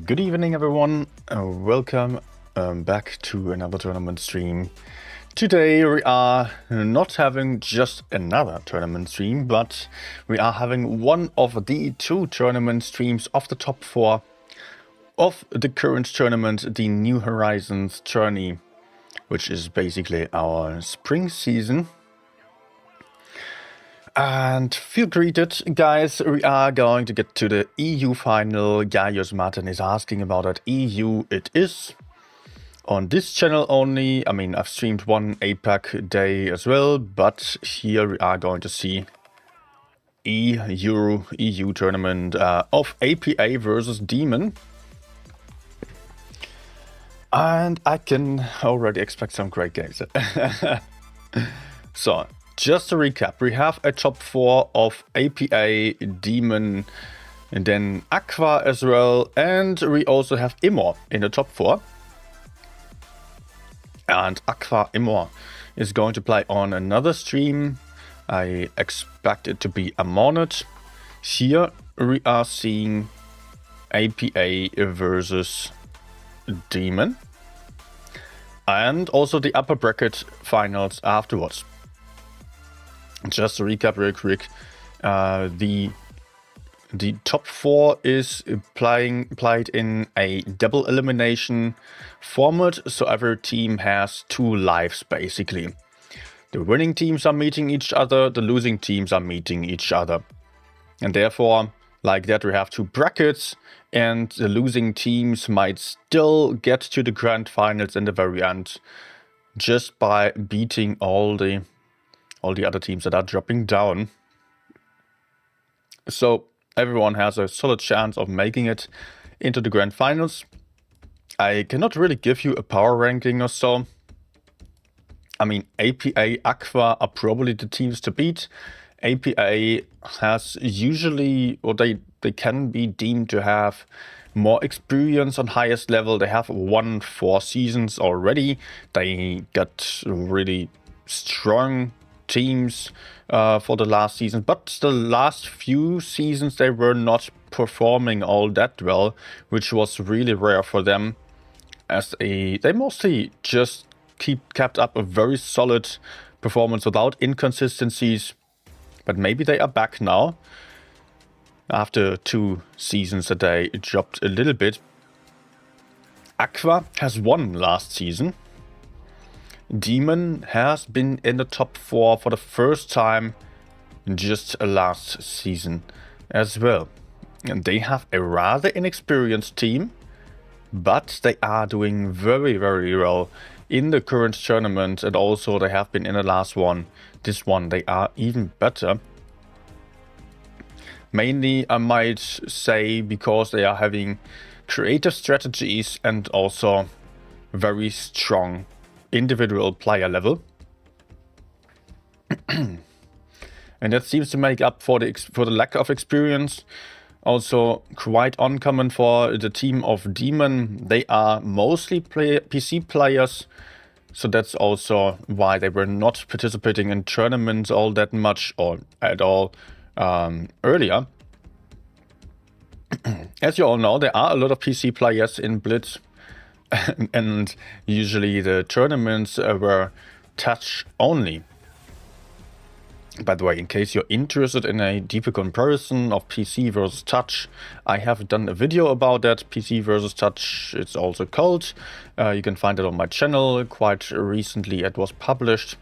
Good evening, everyone. Welcome back to another tournament stream. Today we are not having just another tournament stream, but we are having one of the two tournament streams of the top 4 of the current tournament, the New Horizons tourney, which is basically our spring season. And feel greeted, guys. We are going to get to the EU final. Gaius Martin is asking about that. EU it is. On this channel only. I mean, I've streamed one APAC day as well, but here we are going to see EU tournament of APA versus Demon. And I can already expect some great games. So, just to recap, we have a top 4 of APA, Demon, and then Aqua as well, and we also have Immo in the top 4. And Aqua Immo is going to play on another stream. I expect it to be a Monet. Here we are seeing APA versus Demon, and also the upper bracket finals afterwards. Just to recap real quick, the top 4 is played in a double elimination format, so every team has 2 lives basically. The winning teams are meeting each other, the losing teams are meeting each other. And therefore, like that, we have 2 brackets, and the losing teams might still get to the grand finals in the very end, just by beating all the other teams that are dropping down. So everyone has a solid chance of making it into the grand finals. I cannot really give you a power ranking or so. I mean, APA, Aqua are probably the teams to beat. APA has usually, or they can be deemed to have more experience on highest level. They have won 4 seasons already. They got really strong teams for the last season, but the last few seasons they were not performing all that well, which was really rare for them, as they mostly just kept up a very solid performance without inconsistencies. But maybe they are back now after 2 seasons that they dropped a little bit. Aqua has won last season. Demon has been in the top 4 for the first time just last season as well. And they have a rather inexperienced team, but they are doing very, very well in the current tournament, and also they have been in the last one. This one they are even better. Mainly, I might say, because they are having creative strategies and also very strong individual player level. And that seems to make up for the lack of experience. Also quite uncommon for the team of Demon. They are mostly PC players, so that's also why they were not participating in tournaments all that much or at all earlier. As you all know, there are a lot of PC players in Blitz, and usually the tournaments were touch only. By the way, in case you're interested in a deeper comparison of PC versus touch, I have done a video about that, PC versus touch, it's also called. You can find it on my channel. Quite recently it was published.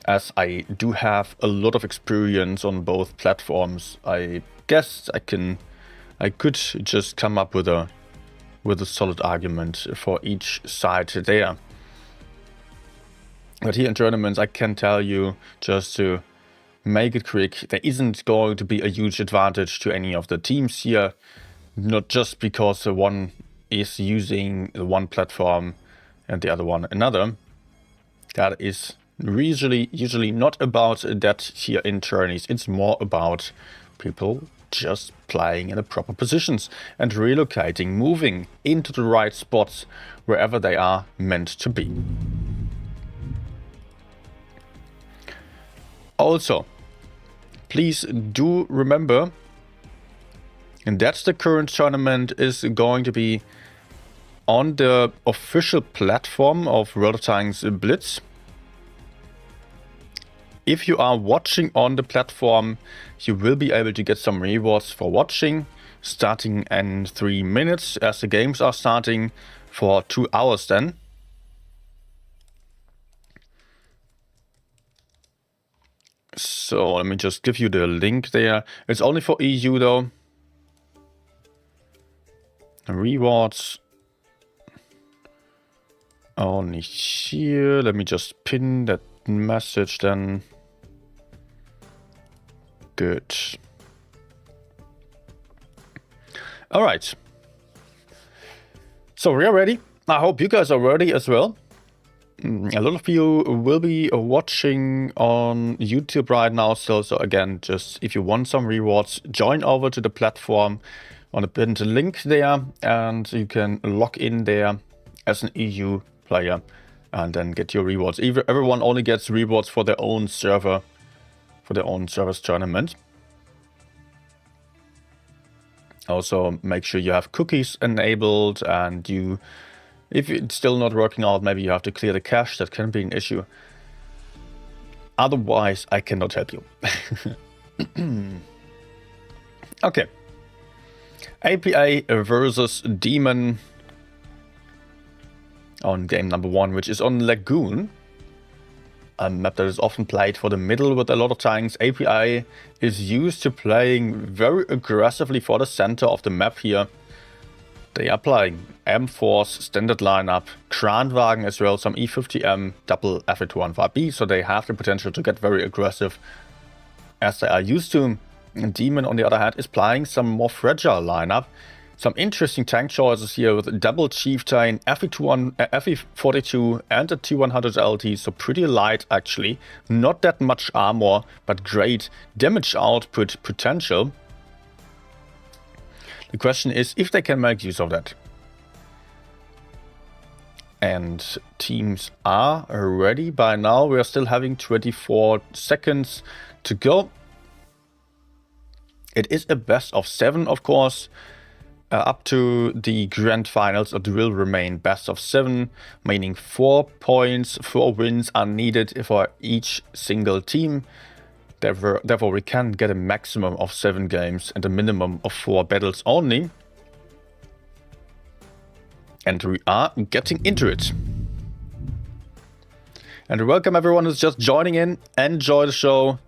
as I do have a lot of experience on both platforms, I guess I could just come up with a solid argument for each side there. But here in tournaments, I can tell you, just to make it quick, there isn't going to be a huge advantage to any of the teams here. Not just because the one is using the one platform and the other one another. That is usually not about that here in tourneys. It's more about people just playing in the proper positions and relocating, moving into the right spots wherever they are meant to be. Also, please do remember that the current tournament is going to be on the official platform of World of Tanks Blitz. If you are watching on the platform, you will be able to get some rewards for watching, starting in 3 minutes, as the games are starting for 2 hours then. So let me just give you the link there. It's only for EU though. Rewards. Only here. Let me just pin that message then. Good. All right. So we are ready. I hope you guys are ready as well. A lot of you will be watching on YouTube right now still. So again, just if you want some rewards, join over to the platform on the pinned link there, and you can log in there as an EU player and then get your rewards. Everyone only gets rewards for their own server, for their own server's tournament. Also, make sure you have cookies enabled, and if it's still not working out, maybe you have to clear the cache. That can be an issue. Otherwise, I cannot help you. Okay. APA versus Demon on game number 1, which is on Lagoon. A map that is often played for the middle with a lot of tanks. API is used to playing very aggressively for the center of the map here. They are playing M-Force, standard lineup, Kranwagen as well, some E50M, double F81-5B, so they have the potential to get very aggressive as they are used to. And Demon, on the other hand, is playing some more fragile lineup. Some interesting tank choices here with double Chieftain, FE42 and a T100 LT, so pretty light actually. Not that much armor, but great damage output potential. The question is if they can make use of that. And teams are ready by now. We are still having 24 seconds to go. It is a best of 7, of course. Up to the grand finals, it will remain best of 7, meaning 4 points, 4 wins are needed for each single team. Therefore, we can get a maximum of 7 games and a minimum of 4 battles only. And we are getting into it. And welcome everyone who's just joining in. Enjoy the show.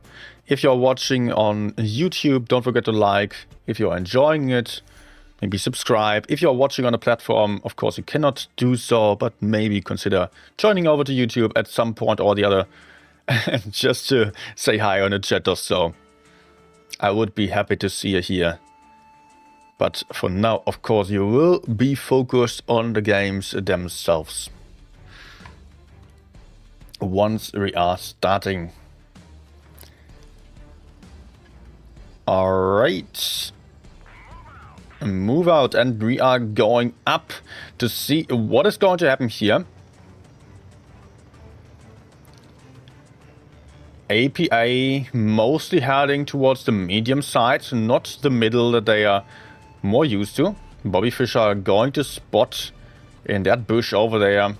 If you're watching on YouTube, don't forget to like. If you're enjoying it, maybe subscribe. If you're watching on a platform, of course you cannot do so, but maybe consider joining over to YouTube at some point or the other. And just to say hi on the chat or so. I would be happy to see you here. But for now, of course, you will be focused on the games themselves. Once we are starting. Alright. Move out, and we are going up to see what is going to happen here. APA mostly heading towards the medium side, not the middle that they are more used to. Bobby Fischer going to spot in that bush over there.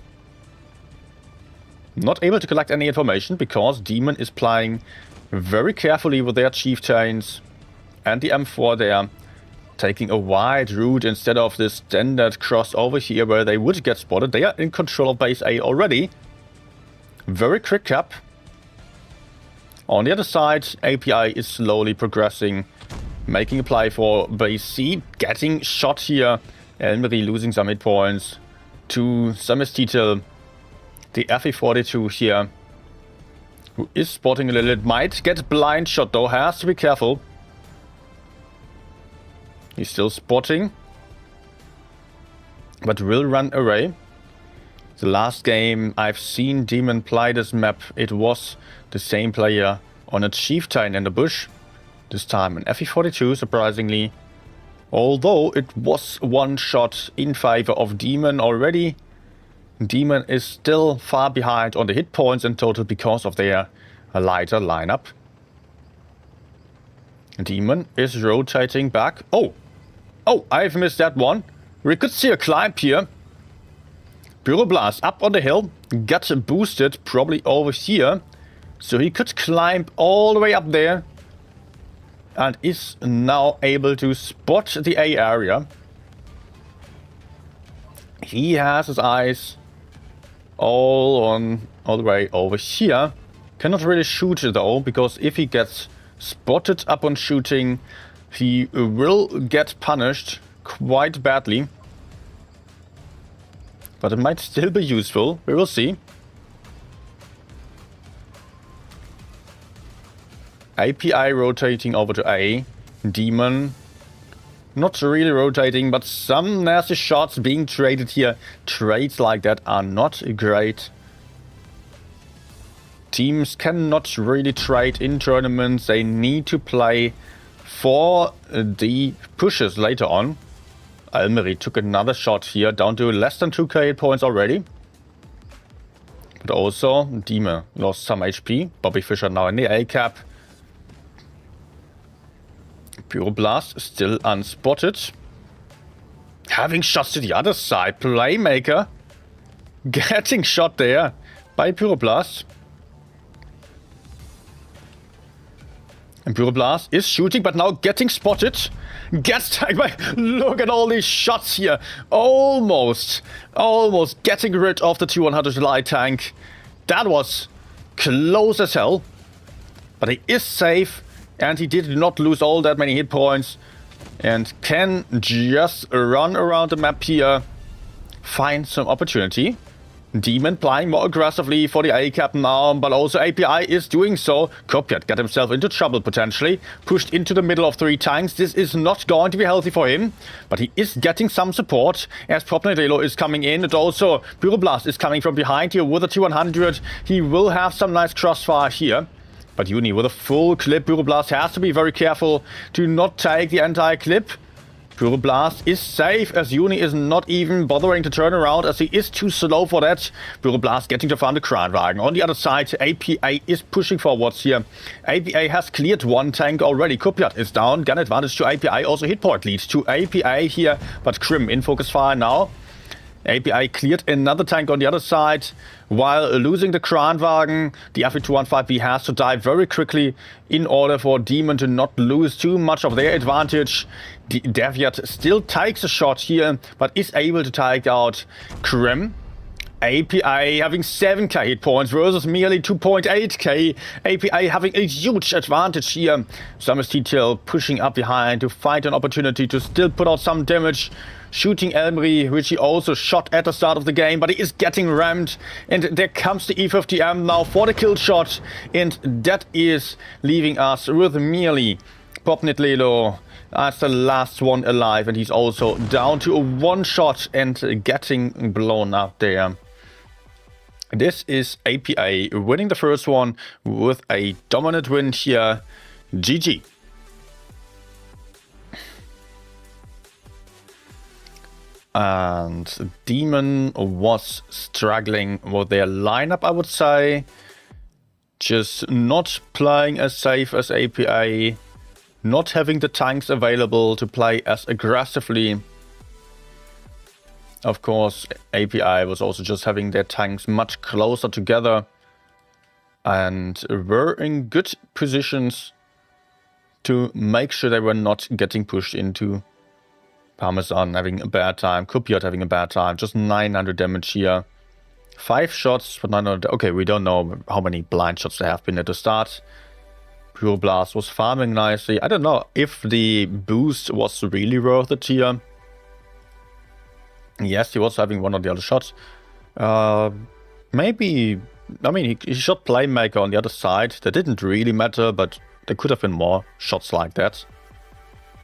Not able to collect any information because Demon is playing very carefully with their chieftains and the M4 there. Taking a wide route instead of this standard crossover here where they would get spotted. They are in control of base A already. Very quick cap. On the other side, API is slowly progressing, making a play for base C, getting shot here. Elmery losing some hit points to Samestitel. The FE42 here, who is spotting a little bit, might get blind shot though, has to be careful. He's still spotting, but will run away. The last game I've seen Demon play this map, it was the same player on a Chieftain in the bush. This time an FE42, surprisingly. Although it was one shot in favor of Demon already. Demon is still far behind on the hit points in total because of their lighter lineup. Demon is rotating back. Oh, I've missed that one. We could see a climb here. Pyroblast up on the hill, got boosted probably over here. So he could climb all the way up there. And is now able to spot the A area. He has his eyes all the way over here. Cannot really shoot though, because if he gets spotted upon shooting, he will get punished quite badly. But it might still be useful. We will see. API rotating over to A. Demon not really rotating, but some nasty shots being traded here. Trades like that are not great. Teams cannot really trade in tournaments. They need to play for the pushes later on. Elmery took another shot here, down to less than 2k hit points already. But also, Demon lost some HP. Bobby Fischer now in the A cap. Pyroblast still unspotted. Having shots to the other side. Playmaker getting shot there by Pyroblast. And Pyroblast is shooting, but now getting spotted. Gets tagged by... Look at all these shots here. Almost getting rid of the T100 light tank. That was close as hell. But he is safe. And he did not lose all that many hit points. And can just run around the map here. Find some opportunity. Demon playing more aggressively for the A cap now, but also API is doing so. Kopjat got himself into trouble potentially. Pushed into the middle of 3 tanks. This is not going to be healthy for him. But he is getting some support as Propnedelo is coming in. And also Pyroblast is coming from behind here with a T100. He will have some nice crossfire here. But Uni with a full clip. Pyroblast has to be very careful to not take the entire clip. Pyroblast is safe as Uni is not even bothering to turn around as he is too slow for that. Pyroblast getting to find the Kranwagen. On the other side, APA is pushing forwards here. APA has cleared 1 tank already. Kopjat is down. Gun advantage to APA. Also hit point leads to APA here. But Krim in focus fire now. API cleared another tank on the other side while losing the Kranwagen. The FE215B has to die very quickly in order for Demon to not lose too much of their advantage. Deviat still takes a shot here, but is able to take out Krim. API having 7k hit points versus merely 2.8k. API having a huge advantage here. Samestitel pushing up behind to find an opportunity to still put out some damage. Shooting Elmery, which he also shot at the start of the game, but he is getting rammed. And there comes the E50M now for the kill shot. And that is leaving us with merely Popnitlelo as the last one alive. And he's also down to a 1 shot and getting blown up there. This is APA winning the first one with a dominant win here. GG. And Demon was struggling with their lineup, I would say. Just not playing as safe as APA. Not having the tanks available to play as aggressively. Of course, API was also just having their tanks much closer together. And were in good positions to make sure they were not getting pushed into. Parmesan having a bad time. Kopjat having a bad time. Just 900 damage here. 5 shots for 900. Okay, we don't know how many blind shots there have been at the start. Pure Blast was farming nicely. I don't know if the boost was really worth it here. Yes, he was having one or the other shots. Maybe, I mean, he shot Playmaker on the other side. That didn't really matter, but there could have been more shots like that.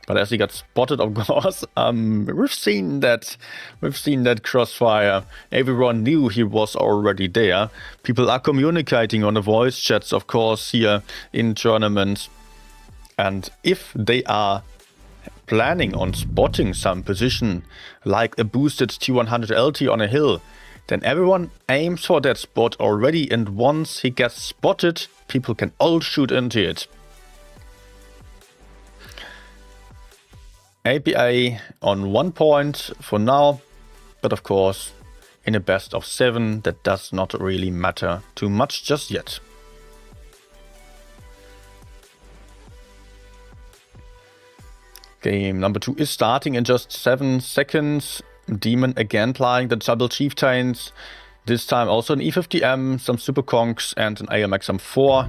But as he got spotted, of course, we've seen that crossfire. Everyone knew he was already there. People are communicating on the voice chats, of course, here in tournaments. And if they are planning on spotting some position, like a boosted T100 LT on a hill, then everyone aims for that spot already, and once he gets spotted, people can all shoot into it. APA on 1 point for now, but of course, in a best of 7, that does not really matter too much just yet. Game number 2 is starting in just 7 seconds. Demon again playing the double chieftains. This time also an E50M, some super conks, and an AMX M4.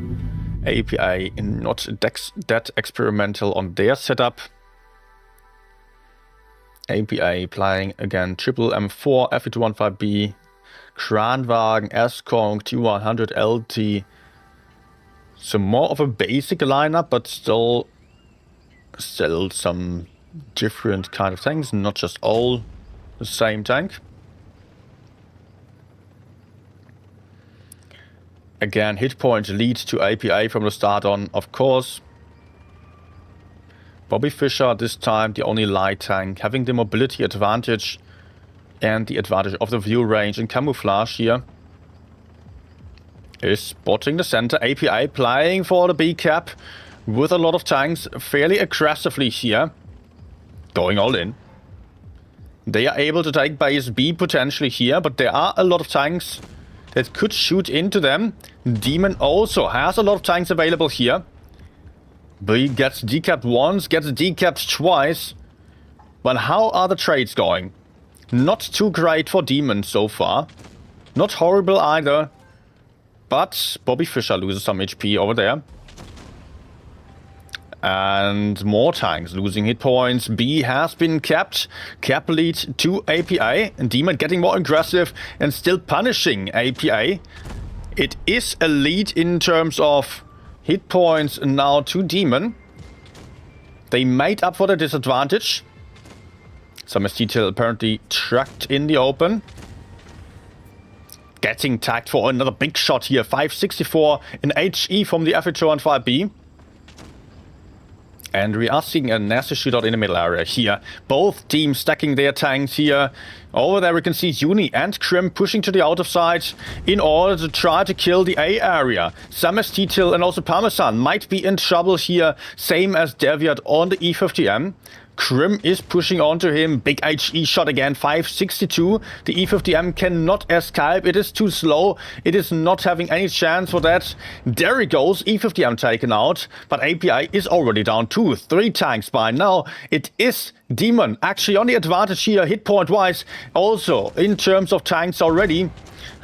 APA not that experimental on their setup. APA playing again triple M4, Fe215B, Kranwagen, S-Conk, T100 LT. So more of a basic lineup, but still some different kind of things, not just all the same tank. Again, hit point lead to APA from the start on, of course. Bobby Fischer this time the only light tank, having the mobility advantage and the advantage of the view range and camouflage here. Is spotting the center. APA playing for the B cap with a lot of tanks fairly aggressively here. Going all in. They are able to take base B potentially here, but there are a lot of tanks that could shoot into them. Demon also has a lot of tanks available here. B gets decapped once, gets decapped twice. But how are the trades going? Not too great for Demon so far. Not horrible either. But Bobby Fischer loses some HP over there. And more tanks losing hit points. B has been capped. Cap lead to APA. And Demon getting more aggressive and still punishing APA. It is a lead in terms of hit points now to Demon. They made up for the disadvantage. Some detail apparently tracked in the open. Getting tagged for another big shot here. 564 in HE from the Fe215B. And we are seeing a nasty shootout in the middle area here. Both teams stacking their tanks here. Over there we can see Uni and Krim pushing to the out of sight in order to try to kill the A area. Sam Stitil and also Parmesan might be in trouble here. Same as Deviat on the E50M. Krim is pushing onto him. Big HE shot again. 562. The E50M cannot escape. It is too slow. It is not having any chance for that. There he goes. E50M taken out. But API is already down 2-3 tanks by now. It is Demon actually on the advantage here, hit point wise. Also in terms of tanks already.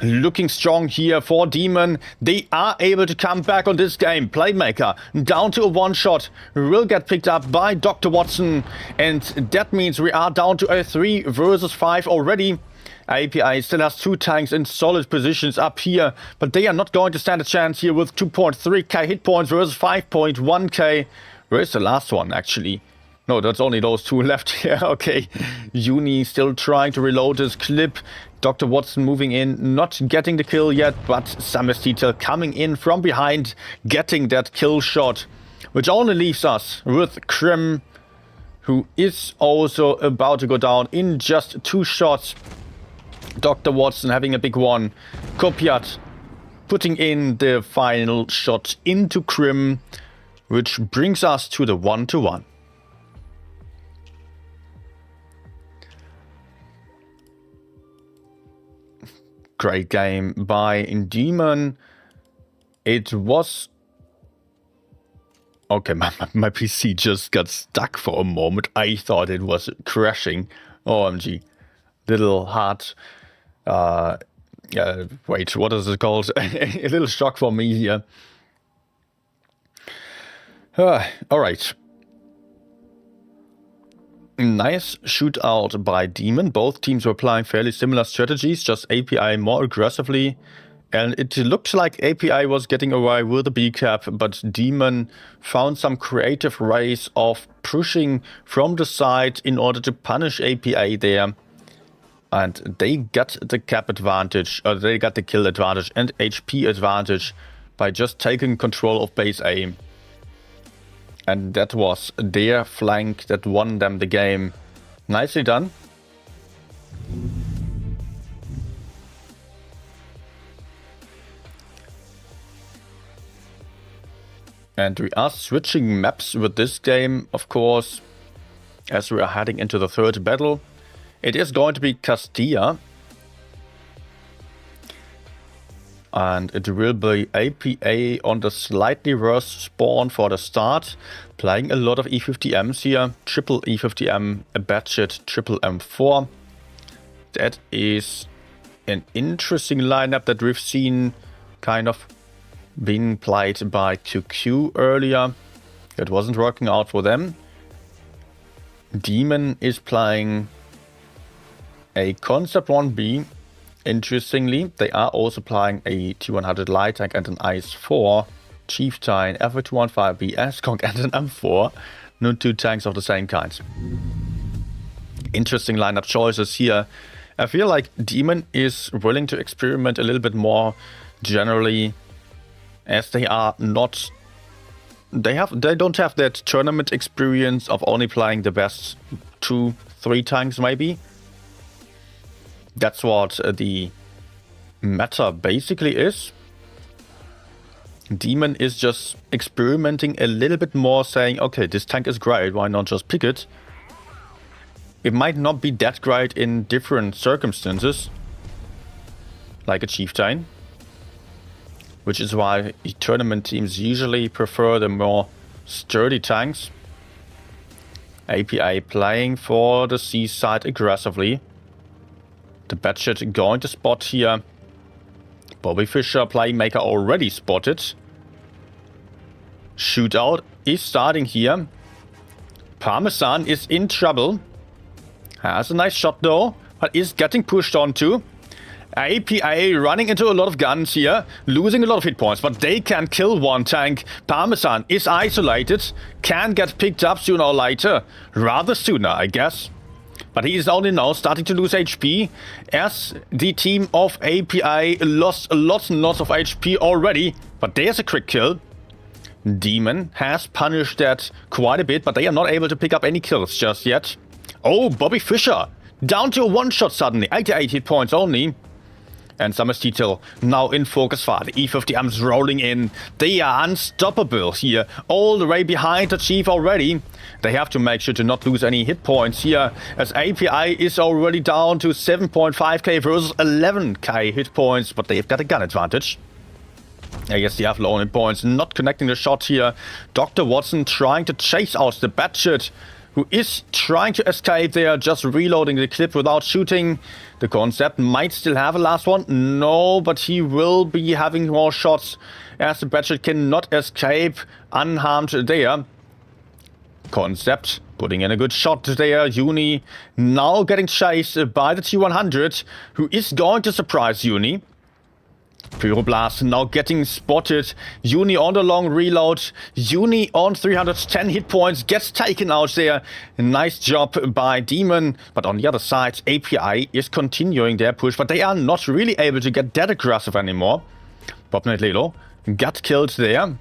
Looking strong here for Demon. They are able to come back on this game. Playmaker down to a one shot. Will get picked up by Dr. Watson. And that means we are down to a 3 versus 5 already. API still has 2 tanks in solid positions up here. But they are not going to stand a chance here with 2.3k hit points versus 5.1k. Where is the last one actually? No, that's only those 2 left here. Okay. Uni still trying to reload his clip. Dr. Watson moving in, not getting the kill yet, but Samestitel coming in from behind, getting that kill shot, which only leaves us with Krim, who is also about to go down in just 2 shots. Dr. Watson having a big one. Kopiat putting in the final shot into Krim, which brings us to the 1-1. Great game by Demon. It was... Okay, my PC just got stuck for a moment. I thought it was crashing. OMG. Little heart... wait, what is it called? A little shock for me here. Alright. Nice shootout by Demon. Both teams were applying fairly similar strategies, just API more aggressively. And it looked like API was getting away with the B cap, but Demon found some creative ways of pushing from the side in order to punish API there. And they got the cap advantage, or they got the kill advantage and HP advantage by just taking control of base A. And that was their flank that won them the game. Nicely done. And we are switching maps with this game, of course, as we are heading into the third battle. It is going to be Castilla. And it will be APA on the slightly worse spawn for the start. Playing a lot of E50Ms here. Triple E50M, a Batchet, triple M4. That is an interesting lineup that we've seen kind of being played by QQ earlier. It wasn't working out for them. Demon is playing a Concept 1B. Interestingly, they are also playing a T100 light tank and an IS-4, Chieftain, FV215B, S-Conk and an M4. No two tanks of the same kind. Interesting lineup choices here. I feel like Demon is willing to experiment a little bit more generally, as they are not... They don't have that tournament experience of only playing the best 2-3 tanks maybe. That's what the meta basically is. Demon is just experimenting a little bit more, saying, okay, this tank is great, why not just pick it? It might not be that great in different circumstances, like a Chieftain, which is why tournament teams usually prefer the more sturdy tanks. API playing for the C side aggressively. The Batchet going to spot here. Bobby Fischer, Playmaker, already spotted. Shootout is starting here. Parmesan is in trouble. Has a nice shot though, but is getting pushed onto. APA running into a lot of guns here, losing a lot of hit points, but they can kill one tank. Parmesan is isolated, can get picked up sooner or later. Rather sooner, I guess. But he is only now starting to lose HP, as the team of API lost lots and lots of HP already. But there's a quick kill. Demon has punished that quite a bit, but they are not able to pick up any kills just yet. Oh, Bobby Fischer, down to a one-shot suddenly, 88 hit points only. And Summer's Detail now in focus fire. The E50M's rolling in. They are unstoppable here, all the way behind the Chief already. They have to make sure to not lose any hit points here, as API is already down to 7.5k versus 11k hit points, but they've got a gun advantage. I guess they have low hit points, not connecting the shot here. Dr. Watson trying to chase out the Batchet, who is trying to escape there, just reloading the clip without shooting. The Concept might still have a last one. No, but he will be having more shots, as the Batchet cannot escape unharmed there. Concept putting in a good shot there. Uni now getting chased by the T100, who is going to surprise Uni. Pyroblast now getting spotted. Uni on the long reload. Uni on 310 hit points. Gets taken out there. Nice job by Demon. But on the other side, API is continuing their push. But they are not really able to get that aggressive anymore. Popnet Lelo got killed there.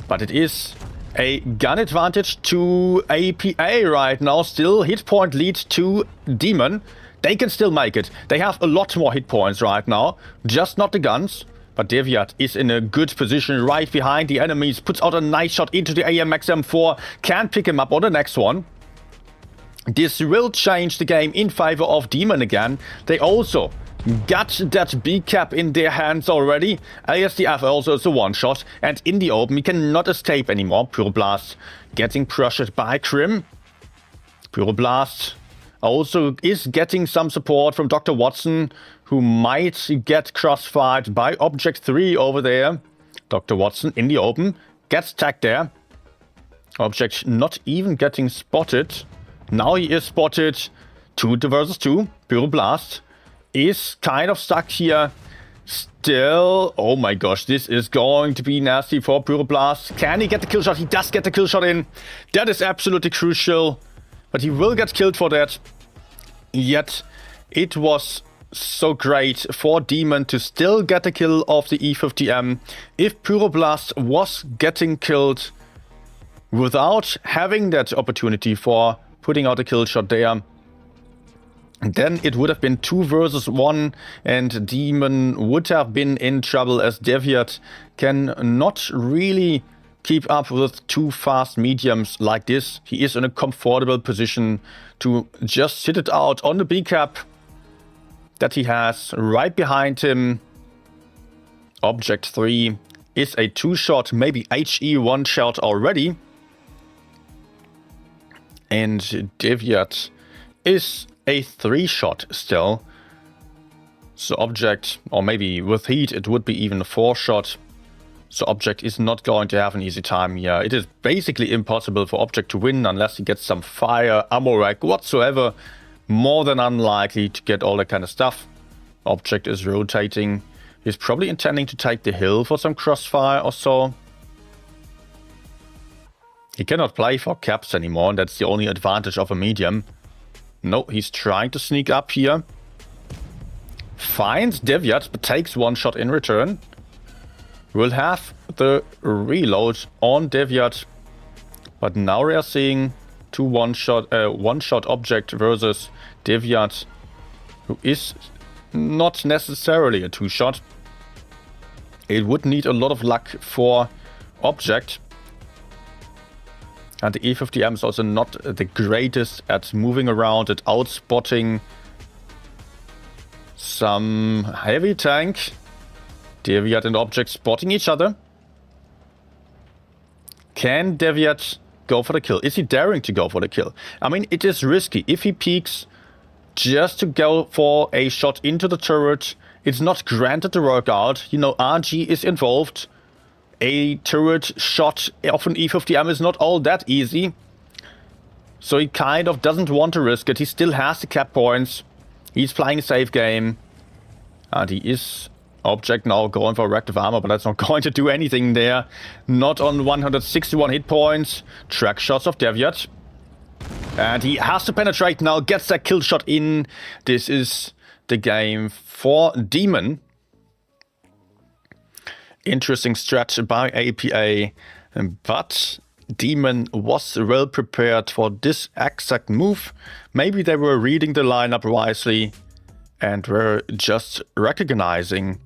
But it is a gun advantage to APA right now. Still hit point lead to Demon. They can still make it. They have a lot more hit points right now. Just not the guns. But Deviat is in a good position right behind the enemies. Puts out a nice shot into the AMX M4. Can pick him up on the next one. This will change the game in favor of Demon again. They also got that B cap in their hands already. ASDF also is a one shot. And in the open, he cannot escape anymore. Pyroblast getting pressured by Krim. Pyroblast also is getting some support from Dr. Watson, who might get crossfired by Object 3 over there. Dr. Watson in the open, gets tagged there. Object not even getting spotted. Now he is spotted. 2 versus 2. Pyroblast is kind of stuck here. Still, oh my gosh, this is going to be nasty for Pyroblast. Can he get the kill shot? He does get the kill shot in. That is absolutely crucial. But he will get killed for that. Yet, it was so great for Demon to still get the kill of the E50M. If Pyroblast was getting killed without having that opportunity for putting out a kill shot there, then it would have been 2 versus 1 and Demon would have been in trouble, as Deviat can not really keep up with 2 fast mediums like this. He is in a comfortable position to just sit it out on the B cap that he has right behind him. Object 3 is a 2-shot, maybe HE 1-shot already. And Deviat is a 3-shot still. So Object, or maybe with Heat it would be even a 4-shot. So Object is not going to have an easy time here. It is basically impossible for Object to win unless he gets some fire, ammo rack, whatsoever. More than unlikely to get all that kind of stuff. Object is rotating. He's probably intending to take the hill for some crossfire or so. He cannot play for caps anymore, and that's the only advantage of a medium. No, he's trying to sneak up here. Finds Deviat, but takes 1 shot in return. Will have the reload on Deviat. But now we are seeing 2 one-shot Object versus Deviat, who is not necessarily a 2-shot. It would need a lot of luck for Object. And the E50M is also not the greatest at moving around, at outspotting some heavy tank. Deviat and Object spotting each other. Can Deviat go for the kill? Is he daring to go for the kill? I mean, it is risky. If he peeks just to go for a shot into the turret, it's not granted to work out. You know, RG is involved. A turret shot of an E50M is not all that easy. So he kind of doesn't want to risk it. He still has the cap points. He's playing a safe game. And he is Object now going for reactive armor, but that's not going to do anything there. Not on 161 hit points. Track shots of Deviat. And he has to penetrate now. Gets that kill shot in. This is the game for Demon. Interesting stretch by APA, but Demon was well prepared for this exact move. Maybe they were reading the lineup wisely and were just recognizing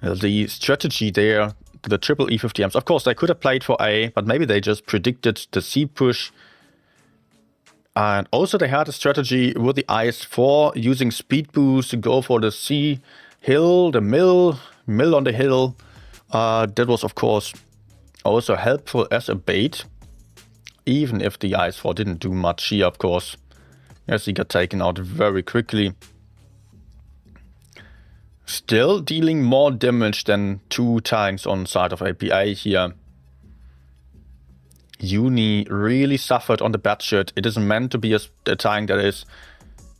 the strategy there, the triple E50Ms. Of course, they could have played for A, but maybe they just predicted the C push. And also they had a strategy with the ice for using speed boost to go for the C hill, the mill on the hill. That was, of course, also helpful as a bait, even if the Ice 4 didn't do much here, of course, as he got taken out very quickly. Still dealing more damage than 2 tanks on the side of APA here. Uni really suffered on the Batshit. It is meant to be a tank that is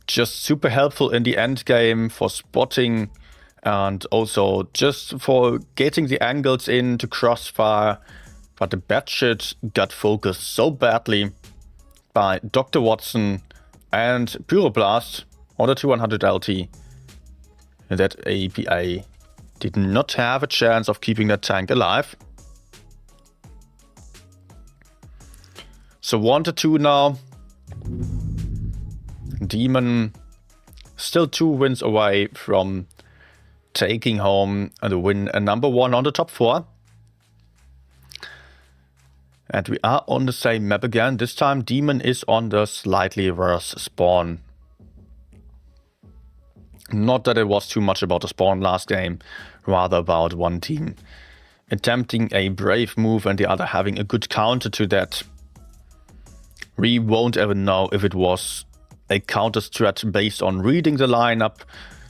just super helpful in the end game for spotting and also just for getting the angles in to crossfire. But the Batshit got focused so badly by Dr. Watson and Pyroblast on the 200 LT that APA did not have a chance of keeping that tank alive. So 1-2 now. Demon still 2 wins away from taking home the win number 1 on the top 4. And we are on the same map again. This time Demon is on the slightly worse spawn. Not that it was too much about the spawn last game, rather about one team attempting a brave move and the other having a good counter to that. We won't ever know if it was a counter strat based on reading the lineup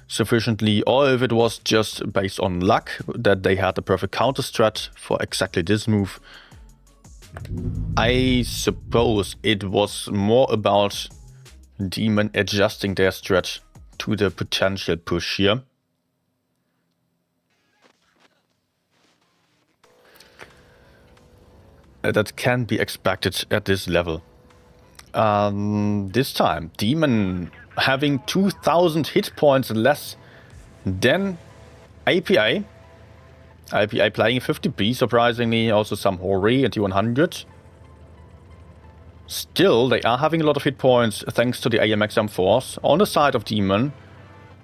sufficiently, or if it was just based on luck that they had the perfect counter strat for exactly this move. I suppose it was more about Demon adjusting their strat to the potential push here. That can be expected at this level. This time, Demon having 2000 hit points less than APA. APA playing 50B, surprisingly, also some Hori at 100. Still, they are having a lot of hit points thanks to the AMX M4s. On the side of Demon,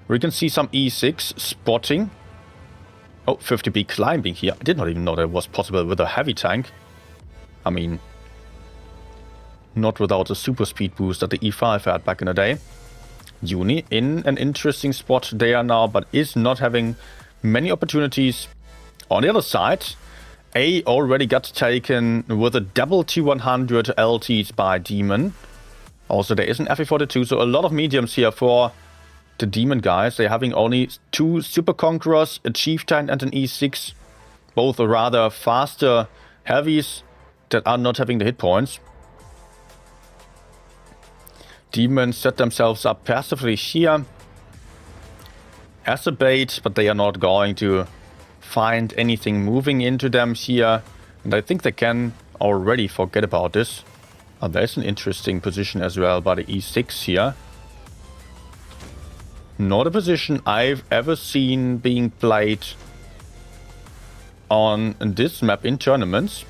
we can see some E6 spotting. Oh, 50B climbing here. I did not even know that was possible with a heavy tank. I mean, not without the super speed boost that the E5 had back in the day. Uni in an interesting spot there now, but is not having many opportunities. On the other side, A already got taken with a double T100 LTs by Demon. Also, there is an FE42, so a lot of mediums here for the Demon guys. They're having only 2 Super Conquerors, a Chieftain and an E6. Both are rather faster heavies that are not having the hit points. Demon set themselves up passively here as a bait, but they are not going to find anything moving into them here. And I think they can already forget about this. There's an interesting position as well by the E6 here. Not a position I've ever seen being played on this map in tournaments.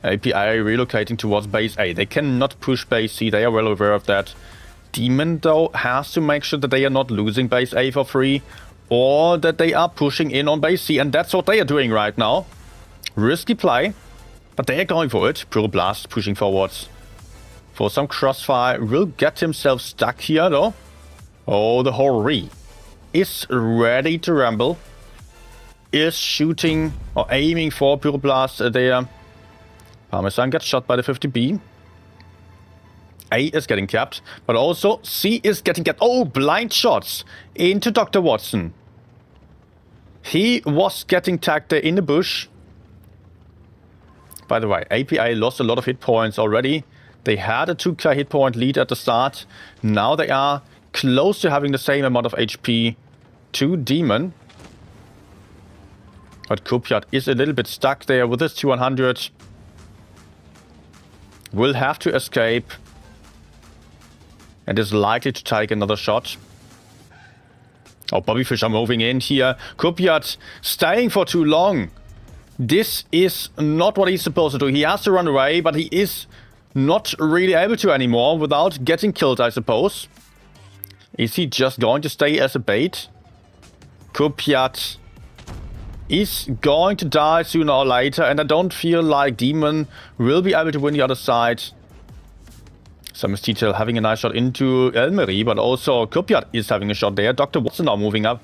API relocating towards base A. They cannot push base C, they are well aware of that. Demon, though, has to make sure that they are not losing base A for free, or that they are pushing in on base C, and that's what they are doing right now. Risky play, but they are going for it. Pure Blast pushing forwards for some crossfire. Will get himself stuck here, though. Oh, the Hori is ready to rumble. Is shooting or aiming for Pure Blast there. Parmesan gets shot by the 50B. A is getting capped, but also C is getting capped. Oh, blind shots into Dr. Watson. He was getting tagged there in the bush. By the way, APA lost a lot of hit points already. They had a 2k hit point lead at the start. Now they are close to having the same amount of HP to Demon. But Kupiat is a little bit stuck there with his 200. Will have to escape. And is likely to take another shot. Oh, Bobby Fischer moving in here. Kupiat staying for too long. This is not what he's supposed to do. He has to run away, but he is not really able to anymore without getting killed, I suppose. Is he just going to stay as a bait? Kupiat is going to die sooner or later, and I don't feel like Demon will be able to win the other side. Samus Detail having a nice shot into Elmery, but also Kupiat is having a shot there. Dr. Watson now moving up.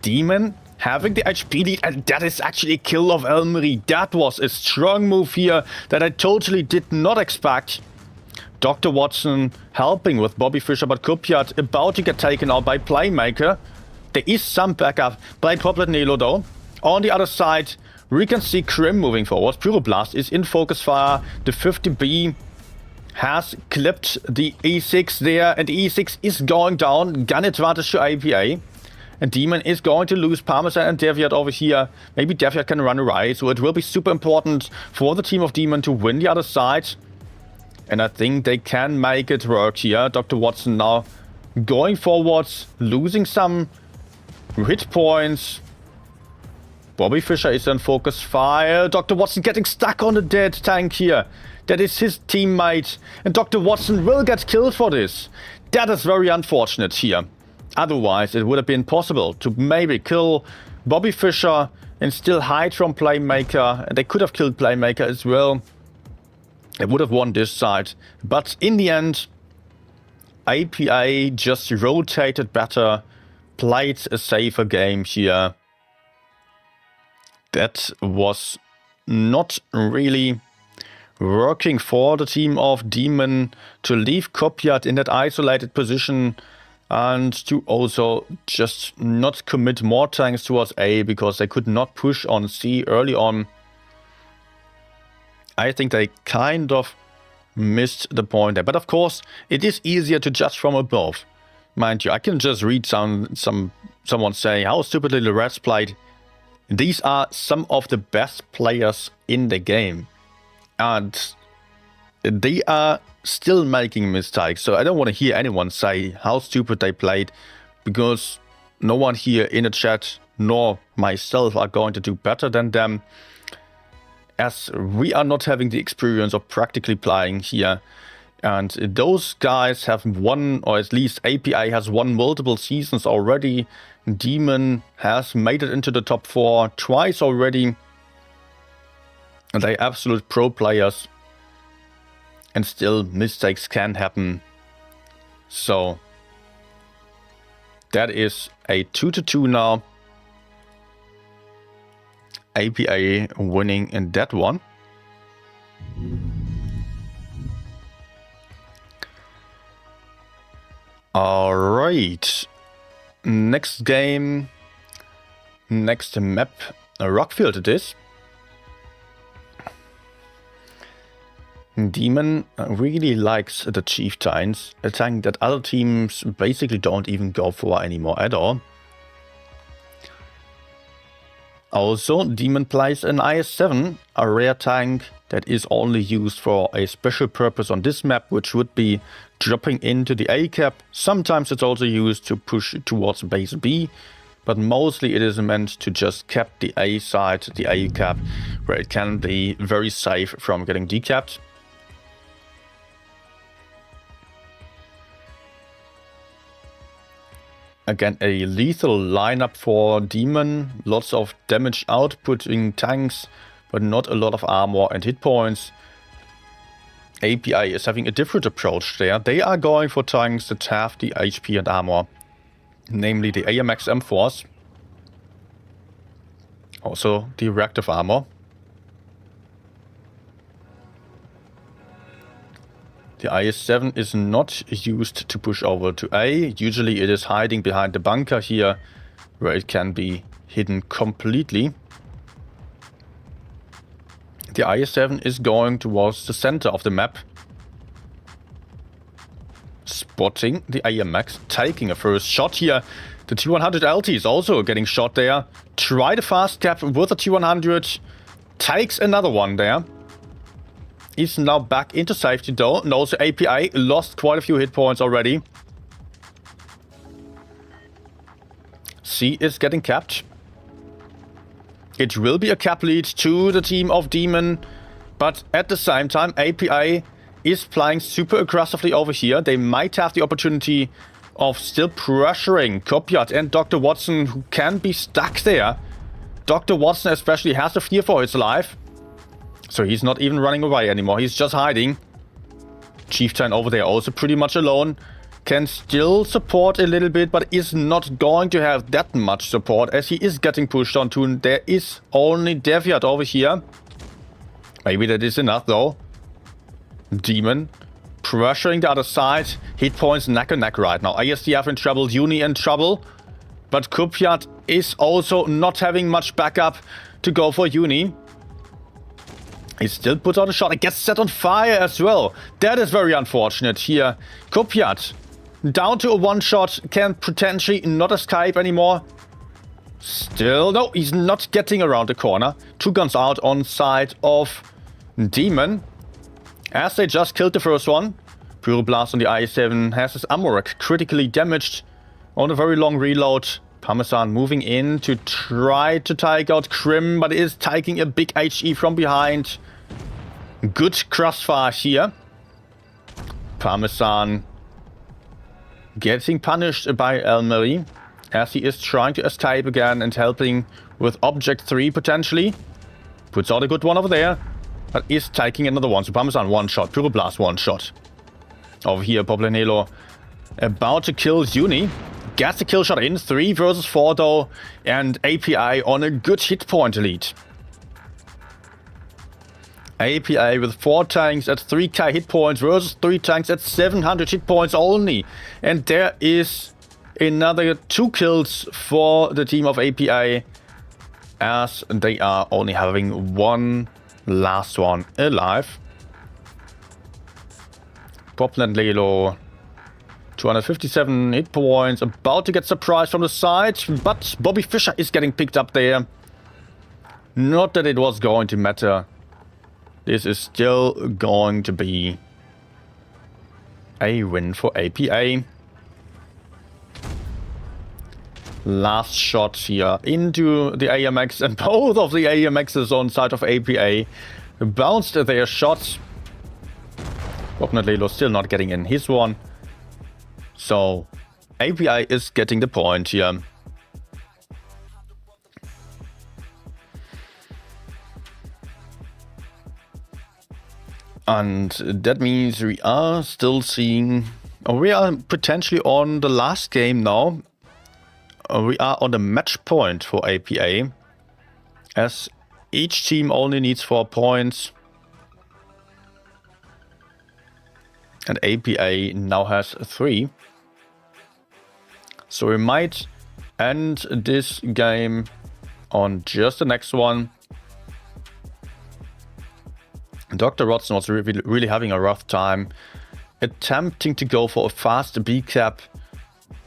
Demon having the HP lead, and that is actually a kill of Elmery. That was a strong move here that I totally did not expect. Dr. Watson helping with Bobby Fischer, but Kupiat about to get taken out by Playmaker. There is some backup by Poplet Nelo though. On the other side, we can see Krim moving forward. Pyroblast is in focus fire. The 50B has clipped the E6 there, and the E6 is going down. Gun advantage to APA. And Demon is going to lose Parmesan and Deviat over here. Maybe Deviat can run away, so it will be super important for the team of Demon to win the other side. And I think they can make it work here. Dr. Watson now going forwards, losing some hit points. Bobby Fischer is in focus fire. Dr. Watson getting stuck on the dead tank here. That is his teammate. And Dr. Watson will get killed for this. That is very unfortunate here. Otherwise, it would have been possible to maybe kill Bobby Fischer and still hide from Playmaker. And they could have killed Playmaker as well. They would have won this side. But in the end, APA just rotated better. Played a safer game here. That was not really working for the team of Demon to leave Kupiat in that isolated position. and to also just not commit more tanks towards A because they could not push on C early on. I think they kind of missed the point there. But of course, it is easier to judge from above. Mind you, I can just read someone say how stupidly the Reds played. These are some of the best players in the game. And they are still making mistakes. So I don't want to hear anyone say how stupid they played, because no one here in the chat nor myself are going to do better than them, as we are not having the experience of practically playing here. And those guys have won, or at least API has won multiple seasons already. Demon has made it into the top 4 twice already. And they're absolute pro players. And still mistakes can happen. So that is a 2-2 now. APA winning in that one. Alright. Next game. Next map. Rockfield it is. Demon really likes the Chieftains, a tank that other teams basically don't even go for anymore at all. Also, Demon plays an IS-7, a rare tank that is only used for a special purpose on this map, which would be dropping into the A cap. Sometimes it's also used to push towards base B, but mostly it is meant to just cap the A side, the A cap, where it can be very safe from getting decapped. Again, a lethal lineup for Demon. Lots of damage outputting tanks, but not a lot of armor and hit points. API is having a different approach there. They are going for tanks that have the HP and armor, namely the AMX M4s. Also the reactive armor. The IS-7 is not used to push over to A. Usually it is hiding behind the bunker here, where it can be hidden completely. The IS-7 is going towards the center of the map. Spotting the AMX, taking a first shot here. The T100 LT is also getting shot there. Try the fast cap with the T100. Takes another one there. Is now back into safety though. And also API lost quite a few hit points already. C is getting capped. It will be a cap lead to the team of Demon. But at the same time, API is playing super aggressively over here. They might have the opportunity of still pressuring Kopyat and Dr. Watson, who can be stuck there. Dr. Watson especially has a fear for his life. So he's not even running away anymore. He's just hiding. Chieftain over there also pretty much alone. Can still support a little bit, but is not going to have that much support as he is getting pushed onto. There is only Deviat over here. Maybe that is enough though. Demon pressuring the other side. Hit points neck and neck right now. ISDF in trouble. Uni in trouble. But Kupyat is also not having much backup to go for Uni. He still puts out a shot. It gets set on fire as well. That is very unfortunate here. Kopyat down to a one-shot. Can potentially not escape anymore. Still, no, he's not getting around the corner. 2 guns out on side of Demon. As they just killed the first one. Pyroblast on the I-7 has his ammo rack critically damaged on a very long reload. Parmesan moving in to try to take out Krim, but is taking a big HE from behind. Good crossfire here. Parmesan getting punished by Elmery as he is trying to escape again and helping with Object 3 potentially. Puts out a good one over there, but is taking another one. So Parmesan one shot, Pyroblast one shot. Over here, Poblenelo about to kill Uni. Gets the kill shot in. 3 versus 4 though. And API on a good hit point lead. API with 4 tanks at 3k hit points versus 3 tanks at 700 hit points only. And there is another 2 kills for the team of APA, as they are only having one last one alive. Popland Lelo, 257 hit points, about to get surprised from the side, but Bobby Fischer is getting picked up there. Not that it was going to matter. This is still going to be a win for APA. Last shot here into the AMX, and both of the AMXs on side of APA bounced their shots. Fortunately, still not getting in his one. So APA is getting the point here. And that means we are still seeing, or we are potentially on the last game now. We are on the match point for APA, as each team only needs 4 points. And APA now has 3. So we might end this game on just the next one. Dr. Watson was really having a rough time, attempting to go for a fast B cap,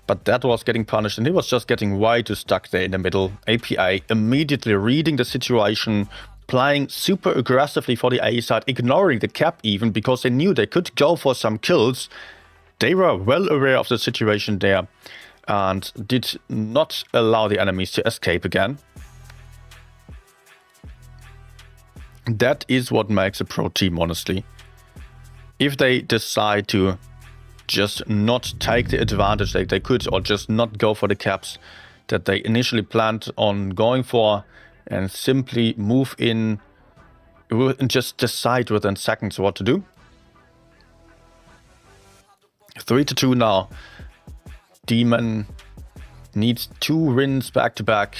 but that was getting punished and he was just getting way too stuck there in the middle. APA immediately reading the situation, playing super aggressively for the A side, ignoring the cap even, because they knew they could go for some kills. They were well aware of the situation there and did not allow the enemies to escape again. That is what makes a pro team, honestly. If they decide to just not take the advantage that they could, or just not go for the caps that they initially planned on going for, and simply move in and just decide within seconds what to do. 3-2 now. Demon needs 2 wins back to back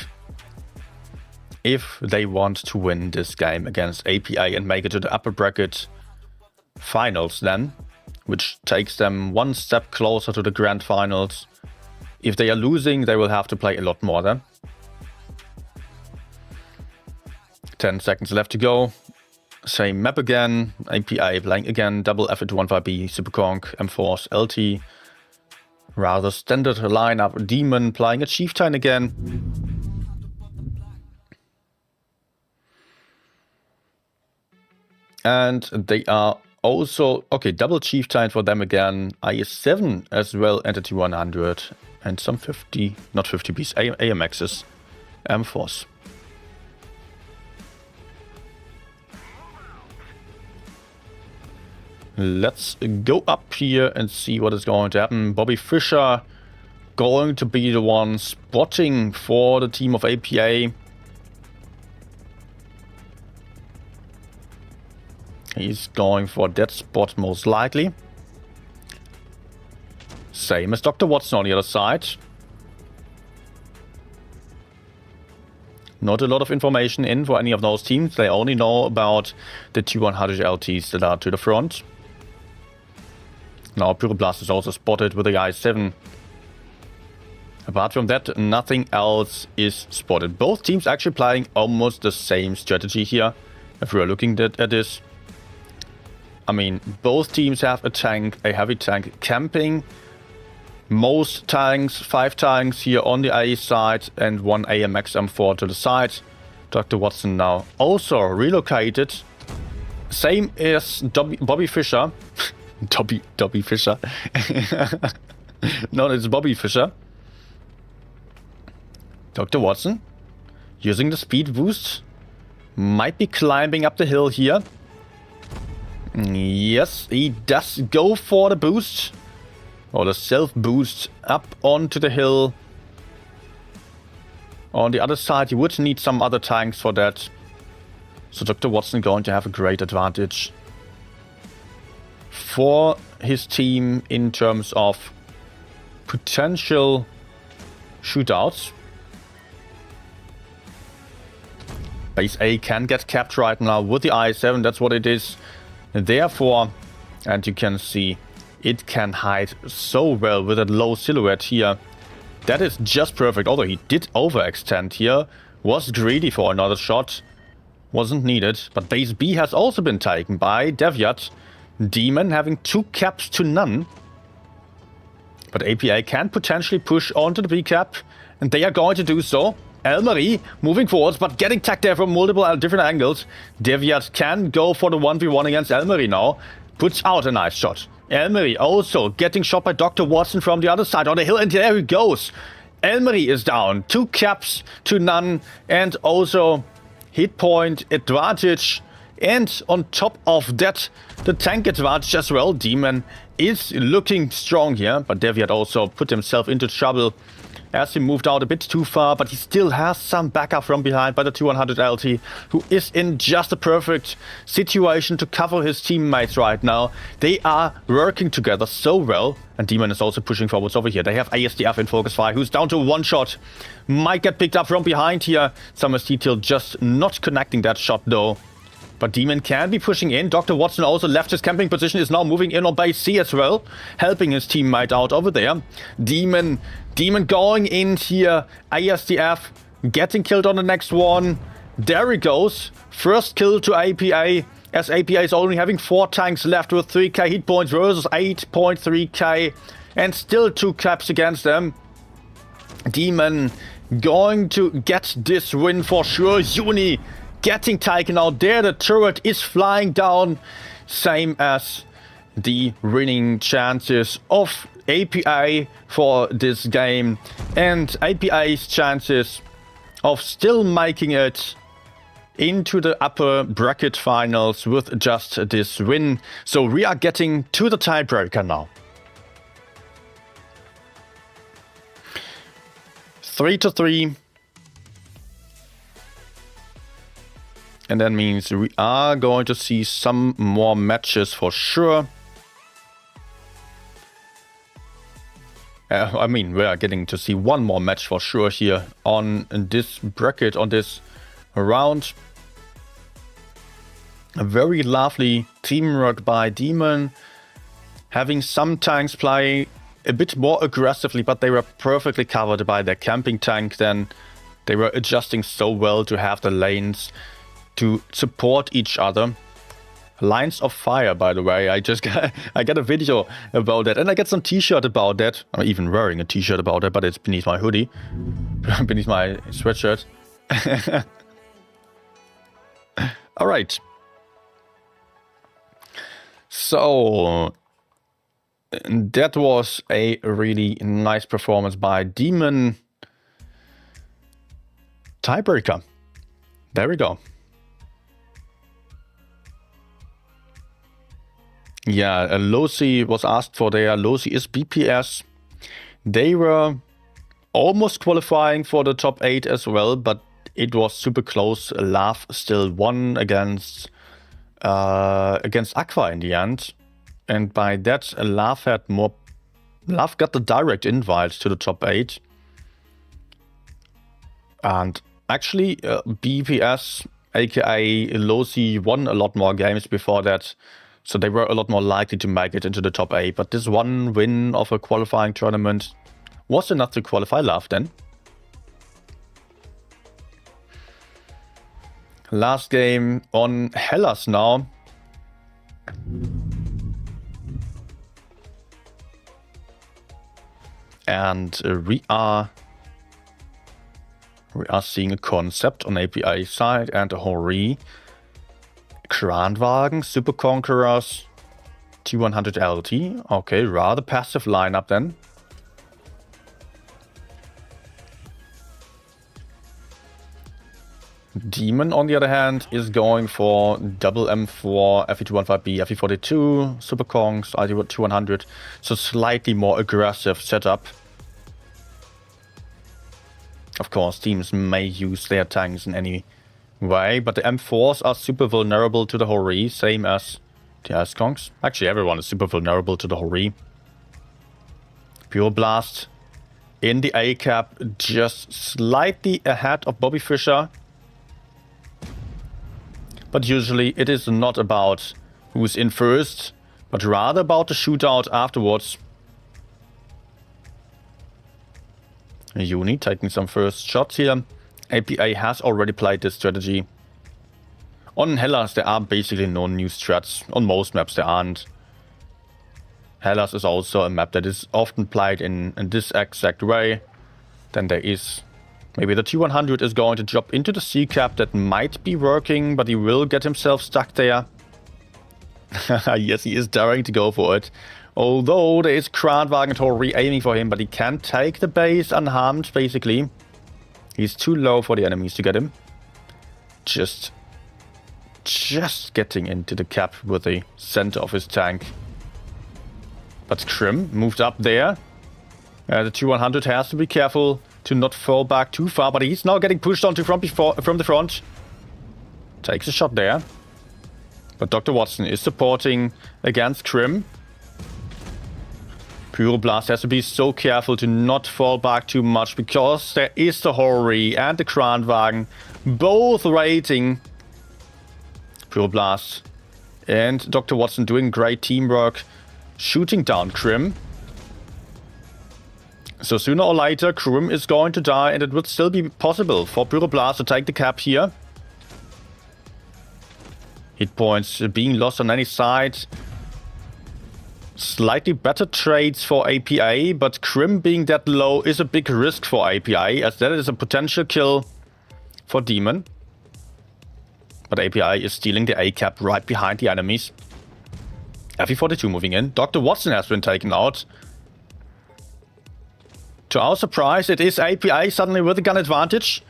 if they want to win this game against APA and make it to the upper bracket finals then, which takes them 1 step closer to the grand finals. If they are losing, they will have to play a lot more then. 10 seconds left to go. Same map again. APA playing again. Double F1-5B, Superconk, M-Force, LT. Rather standard lineup. Demon playing a Chieftain again. And they are also, okay, double Chieftain for them again. IS-7 as well, Entity 100. And some 50, not 50Bs, AMXs. M-Force. Let's go up here and see what is going to happen. Bobby Fischer going to be the one spotting for the team of APA. He's going for that spot most likely. Same as Dr. Watson on the other side. Not a lot of information in for any of those teams. They only know about the T100 LTs that are to the front. Now Pyroblast is also spotted with the I-7. Apart from that, nothing else is spotted. Both teams actually playing almost the same strategy here, if we're looking at this. I mean, both teams have a tank, a heavy tank, camping. Most tanks, 5 tanks here on the A side and 1 AMX M4 to the side. Dr. Watson now also relocated. Same as Bobby Fischer. Dobby Fischer. No, it's Bobby Fischer. Dr. Watson using the speed boost. Might be climbing up the hill here. Yes, he does go for the boost. Or the self boost up onto the hill. On the other side, you would need some other tanks for that. So Dr. Watson going to have a great advantage for his team in terms of potential shootouts. Base A can get capped right now with the I-7, that's what it is. Therefore, and you can see, it can hide so well with that low silhouette here. That is just perfect. Although he did overextend here. Was greedy for another shot. Wasn't needed. But base B has also been taken by Deviat. Demon having 2 caps to none. But APA can potentially push onto the B cap. And they are going to do so. Elmarie moving forwards, but getting tagged there from multiple different angles. Deviat can go for the 1v1 against Elmarie now. Puts out a nice shot. Elmarie also getting shot by Dr. Watson from the other side on the hill, and there he goes. Elmarie is down. 2 caps to none, and also hit point advantage. And on top of that, the tank advantage as well. Demon is looking strong here, but Deviat also put himself into trouble as he moved out a bit too far, but he still has some backup from behind by the 200 LT, who is in just a perfect situation to cover his teammates right now. They are working together so well, and Demon is also pushing forwards over here. They have ASDF in focus fire, who's down to 1 shot. Might get picked up from behind here. Summer's detail just not connecting that shot though. But Demon can be pushing in. Dr. Watson also left his camping position, is now moving in on base C as well, helping his teammate out over there. Demon going in here. ASDF getting killed on the next one. There he goes. First kill to APA, as APA is only having 4 tanks left with 3k hit points versus 8.3k, and still 2 caps against them. Demon going to get this win for sure. Uni getting taken out there. The turret is flying down. Same as the winning chances of APA for this game. And APA's chances of still making it into the upper bracket finals with just this win. So we are getting to the tiebreaker now. 3-3. And that means we are going to see some more matches for sure. I mean, we are getting to see one more match for sure here on this bracket, on this round. A very lovely teamwork by Demon. Having some tanks play a bit more aggressively, but they were perfectly covered by their camping tank. Then they were adjusting so well to have the lanes to support each other. Lines of Fire, by the way. I got a video about that, and I got some t-shirt about that. I'm even wearing a t-shirt about that, but it's beneath my hoodie, beneath my sweatshirt. All right. So that was a really nice performance by Demon. Tiebreaker. There we go. Yeah, Losi was asked for there. Losi is BPS. They were almost qualifying for the top 8 as well, but it was super close. Lav still won against Aqua in the end. And by that, Lav had more. Lav got the direct invite to the top 8. And actually, BPS, aka Losi, won a lot more games before that. So they were a lot more likely to make it into the top 8. But this one win of a qualifying tournament was enough to qualify Lav then. Last game on Hellas now. And we are seeing a concept on APA side and a Hori. Kranwagen, Super Conquerors, T100 LT. Okay, rather passive lineup then. Demon, on the other hand, is going for double M4, FE215B, FE42, Super Kongs, IT200. So slightly more aggressive setup. Of course, teams may use their tanks in any way, but the M4s are super vulnerable to the Hori, same as the S-Kongs. Actually, everyone is super vulnerable to the Hori. Pure Blast in the A-cap, just slightly ahead of Bobby Fischer. But usually it is not about who's in first, but rather about the shootout afterwards. Uni taking some first shots here. APA has already played this strategy. On Hellas there are basically no new strats. On most maps there aren't. Hellas is also a map that is often played in this exact way. Then there is maybe the T100 is going to drop into the C cap. That might be working, but he will get himself stuck there. Yes, he is daring to go for it. Although there is Kranwagen and Hori aiming for him, but he can take the base unharmed, basically. He's too low for the enemies to get him. Just getting into the cap with the center of his tank. But Krim moved up there. The T100 has to be careful to not fall back too far, but he's now getting pushed onto from the front. Takes a shot there. But Dr. Watson is supporting against Krim. Pyroblast has to be so careful to not fall back too much, because there is the Hori and the Kranwagen both raiding. Pyroblast and Dr. Watson doing great teamwork, shooting down Krim. So sooner or later Krim is going to die, and it would still be possible for Pyroblast to take the cap here. Hit points being lost on any side. Slightly better trades for APA, but Krim being that low is a big risk for APA, as that is a potential kill for Demon. But APA is stealing the A cap right behind the enemies. FE42 moving in. Dr. Watson has been taken out. To our surprise, it is APA suddenly with a gun advantage.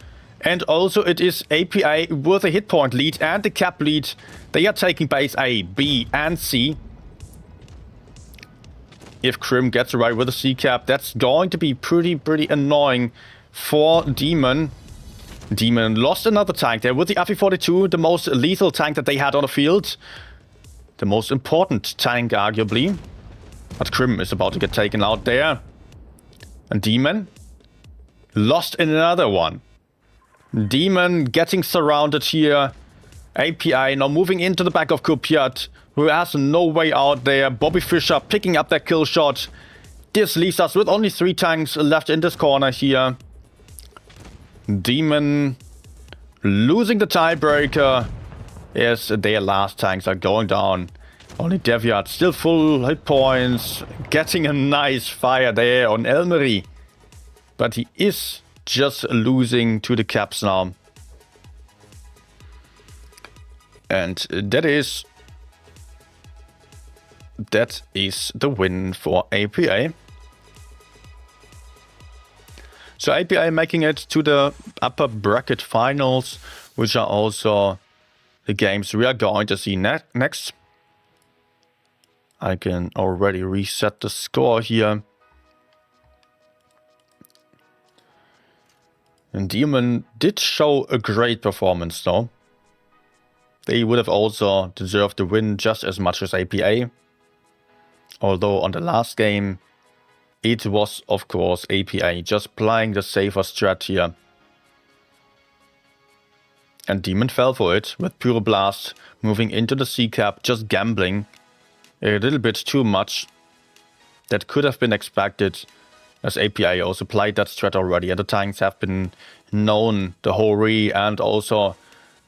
And also it is APA with a hit point lead and the cap lead. They are taking base A, B and C. If Krim gets away with a C cap, that's going to be pretty annoying for Demon. Demon lost another tank there with the FE42, the most lethal tank that they had on the field. The most important tank, arguably. But Krim is about to get taken out there. And Demon lost another one. Demon getting surrounded here. APA now moving into the back of Kupiat, who has no way out there. Bobby Fischer picking up that kill shot. This leaves us with only 3 tanks left in this corner here. Demon losing the tiebreaker. Yes, their last tanks are going down. Only Deviat still full hit points. Getting a nice fire there on Elmery. But he is just losing to the caps now. And that is the win for APA. So APA making it to the upper bracket finals, which are also the games we are going to see next. I can already reset the score here. And Demon did show a great performance though. They would have also deserved the win just as much as APA. Although on the last game, it was of course APA just playing the safer strat here. And Demon fell for it with Pyroblast moving into the C cap, just gambling a little bit too much. That could have been expected, as APA also played that strat already. And the tanks have been known, the Hori and also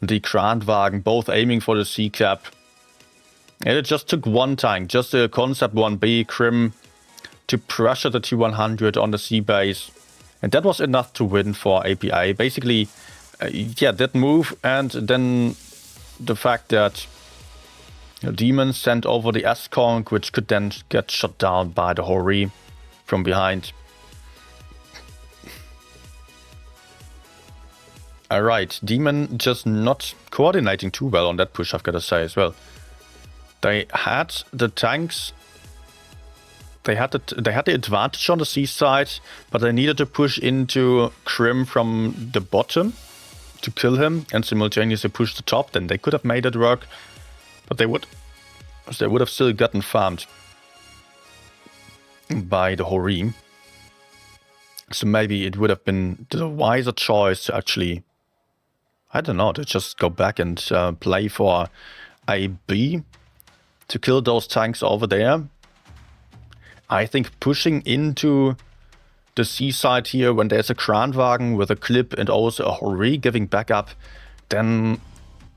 the Kranwagen, both aiming for the C cap. And it just took one tank, just a Concept 1B, Krim, to pressure the T100 on the C base. And that was enough to win for APA. Basically, yeah, that move, and then the fact that Demon sent over the S-Conk, which could then get shot down by the Hori from behind. Alright, Demon just not coordinating too well on that push, I've got to say as well. They had the tanks, they had the advantage on the C side, but they needed to push into Krim from the bottom to kill him and simultaneously push the top. Then they could have made it work, but they would have still gotten farmed by the Hori. So maybe it would have been the wiser choice to actually, I don't know, to just go back and play for a B to kill those tanks over there. I think pushing into the seaside here, when there's a Kranwagen with a clip and also a Hori giving backup, then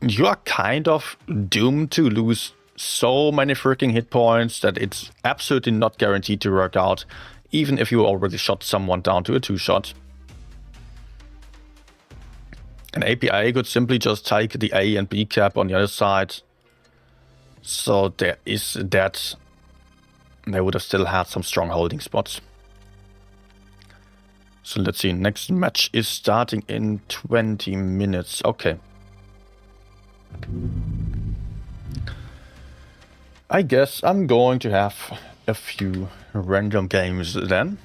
you are kind of doomed to lose so many freaking hit points that it's absolutely not guaranteed to work out, even if you already shot someone down to a 2-shot. An APA could simply just take the A and B cap on the other side. So there is that. They would have still had some strong holding spots. So let's see, next match is starting in 20 minutes. Okay. I guess I'm going to have a few random games then.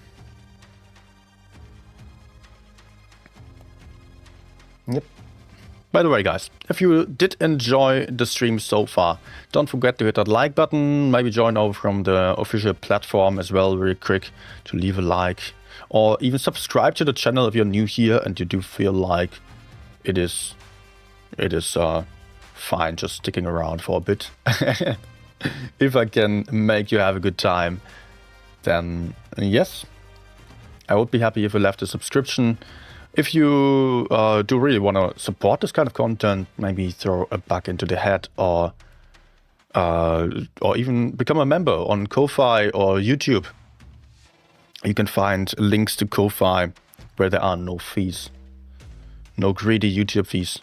Yep. By the way, guys, if you did enjoy the stream so far, don't forget to hit that like button, maybe join over from the official platform as well really quick to leave a like, or even subscribe to the channel if you're new here and you do feel like it is fine just sticking around for a bit. If I can make you have a good time, then yes, I would be happy if you left a subscription. If you do really want to support this kind of content, maybe throw a buck into the hat, or even become a member on Ko-Fi or YouTube. You can find links to Ko-Fi where there are no fees. No greedy YouTube fees.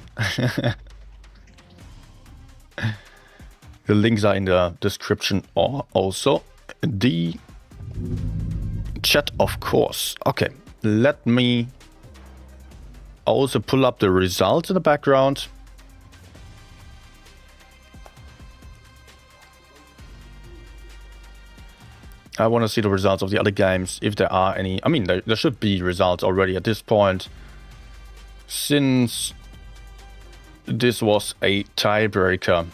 The links are in the description or also the chat, of course. Okay, let me also pull up the results in the background. I want to see the results of the other games, if there are any. I mean, there should be results already at this point, since this was a tiebreaker.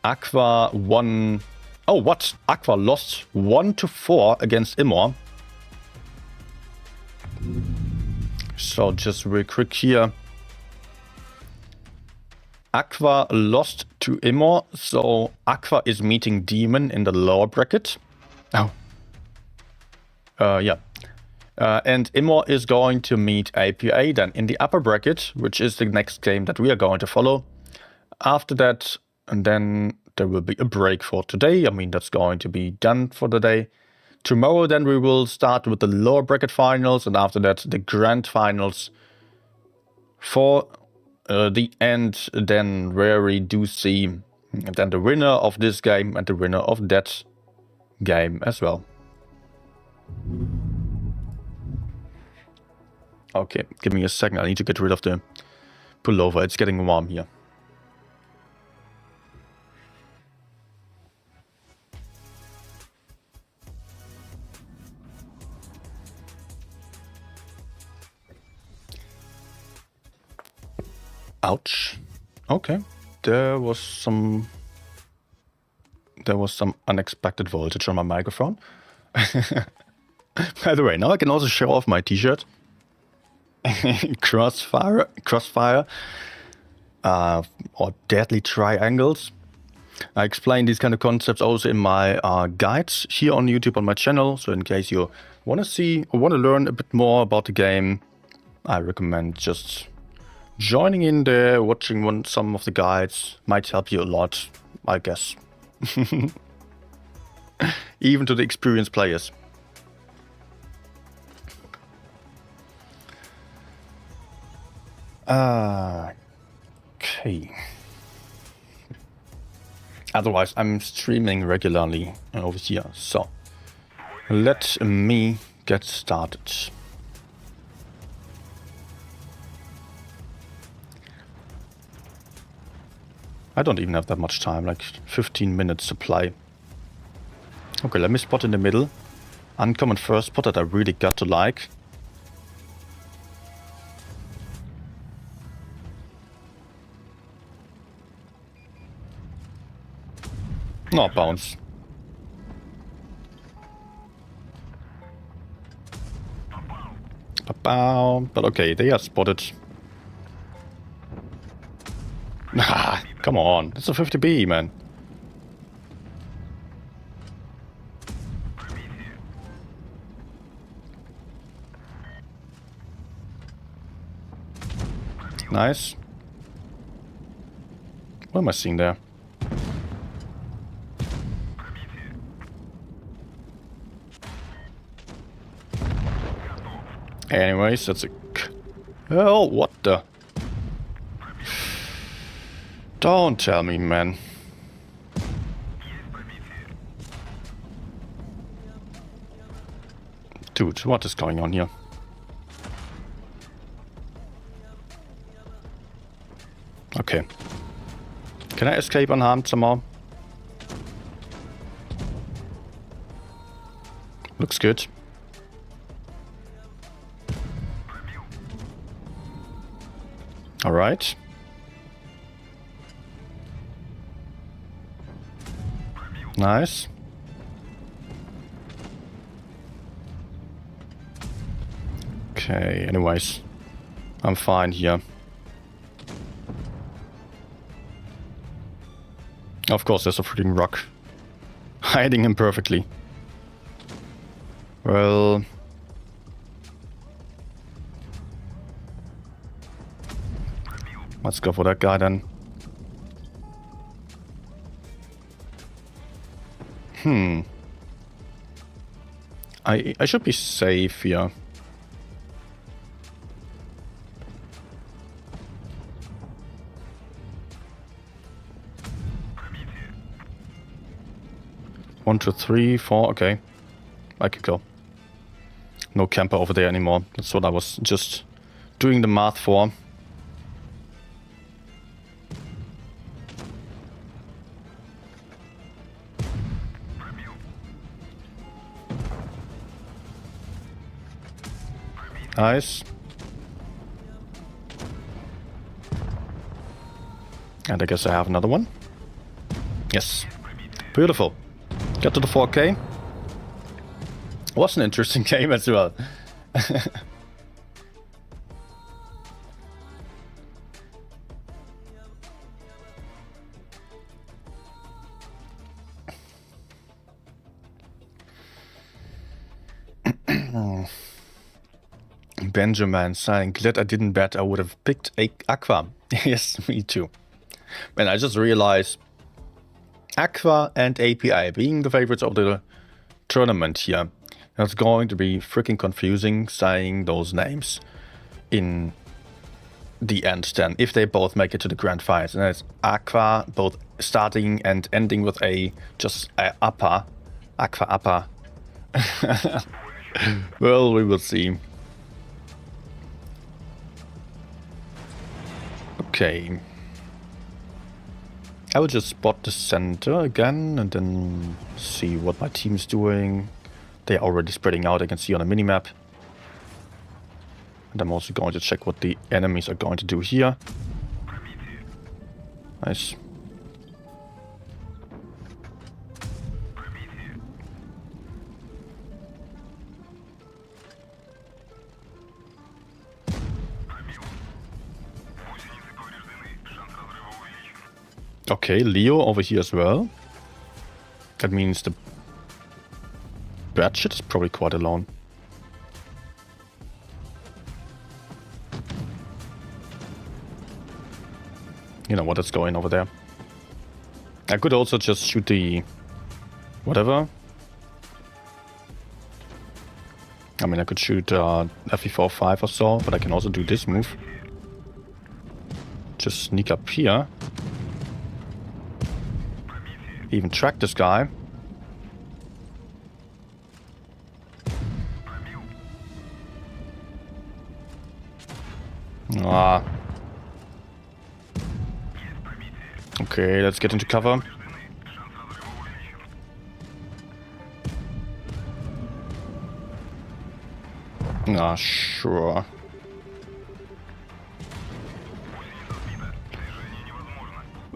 Aqua won. Oh, what? Aqua lost 1-4 against Immo. So just real quick here. Aqua lost to Immo, so Aqua is meeting Demon in the lower bracket. Oh. Yeah. And Immo is going to meet APA then in the upper bracket, which is the next game that we are going to follow. After that, and then there will be a break for today. I mean, that's going to be done for the day. Tomorrow then we will start with the lower bracket finals, and after that the grand finals for the end, then where we do see then the winner of this game and the winner of that game as well. Okay, give me a second, I need to get rid of the pullover, it's getting warm here. Ouch. Okay. There was some unexpected voltage on my microphone. By the way, now I can also show off my t-shirt. Crossfire. Or deadly triangles. I explain these kind of concepts also in my guides here on YouTube on my channel. So in case you want to see or want to learn a bit more about the game, I recommend just joining in there, watching some of the guides. Might help you a lot, I guess. Even to the experienced players. Okay. Otherwise, I'm streaming regularly over here. So, let me get started. I don't even have that much time, like 15 minutes supply. Okay, let me spot in the middle. Uncommon first spot that I really got to like. No, bounce. But okay, they are spotted. Ah, come on, it's a 50B, man. Nice. What am I seeing there? Anyways, that's a... Oh, what the... Don't tell me, man. Dude, what is going on here? Okay. Can I escape unharmed somehow? Looks good. Alright. Nice. Okay, anyways. I'm fine here. Of course, there's a freaking rock. Hiding him perfectly. Well... let's go for that guy then. I should be safe here. One, two, three, four. Okay, I could go. No camper over there anymore. That's what I was just doing the math for. Nice. And I guess I have another one. Yes. Beautiful. Got to the 4K. Was an interesting game as well. Benjamin saying, glad I didn't bet, I would have picked Aqua. Yes, me too. And I just realized Aqua and API being the favorites of the tournament here. It's going to be freaking confusing saying those names in the end then, if they both make it to the grand finals. And it's Aqua, both starting and ending with a just upper. Aqua upper. Well, we will see. Okay. I will just spot the center again and then see what my team is doing. They are already spreading out, I can see on the minimap. And I'm also going to check what the enemies are going to do here. Nice. Okay, Leo over here as well. That means the bad shit is probably quite alone. You know what is going over there. I could also just shoot the whatever. I mean, I could shoot FE4-5 or so, but I can also do this move. Just sneak up here. Even track this guy. Ah. Okay, let's get into cover. Ah, sure.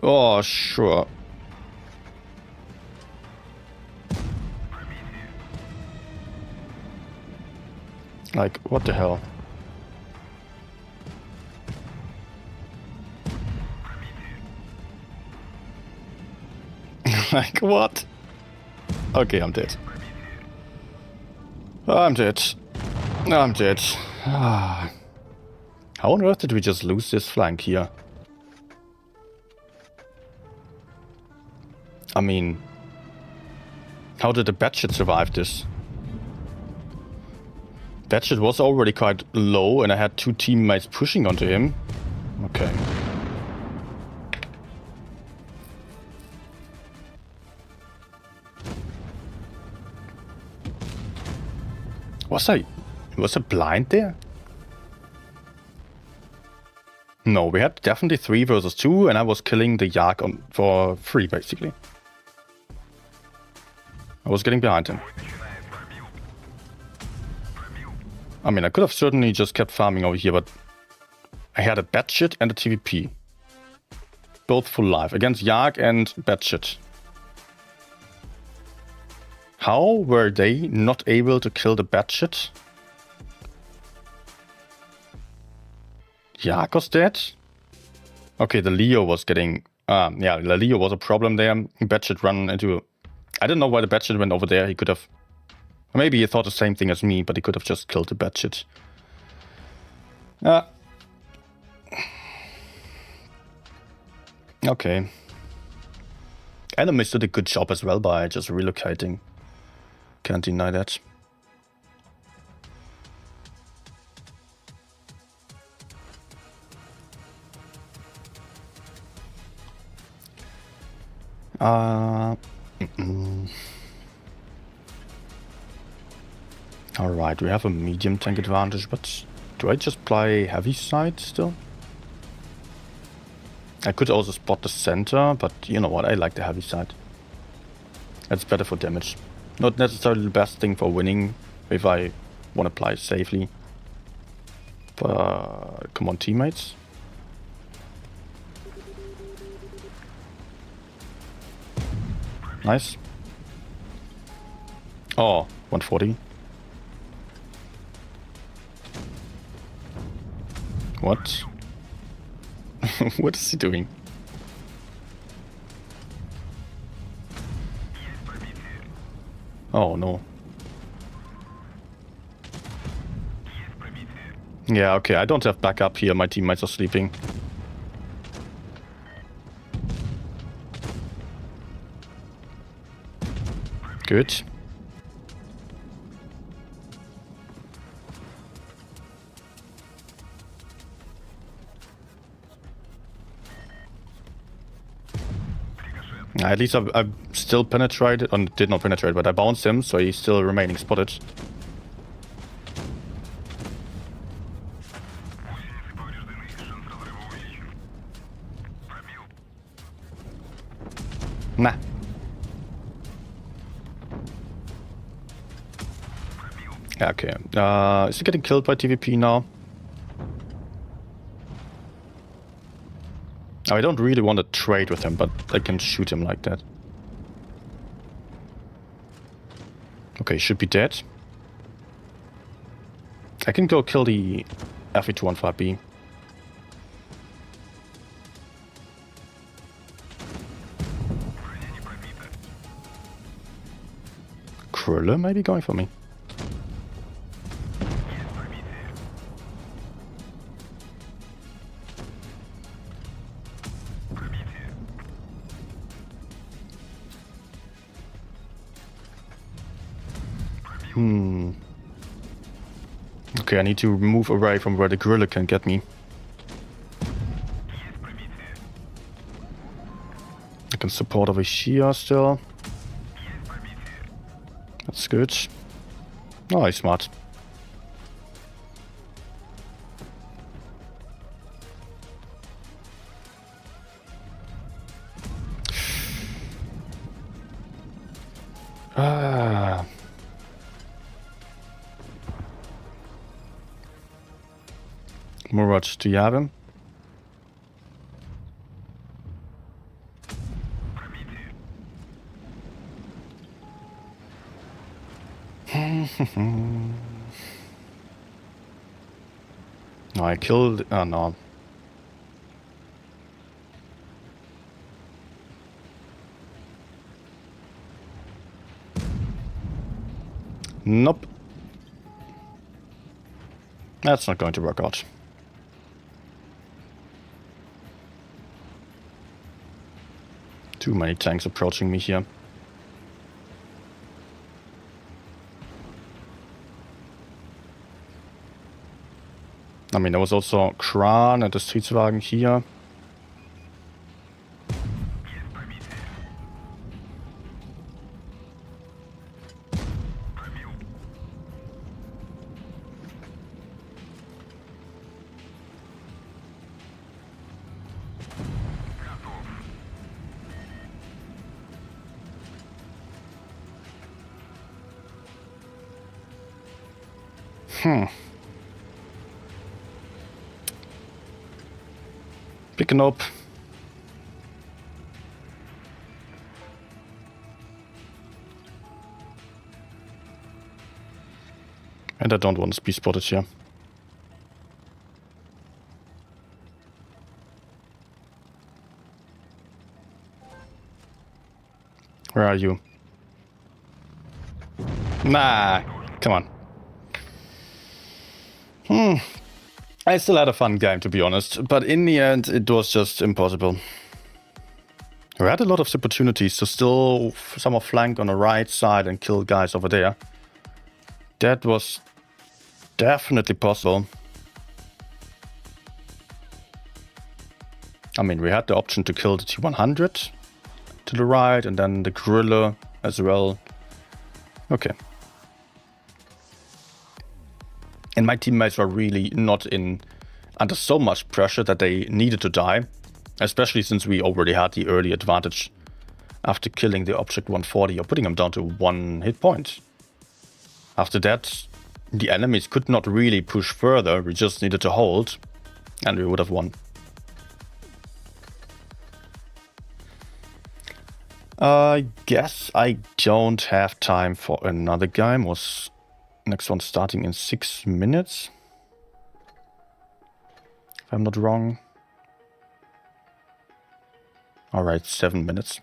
Oh, sure. Like, what the hell? Like, what? Okay, I'm dead. I'm dead. I'm dead. How on earth did we just lose this flank here? I mean, how did the Batshit survive this? Batshit was already quite low and I had 2 teammates pushing onto him. Okay. Was I blind there? No, we had definitely 3 versus 2 and I was killing the Yak for free basically. I was getting behind him. I mean, I could have certainly just kept farming over here, but I had a Batshit and a TVP. Both full life against Yak and Batshit. How were they not able to kill the Batshit? Yak was dead? Okay, the Leo was getting... yeah, the Leo was a problem there. Batshit ran into... I don't know why the Batshit went over there. He could have... Maybe he thought the same thing as me, but he could have just killed the Batshit. Okay. Enemies did a good job as well by just relocating. Can't deny that. Alright, we have a medium tank advantage, but do I just play heavy side still? I could also spot the center, but you know what, I like the heavy side. That's better for damage. Not necessarily the best thing for winning if I want to play safely. But come on, teammates. Nice. Oh, 140. What? What is he doing? Oh no. Yeah, okay, I don't have backup here, my teammates are sleeping. Good. At least I still penetrated, or did not penetrate, but I bounced him, so he's still remaining spotted. Nah. Yeah, okay. Is he getting killed by TVP now? I don't really want to trade with him, but I can shoot him like that. Okay, he should be dead. I can go kill the FE215B. Kriller maybe going for me. Okay, I need to move away from where the gorilla can get me. I can support over here still. That's good. Oh, he's smart. Ah. Murat, do you have him? No, I killed... Oh, no. Nope. That's not going to work out. too many tanks approaching me here. I mean, there was also Kran and the Streetswagen here. Picking up. And I don't want to be spotted here. Where are you? Nah, come on. I still had a fun game, to be honest, but in the end it was just impossible. We had a lot of opportunities to still somehow flank on the right side and kill guys over there. That was definitely possible. I mean, we had the option to kill the T100 to the right and then the Gorilla as well. Okay. And my teammates were really not under so much pressure that they needed to die, especially since we already had the early advantage after killing the object 140 or putting them down to 1 hit point. After that, the enemies could not really push further, we just needed to hold, and we would have won. I guess I don't have time for another game. Was next one starting in 6 minutes, if I'm not wrong. Alright, 7 minutes.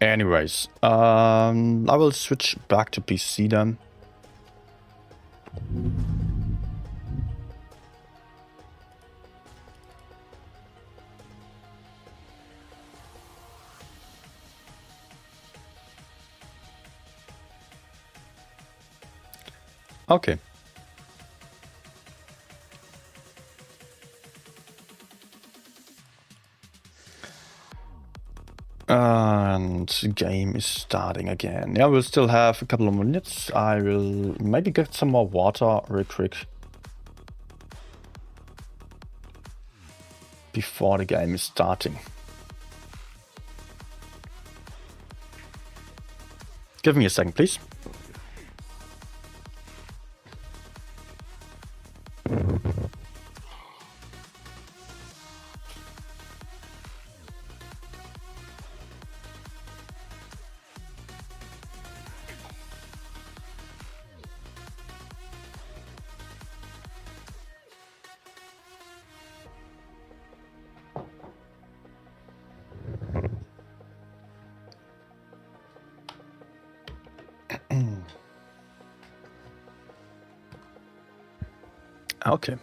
Anyways, I will switch back to PC then. Okay. And the game is starting again. Yeah, we'll still have a couple of minutes. I will maybe get some more water real quick before the game is starting. Give me a second, please. Okay.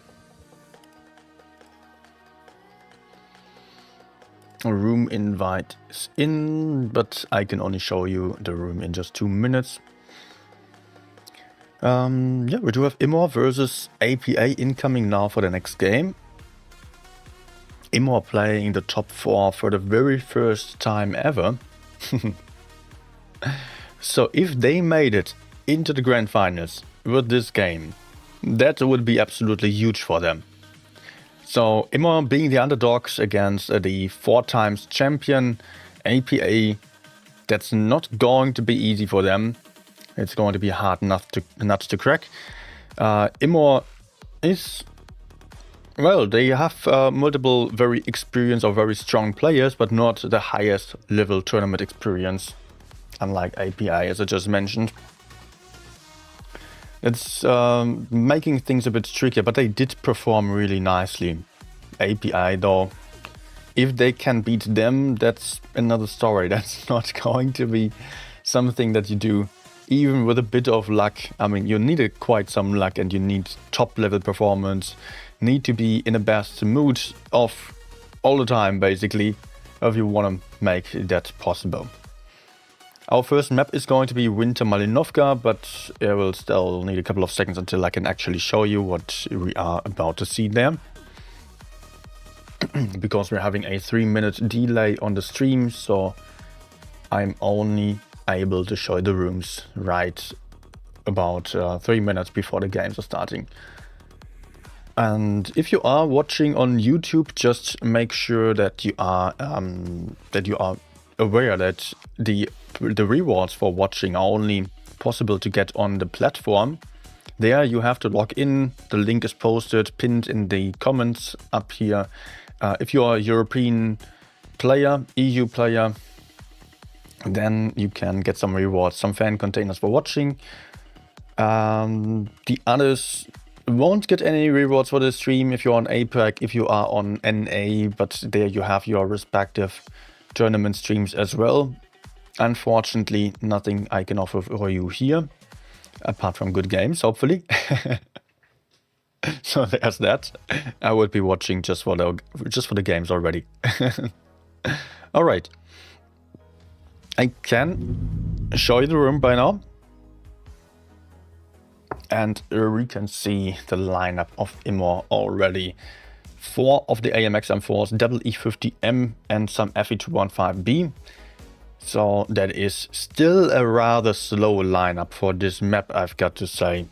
A room invite is in, but I can only show you the room in just 2 minutes. Yeah, we do have Immo versus APA incoming now for the next game. Immo playing the top 4 for the very first time ever. So if they made it into the grand finals with this game, that would be absolutely huge for them. So Immo being the underdogs against the 4 times champion APA, that's not going to be easy for them. It's going to be hard nut to crack. Immo is, well, they have multiple very experienced or very strong players, but not the highest level tournament experience, unlike API as I just mentioned. It's making things a bit trickier, but they did perform really nicely. API though, if they can beat them, that's another story. That's not going to be something that you do even with a bit of luck. I mean, you need quite some luck and you need top level performance, need to be in the best mood of all the time, basically, if you want to make that possible. Our first map is going to be Winter Malinovka, but I will still need a couple of seconds until I can actually show you what we are about to see there. Because we're having a 3-minute delay on the stream, so I'm only able to show the rooms right about 3 minutes before the games are starting. And if you are watching on YouTube, just make sure that you are aware that the rewards for watching are only possible to get on the platform. There you have to log in. The link is posted, pinned in the comments up here. If you are a European player, EU player, then you can get some rewards, some fan containers for watching. The others won't get any rewards for the stream if you're on APAC, if you are on NA, but there you have your respective tournament streams as well. Unfortunately, nothing I can offer for you here, apart from good games, hopefully. So there's that. I will be watching just for the games already. All right. I can show you the room by now. And we can see the lineup of Immo already. 4 of the AMX M4s, double E50M and some FE215B. So that is still a rather slow lineup for this map, I've got to say.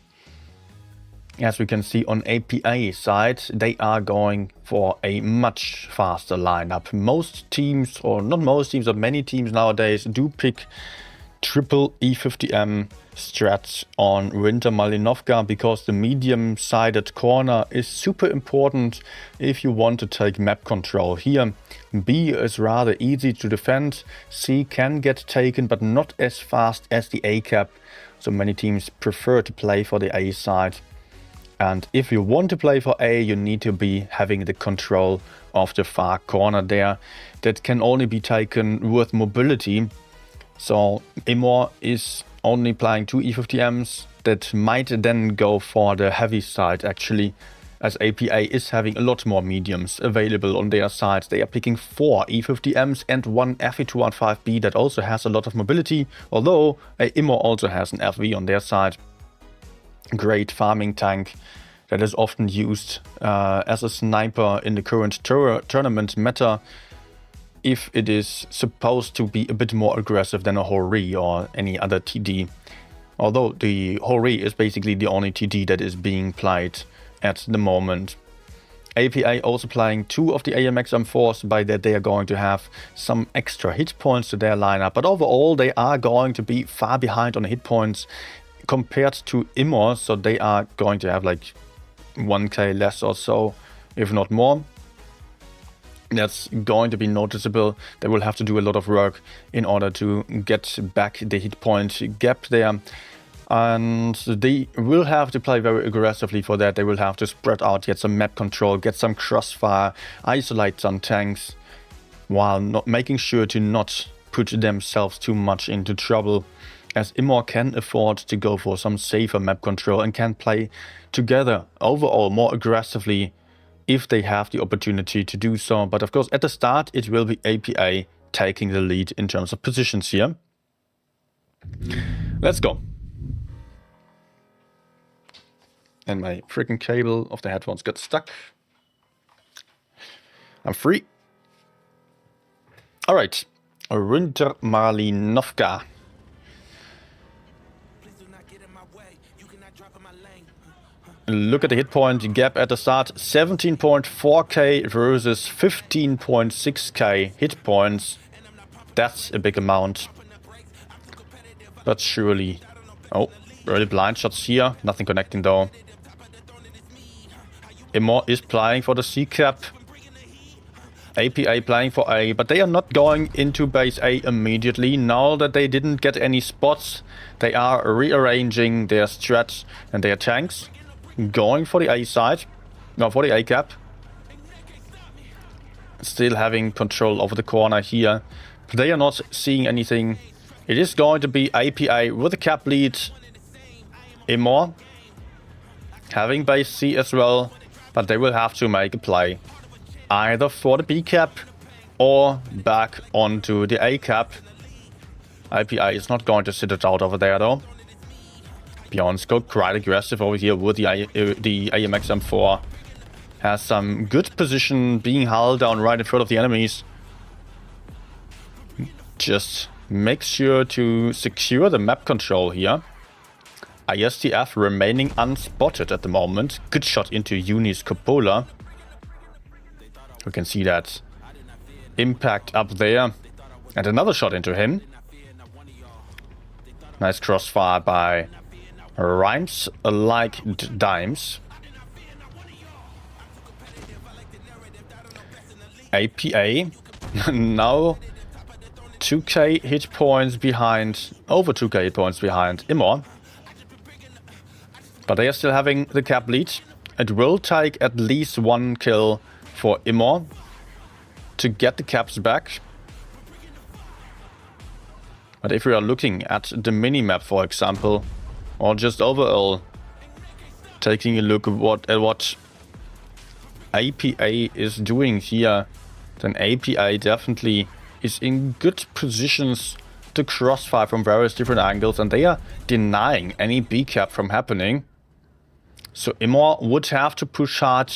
As we can see on APA side, they are going for a much faster lineup. Most teams, or not most teams, but many teams nowadays do pick triple E50M strats on Winter Malinovka because the medium-sided corner is super important if you want to take map control. Here, B is rather easy to defend, C can get taken but not as fast as the A cap, so many teams prefer to play for the A side. And if you want to play for A, you need to be having the control of the far corner there. That can only be taken with mobility. So Immo is only playing 2 E50Ms that might then go for the heavy side actually, as APA is having a lot more mediums available on their side. They are picking 4 E50Ms and 1 FE215B that also has a lot of mobility, although Immo also has an FV on their side. Great farming tank that is often used as a sniper in the current tournament meta if it is supposed to be a bit more aggressive than a Hori or any other TD. Although the Hori is basically the only TD that is being played at the moment. APA also playing 2 of the AMX M4s, by that they are going to have some extra hit points to their lineup, but overall they are going to be far behind on hit points compared to Immo, so they are going to have like 1k less or so, if not more. That's going to be noticeable. They will have to do a lot of work in order to get back the hit point gap there. And they will have to play very aggressively for that. They will have to spread out, get some map control, get some crossfire, isolate some tanks, while not making sure to not put themselves too much into trouble, as Immo can afford to go for some safer map control and can play together overall more aggressively if they have the opportunity to do so. But of course at the start it will be APA taking the lead in terms of positions here. Let's go. And my freaking cable of the headphones got stuck. I'm free. Alright, Winter Malinovka. Look at the hit point gap at the start, 17.4k versus 15.6k hit points. That's a big amount. But surely... Oh, early blind shots here, nothing connecting though. Immo is playing for the C cap. APA playing for A, but they are not going into base A immediately. Now that they didn't get any spots, they are rearranging their strats and their tanks. Going for the A side, no, for the A cap. Still having control over the corner here. But they are not seeing anything. It is going to be APA with a cap lead. Immo having base C as well, but they will have to make a play. either for the B cap or back onto the A cap. IPA is not going to sit it out over there though. Bjorn's got quite aggressive over here with the AMX M4. Has some good position being held down right in front of the enemies. Just make sure to secure the map control here. ISTF remaining unspotted at the moment. Good shot into Uni's cupola. We can see that impact up there. And another shot into him. Nice crossfire by Rhymes like Dimes. APA now 2k hit points behind, over 2k hit points behind Immo. But they are still having the cap lead. It will take at least 1 kill for Immo to get the caps back. But if we are looking at the mini-map, for example, or just overall taking a look at what APA is doing here, then APA definitely is in good positions to crossfire from various different angles, and they are denying any B cap from happening. So Immo would have to push hard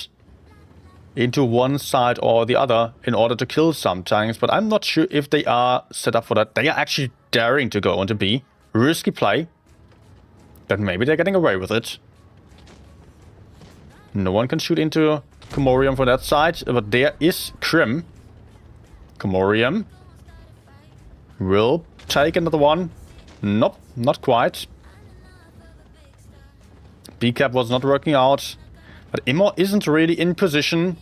into one side or the other in order to kill some tanks, but I'm not sure if they are set up for that. They are actually daring to go into B. Risky play. But maybe they're getting away with it. No one can shoot into Komorium from that side, but there is Krim. Komorium will take another one. Nope, not quite. B-cap was not working out. But Immo isn't really in position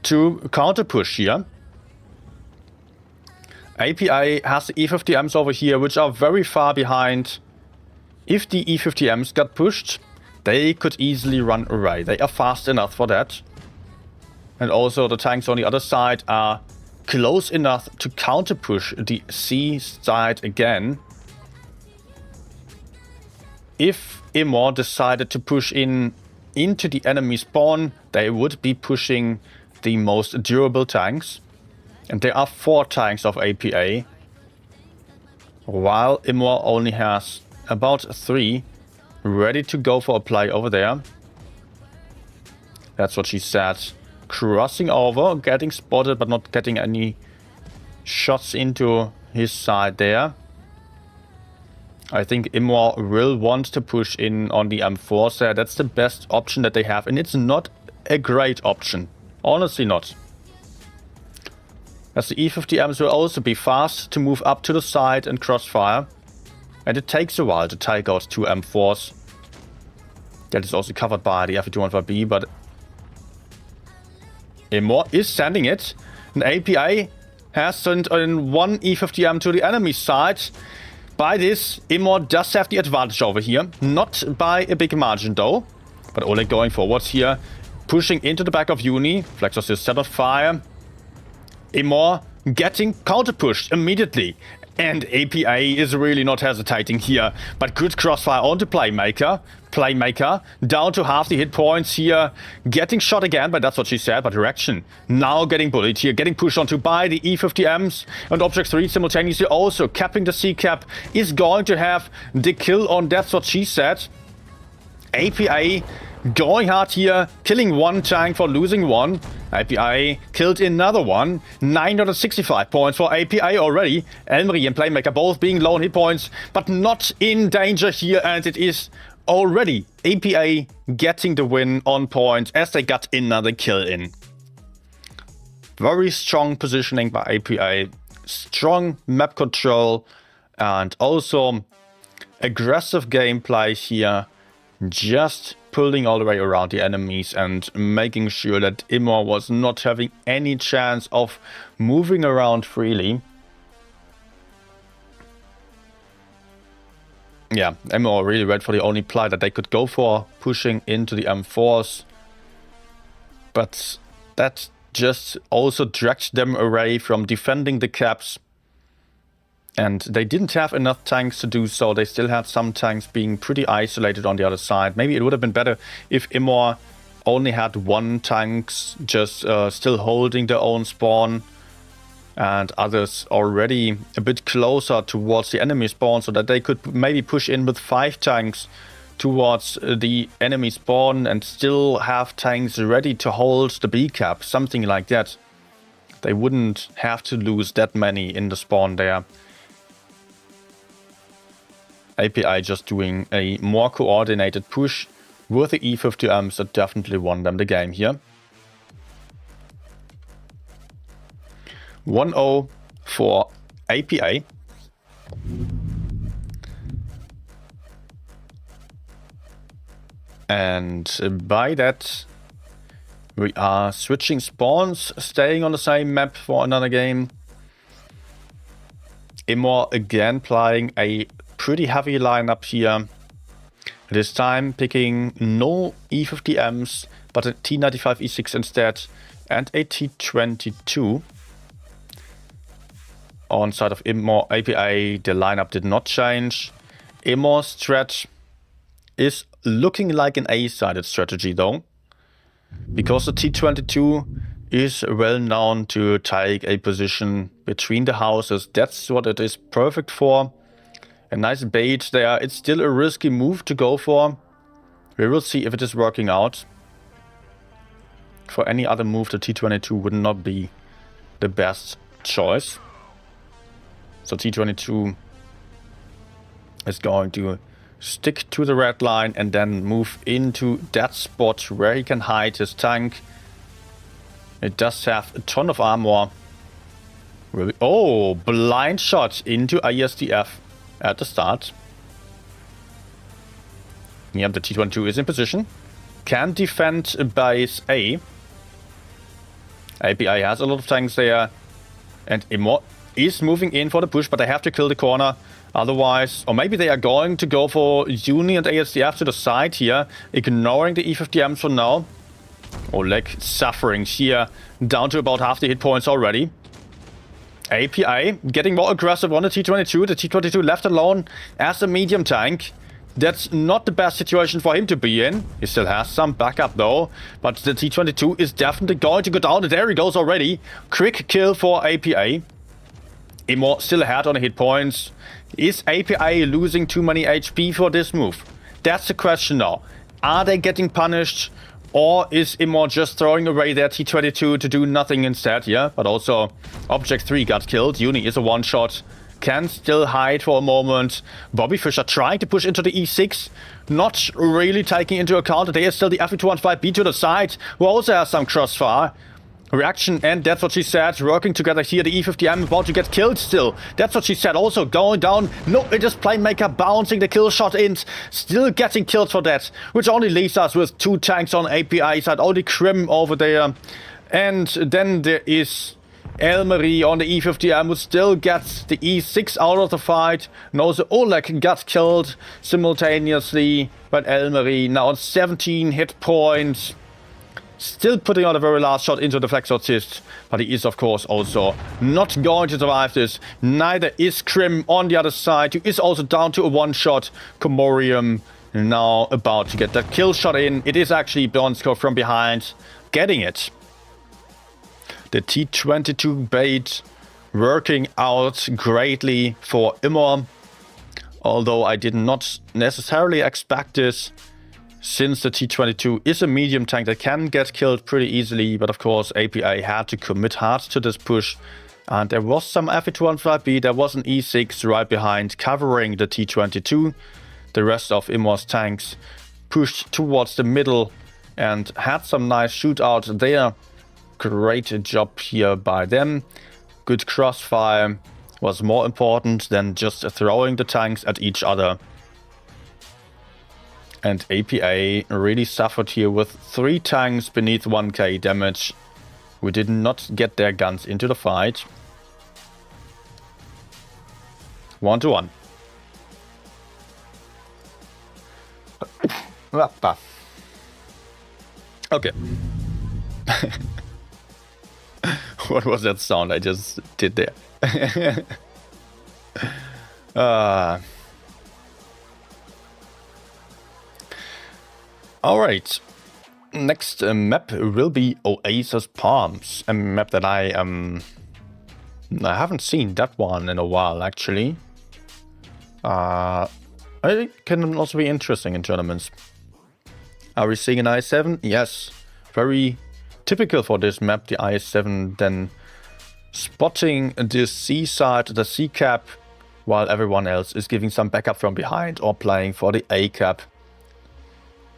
to counter push here. APA has the E50Ms over here, which are very far behind. If the E50Ms got pushed, they could easily run away. They are fast enough for that. And also the tanks on the other side are close enough to counter push the C side again. If Immo decided to push into the enemy spawn, they would be pushing the most durable tanks. And there are 4 tanks of APA, while Immo only has about 3 ready to go for a play over there. That's what she said. Crossing over, getting spotted but not getting any shots into his side there. I think Immo will want to push in on the M4 there. That's the best option that they have, and it's not a great option. Honestly not. As the E50Ms will also be fast to move up to the side and crossfire. And it takes a while to take out 2 M4s. That is also covered by the F21B, but Immo is sending it. And APA has sent in 1 E50M to the enemy side. By this, Immo does have the advantage over here. Not by a big margin though. But Oleg going forwards here. Pushing into the back of Uni. Flexos is set on fire. Immo getting counter-pushed immediately. And APA is really not hesitating here. But good crossfire onto Playmaker. Playmaker down to half the hit points here. Getting shot again, but that's what she said. But Reaction now getting bullied here. Getting pushed onto by the E50Ms. And Object 3 simultaneously also capping the C-cap. Is going to have the kill on. That's what she said. APA going hard here, killing 1 tank for losing 1. APA killed another one. 965 points for APA already. Elmery and Playmaker both being low on hit points, but not in danger here. And it is already APA getting the win on point as they got another kill in. Very strong positioning by APA. Strong map control and also aggressive gameplay here. Just pulling all the way around the enemies and making sure that Immo was not having any chance of moving around freely. Yeah, Immo really went for the only play that they could go for, pushing into the M4s. But that just also dragged them away from defending the caps. And they didn't have enough tanks to do so. They still had some tanks being pretty isolated on the other side. Maybe it would have been better if Immo only had one tanks just still holding their own spawn, and others already a bit closer towards the enemy spawn, so that they could maybe push in with 5 tanks towards the enemy spawn and still have tanks ready to hold the B cap, something like that. They wouldn't have to lose that many in the spawn there. API just doing a more coordinated push with the E50Ms that definitely won them the game here. 1-0 for APA. And by that, we are switching spawns, staying on the same map for another game. Immo again playing a pretty heavy lineup here. This time picking no E50Ms, but a T95 E6 instead, and a T22. On side of Immo APA, the lineup did not change. Immo's strat is looking like an A-sided strategy though, because the T22 is well known to take a position between the houses. That's what it is perfect for. A nice bait there. It's still a risky move to go for. We will see if it is working out. For any other move, the T22 would not be the best choice. So T22 is going to stick to the red line and then move into that spot where he can hide his tank. It does have a ton of armor. Oh, blind shot into ISDF at the start. Yep, the T22 is in position. Can defend base A. API has a lot of tanks there. And Immo is moving in for the push, but they have to kill the corner. Otherwise, or maybe they are going to go for Uni and ASDF to the side here, ignoring the E50Ms for now. Oleg suffering here, down to about half the hit points already. API getting more aggressive on the T22. The T22 left alone as a medium tank. That's not the best situation for him to be in. He still has some backup though. But the T22 is definitely going to go down. And there he goes already. Quick kill for APA. Immo still ahead on the hit points. Is APA losing too many HP for this move? That's the question now. Are they getting punished? Or is Immo just throwing away their T22 to do nothing instead? Yeah, but also Object 3 got killed. Uni is a one-shot. Can still hide for a moment. Bobby Fischer trying to push into the E6. Not really taking into account that there is still the FE215B to the side, who also has some crossfire. Reaction, and that's what she said. Working together here. The E50M about to get killed still. That's what she said. Also going down. No, it is Playmaker bouncing the kill shot in. Still getting killed for that. Which only leaves us with 2 tanks on API side. Only Krim over there. And then there is Elmery on the E50M, who still gets the E6 out of the fight. And also Oleg got killed simultaneously. But Elmery now on 17 hit points. Still putting on a very last shot into the flex assist, but he is of course also not going to survive this. Neither is Krim on the other side, who is also down to a one-shot. Komorium now about to get that kill shot in. It is actually Donsko from behind getting it. The T22 bait working out greatly for Immo, although I did not necessarily expect this, since the T22 is a medium tank that can get killed pretty easily. But of course APA had to commit hard to this push, and there was some FE215B, there was an E6 right behind covering the T22. The rest of Immo's tanks pushed towards the middle and had some nice shootout there. Great job here by them. Good crossfire was more important than just throwing the tanks at each other. And APA really suffered here with 3 tanks beneath 1k damage. We did not get their guns into the fight. 1-1. Okay. What was that sound I just did there? Alright. next map will be Oasis Palms, a map that I haven't seen that one in a while, actually. It can also be interesting in tournaments. Are we seeing an I7? Yes. Very typical for this map, the I7 then spotting the C side, the C cap, while everyone else is giving some backup from behind or playing for the A cap.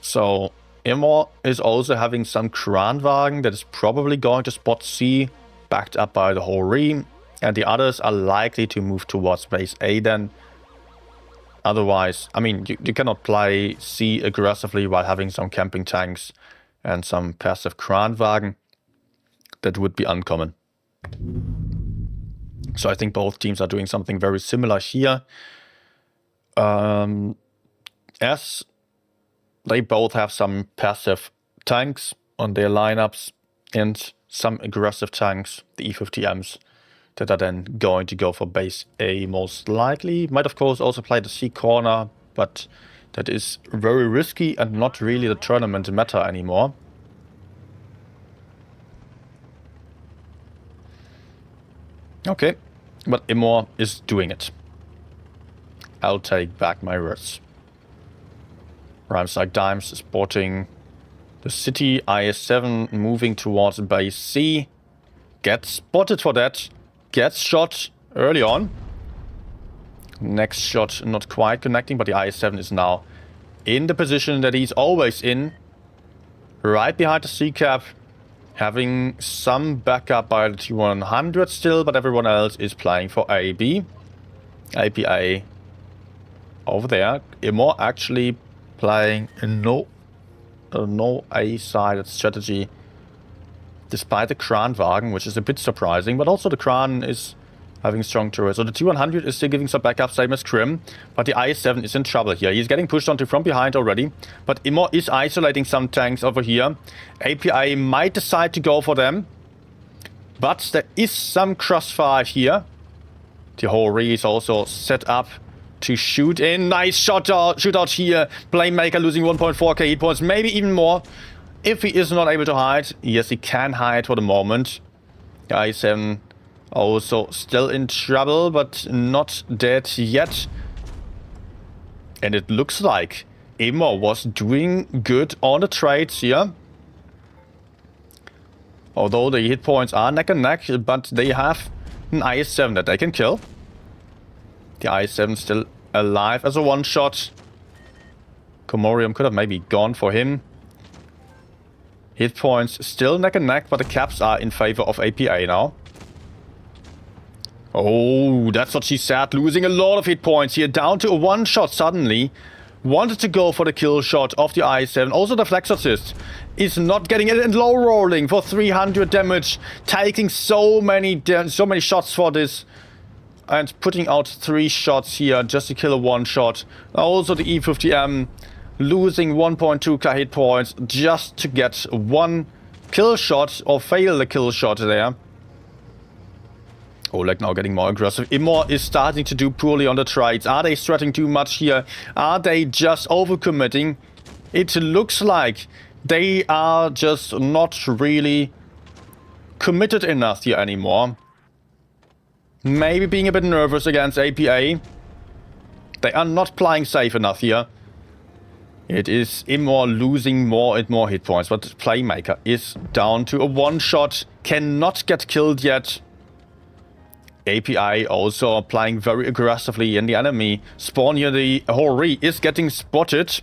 So Immo is also having some Kranwagen that is probably going to spot C, backed up by the Hori, and the others are likely to move towards base A then. Otherwise, I mean, you cannot play C aggressively while having some camping tanks and some passive Kranwagen. That would be uncommon. So I think both teams are doing something very similar here. As they both have some passive tanks on their lineups and some aggressive tanks, the E50Ms, that are then going to go for base A most likely. Might of course also play the C corner, but that is very risky and not really the tournament meta anymore. Okay, but Immo is doing it. I'll take back my words. Rhymes like dimes spotting the city. IS-7 moving towards base C. Gets spotted for that. Gets shot early on. Next shot not quite connecting, but the IS-7 is now in the position that he's always in. Right behind the C-cap. Having some backup by the T100 still, but everyone else is playing for AB. APA over there. Immo actually playing a no A-sided strategy. Despite the Kranwagen, which is a bit surprising, but also the Kran is having strong turrets. So the T100 is still giving some backup, same as Krim, but the IS-7 is in trouble here. He's getting pushed onto from behind already, but Immo is isolating some tanks over here. API might decide to go for them, but there is some crossfire here. The Hori is also set up to shoot in. Nice shootout here. Playmaker losing 1.4k hit points, maybe even more. If he is not able to hide, yes, he can hide for the moment. The I7 also still in trouble, but not dead yet. And it looks like Immo was doing good on the trades here. Although the hit points are neck and neck, but they have an IS-7 that they can kill. The IS-7 still alive as a one-shot. Komorium could have maybe gone for him. Hit points still neck and neck, but the caps are in favor of APA now. Oh, that's what she said. Losing a lot of hit points here. Down to a one-shot suddenly. Wanted to go for the kill shot of the I7. Also the flex assist is not getting it. And low rolling for 300 damage. Taking so many shots for this. And putting out 3 shots here just to kill a one-shot. Also the E50M losing 1.2k hit points just to get one kill shot or fail the kill shot there. Oleg now getting more aggressive. Immo is starting to do poorly on the trades. Are they stretching too much here? Are they just overcommitting? It looks like they are just not really committed enough here anymore. Maybe being a bit nervous against APA. They are not playing safe enough here. It is Immo losing more and more hit points, but Playmaker is down to a one-shot. Cannot get killed yet. API also playing very aggressively in the enemy spawn here. The Hori is getting spotted.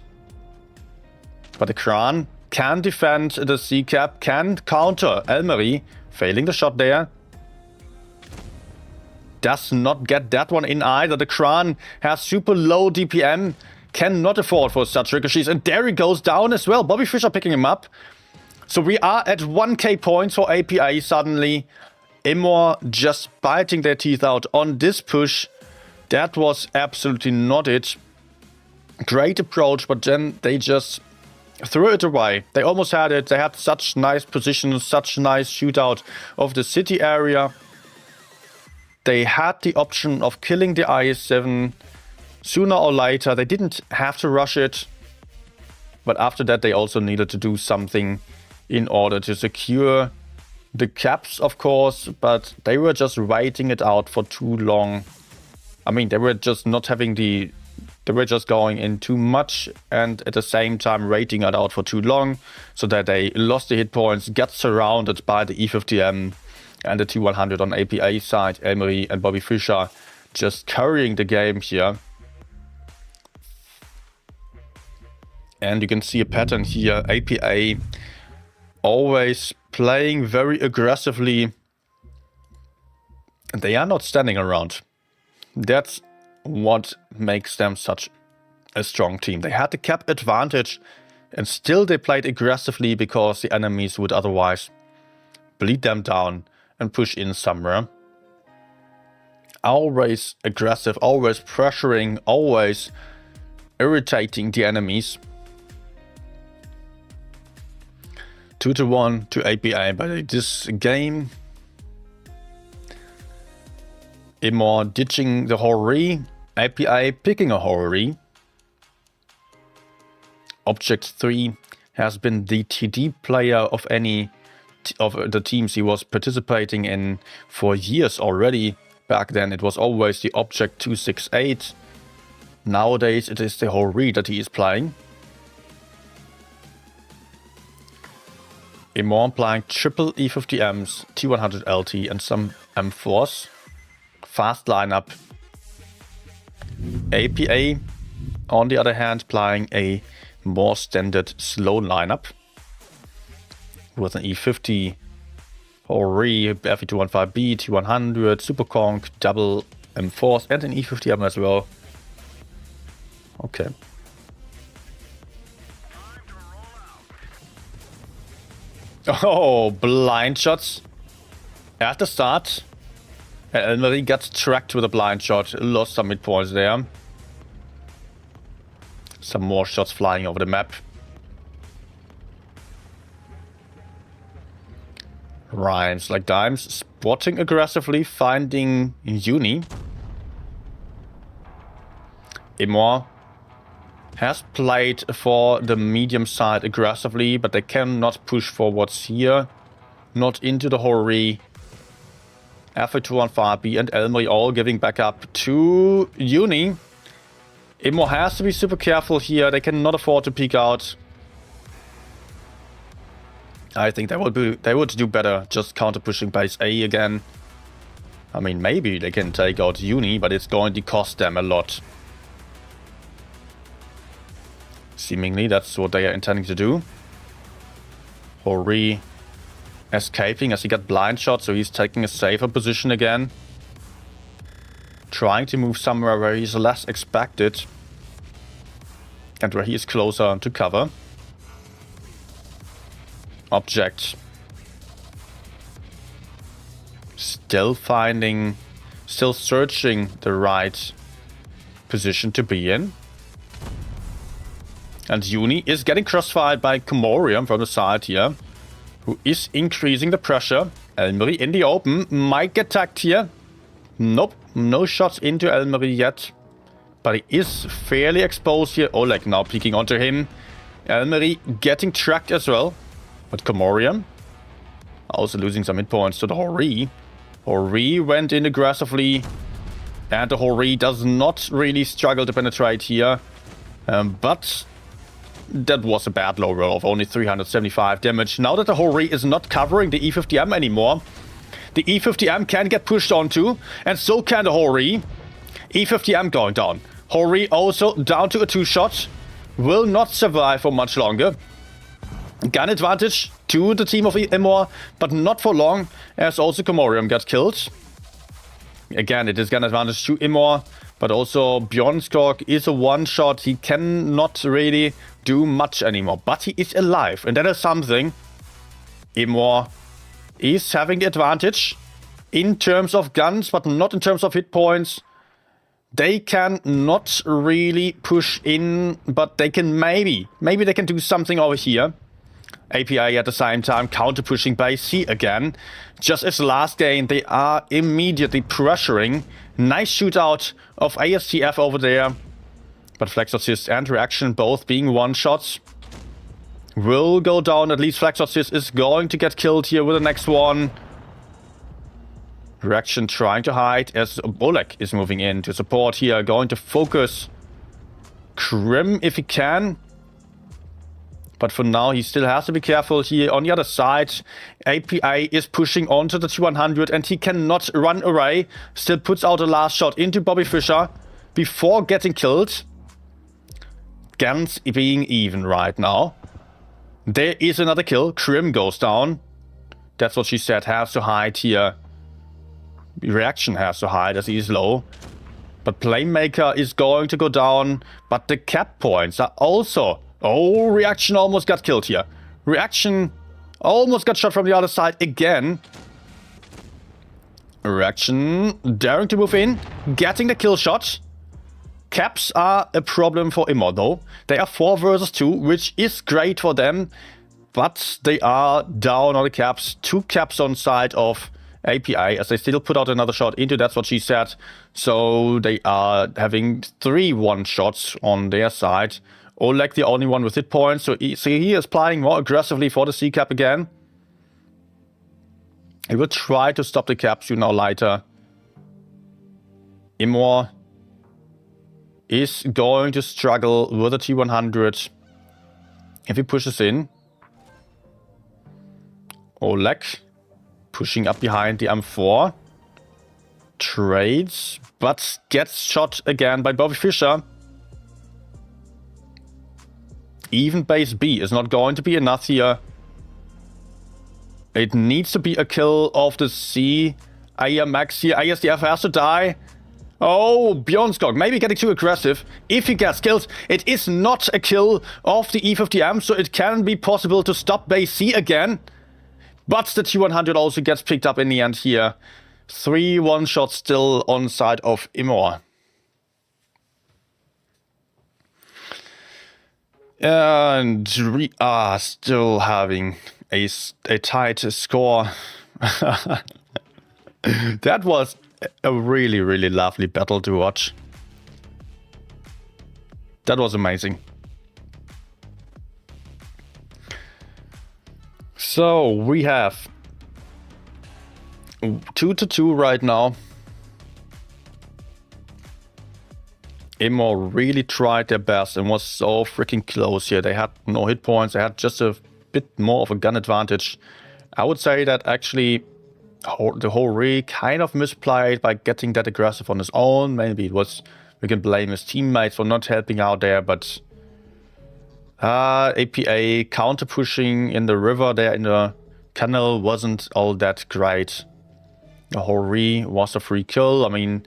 But the Kran can defend the C-cap, can counter Elmery, failing the shot there. Does not get that one in either. The Kran has super low DPM, cannot afford for such ricochets. And there he goes down as well. Bobby Fischer picking him up. So we are at 1k points for APA suddenly. Immo just biting their teeth out on this push. That was absolutely not it. Great approach, but then they just threw it away. They almost had it. They had such nice positions, such nice shootout of the city area. They had the option of killing the IS-7 sooner or later. They didn't have to rush it. But after that, they also needed to do something in order to secure the caps, of course. But they were just waiting it out for too long. I mean, they were just not having the... They were just going in too much and at the same time waiting it out for too long, so that they lost the hit points, got surrounded by the E50M and the T100 on APA side. Emery and Bobby Fischer just carrying the game here. And you can see a pattern here. APA always playing very aggressively. They are not standing around. That's what makes them such a strong team. They had the cap advantage and still they played aggressively because the enemies would otherwise bleed them down and push in somewhere. Always aggressive, always pressuring, always irritating the enemies. 2-1 to APA, but this game, Immo ditching the Hori, APA picking a Hori. Object 3 has been the TD player of any of the teams he was participating in for years already. Back then it was always the Object 268. Nowadays it is the Hori that he is playing. Immo playing triple E50Ms, T100 LT and some M4s. Fast lineup. APA, on the other hand, playing a more standard slow lineup with an E50, Hori, FE215B, T100, Super Conk, double M4s, and an E50M as well. Okay. Oh, blind shots at the start. And Elmery got tracked with a blind shot, lost some mid points there. Some more shots flying over the map. Rhymes like dimes, spotting aggressively, finding Uni. Immo has played for the medium side aggressively, but they cannot push forwards here. Not into the Hori. FE215B and Elmery all giving back up to Uni. Immo has to be super careful here. They cannot afford to peek out. I think they would do better just counter pushing base A again. I mean, maybe they can take out Uni, but it's going to cost them a lot. Seemingly that's what they are intending to do. Hori escaping as he got blind shot, so he's taking a safer position again. Trying to move somewhere where he's less expected. And where he is closer to cover. Object. Still searching the right position to be in. And Uni is getting crossfired by Komorium from the side here, who is increasing the pressure. Elmery in the open, might get tagged here. Nope, no shots into Elmery yet. But he is fairly exposed here. Oleg now peeking onto him. Elmery getting tracked as well. But Komorium also losing some hit points to the Hori. Hori went in aggressively. And the Hori does not really struggle to penetrate here. But that was a bad low roll of only 375 damage. Now that the Hori is not covering the E50M anymore, the E50M can get pushed onto, and so can the Hori. E50M going down. Hori also down to a 2-shot. Will not survive for much longer. Gun advantage to the team of Immo, but not for long, as also Komorium got killed. Again, it is gun advantage to Immo, but also Bjornskog is a 1-shot. He cannot really do much anymore, but he is alive, and that is something. Immo is having the advantage in terms of guns, but not in terms of hit points. They can not really push in, but they can maybe they can do something over here. APA at the same time counter pushing base C again. Just as last game, they are immediately pressuring. Nice shootout of ASTF over there. But Flex Assist and Reaction both being 1-shots. will go down. At least Flexorcist is going to get killed here with the next one. Reaction trying to hide as Oleg is moving in to support here. Going to focus Krim if he can. But for now, he still has to be careful here. On the other side, APA is pushing onto the T100 and he cannot run away. Still puts out a last shot into Bobby Fischer before getting killed. Guns being even right now. There is another kill. Krim goes down. That's what she said. Has to hide here. Reaction has to hide as he is low. But Playmaker is going to go down. But the cap points are also... Oh, Reaction almost got killed here. Reaction almost got shot from the other side again. Reaction daring to move in. Getting the kill shot. Caps are a problem for Immo though. They are 4 versus 2, which is great for them. But they are down on the caps. 2 caps on side of API as they still put out another shot into. That's what she said. So they are having 3 one-shots on their side. Oleg the only one with hit points. So he is playing more aggressively for the C cap again. He will try to stop the cap sooner or later. Immo is going to struggle with the T100 if he pushes in. Oleg pushing up behind the M4. Trades, but gets shot again by Bobby Fischer. Even base B is not going to be enough here. It needs to be a kill of the C. AMX here. ASDF has to die. Oh, Bjornskog maybe getting too aggressive. If he gets killed, it is not a kill of the E50M, so it can be possible to stop base C again. But the T100 also gets picked up in the end here. 3 one-shots still on side of Immo. And we are still having a tight score. That was a really, really lovely battle to watch. That was amazing. So we have 2-2 right now. Immo really tried their best and was so freaking close here. They had no hit points. They had just a bit more of a gun advantage. I would say that actually the whole Re kind of misplayed by getting that aggressive on his own. Maybe it was, we can blame his teammates for not helping out there, but APA counter pushing in the river there in the canal wasn't all that great. The whole Re was a free kill. I mean,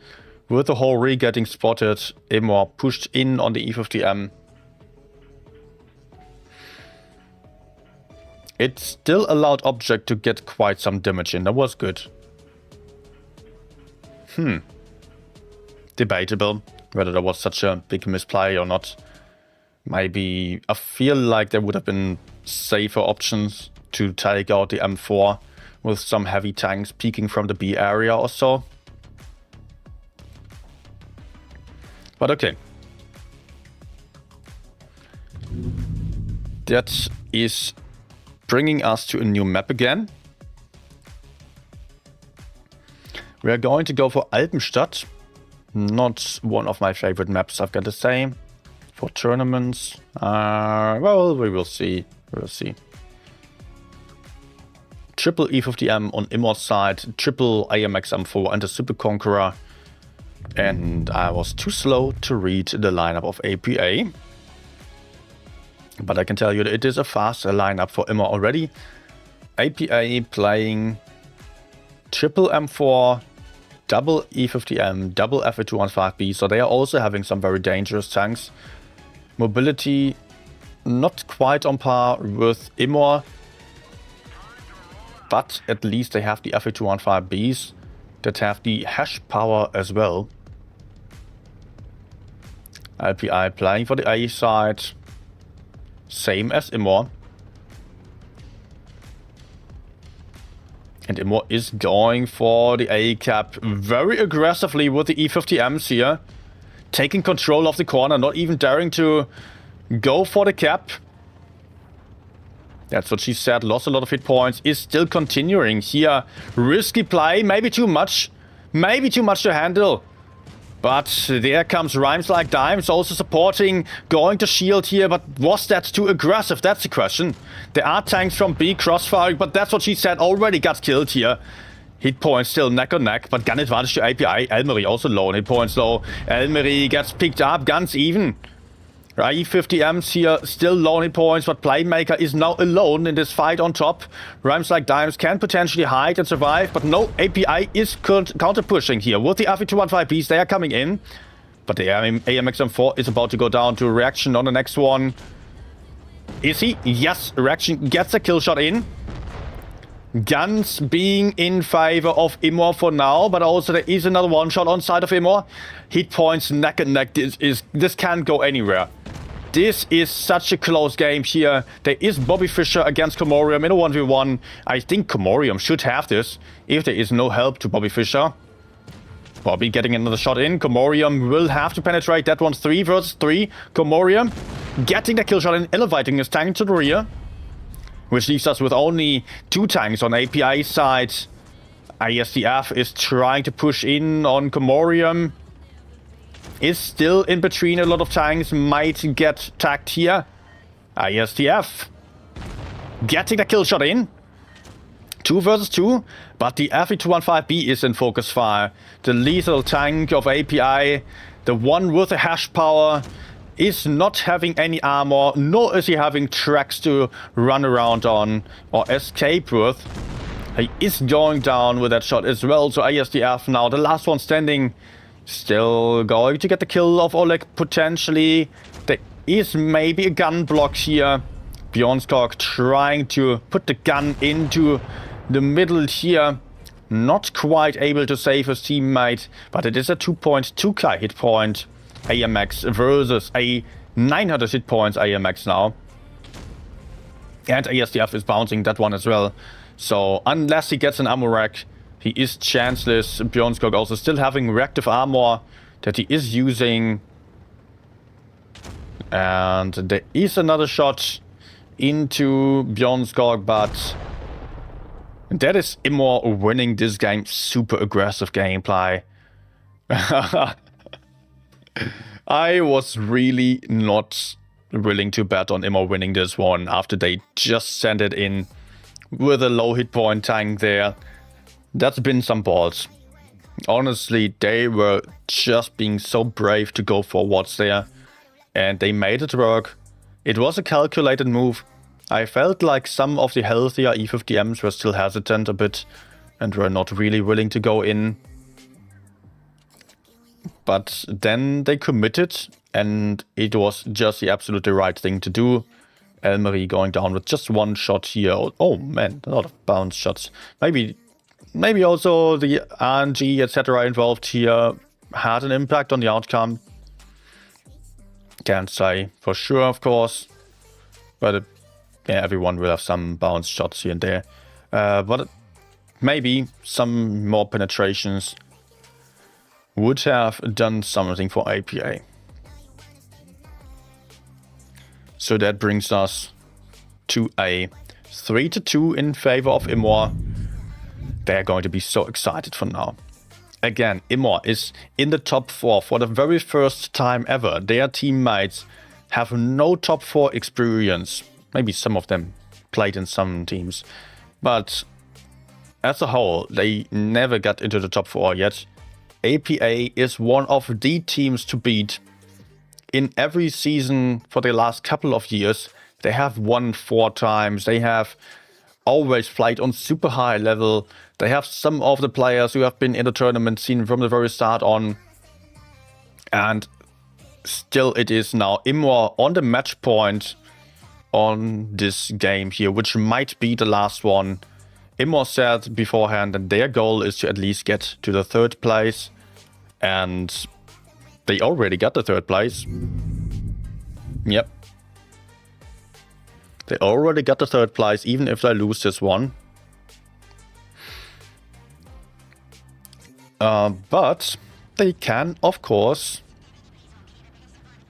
with the whole Re getting spotted, Immo pushed in on the E50M. It still allowed Object to get quite some damage in. That was good. Debatable whether there was such a big misplay or not. Maybe I feel like there would have been safer options to take out the M4 with some heavy tanks peeking from the B area or so. But okay. That is bringing us to a new map again. We are going to go for Alpenstadt. Not one of my favorite maps, I've got to say. For tournaments, well, we will see. We will see. Triple E50M on Immo's side, triple AMX M4 and a Super Conqueror. And I was too slow to read the lineup of APA. But I can tell you that it is a faster lineup for Immo already. APA playing triple M4, double E50M, double FA215B. So they are also having some very dangerous tanks. Mobility not quite on par with Immo. But at least they have the FA215Bs that have the hash power as well. LPI playing for the A side. Same as Immo. And Immo is going for the A cap very aggressively with the E50Ms here. Taking control of the corner, not even daring to go for the cap. That's what she said. Lost a lot of hit points. Is still continuing here. Risky play. Maybe too much. Maybe too much to handle. But there comes Rhymes Like Dimes also supporting. Going to shield here. But was that too aggressive? That's the question. There are tanks from B crossfiring. But that's what she said. Already got killed here. Hit points still neck on neck. But gun advantage to API. Elmery also low on hit points though. Elmery gets picked up. Guns even. IE50Ms here still low on hit points, but Playmaker is now alone in this fight on top. Rhymes Like Dimes can potentially hide and survive, but no, API is counter-pushing here. With the RV215Bs, they are coming in. But the AMX-M4 is about to go down to Reaction on the next one. Is he? Yes, Reaction gets a kill shot in. Guns being in favor of Immo for now, but also there is another one shot on side of Immo. Hit points neck and neck. This can't go anywhere. This is such a close game here. There is Bobby Fischer against Komorium in a 1v1. I think Komorium should have this if there is no help to Bobby Fischer. Bobby getting another shot in. Komorium will have to penetrate. That one's 3 versus 3. Komorium getting the kill shot in, elevating his tank to the rear. Which leaves us with only 2 tanks on API side. ISDF is trying to push in on Komorium. Is still in between a lot of tanks. Might get tagged here. ISDF getting the kill shot in. 2 versus 2. But the FE215B is in focus fire. The lethal tank of API. The one with the hash power. Is not having any armor, nor is he having tracks to run around on or escape with. He is going down with that shot as well, so ISDF now, the last one standing, still going to get the kill of Oleg potentially. There is maybe a gun block here. Bjornskog trying to put the gun into the middle here. Not quite able to save his teammate, but it is a 2.2k hit point. AMX versus a 900 hit points AMX now. And ASDF is bouncing that one as well. So unless he gets an ammo rack, he is chanceless. Bjornskog also still having reactive armor that he is using. And there is another shot into Bjornskog, but that is Immo winning this game. Super aggressive gameplay. I was really not willing to bet on Immo winning this one after they just sent it in with a low hit point tank there. That's been some balls. Honestly, they were just being so brave to go forwards there. And they made it work. It was a calculated move. I felt like some of the healthier E50Ms were still hesitant a bit and were not really willing to go in. But then they committed, and it was just the absolutely right thing to do. Elmery going down with just 1 shot here. Oh man, a lot of bounce shots. Maybe also the RNG, etc. involved here had an impact on the outcome. Can't say for sure, of course. But yeah, everyone will have some bounce shots here and there. But maybe some more penetrations would have done something for APA. So that brings us to a 3-2 in favor of Immo. They're going to be so excited for now. Again, Immo is in the top 4 for the very first time ever. Their teammates have no top 4 experience. Maybe some of them played in some teams. But as a whole, they never got into the top 4 yet. APA is one of the teams to beat. In every season for the last couple of years, they have won 4 times. They have always played on super high level. They have some of the players who have been in the tournament scene from the very start on. And still it is now Immo on the match point on this game here, which might be the last one. Immo said beforehand that their goal is to at least get to the 3rd place. And they already got the 3rd place. Yep. They already got the 3rd place, even if they lose this one. But they can, of course,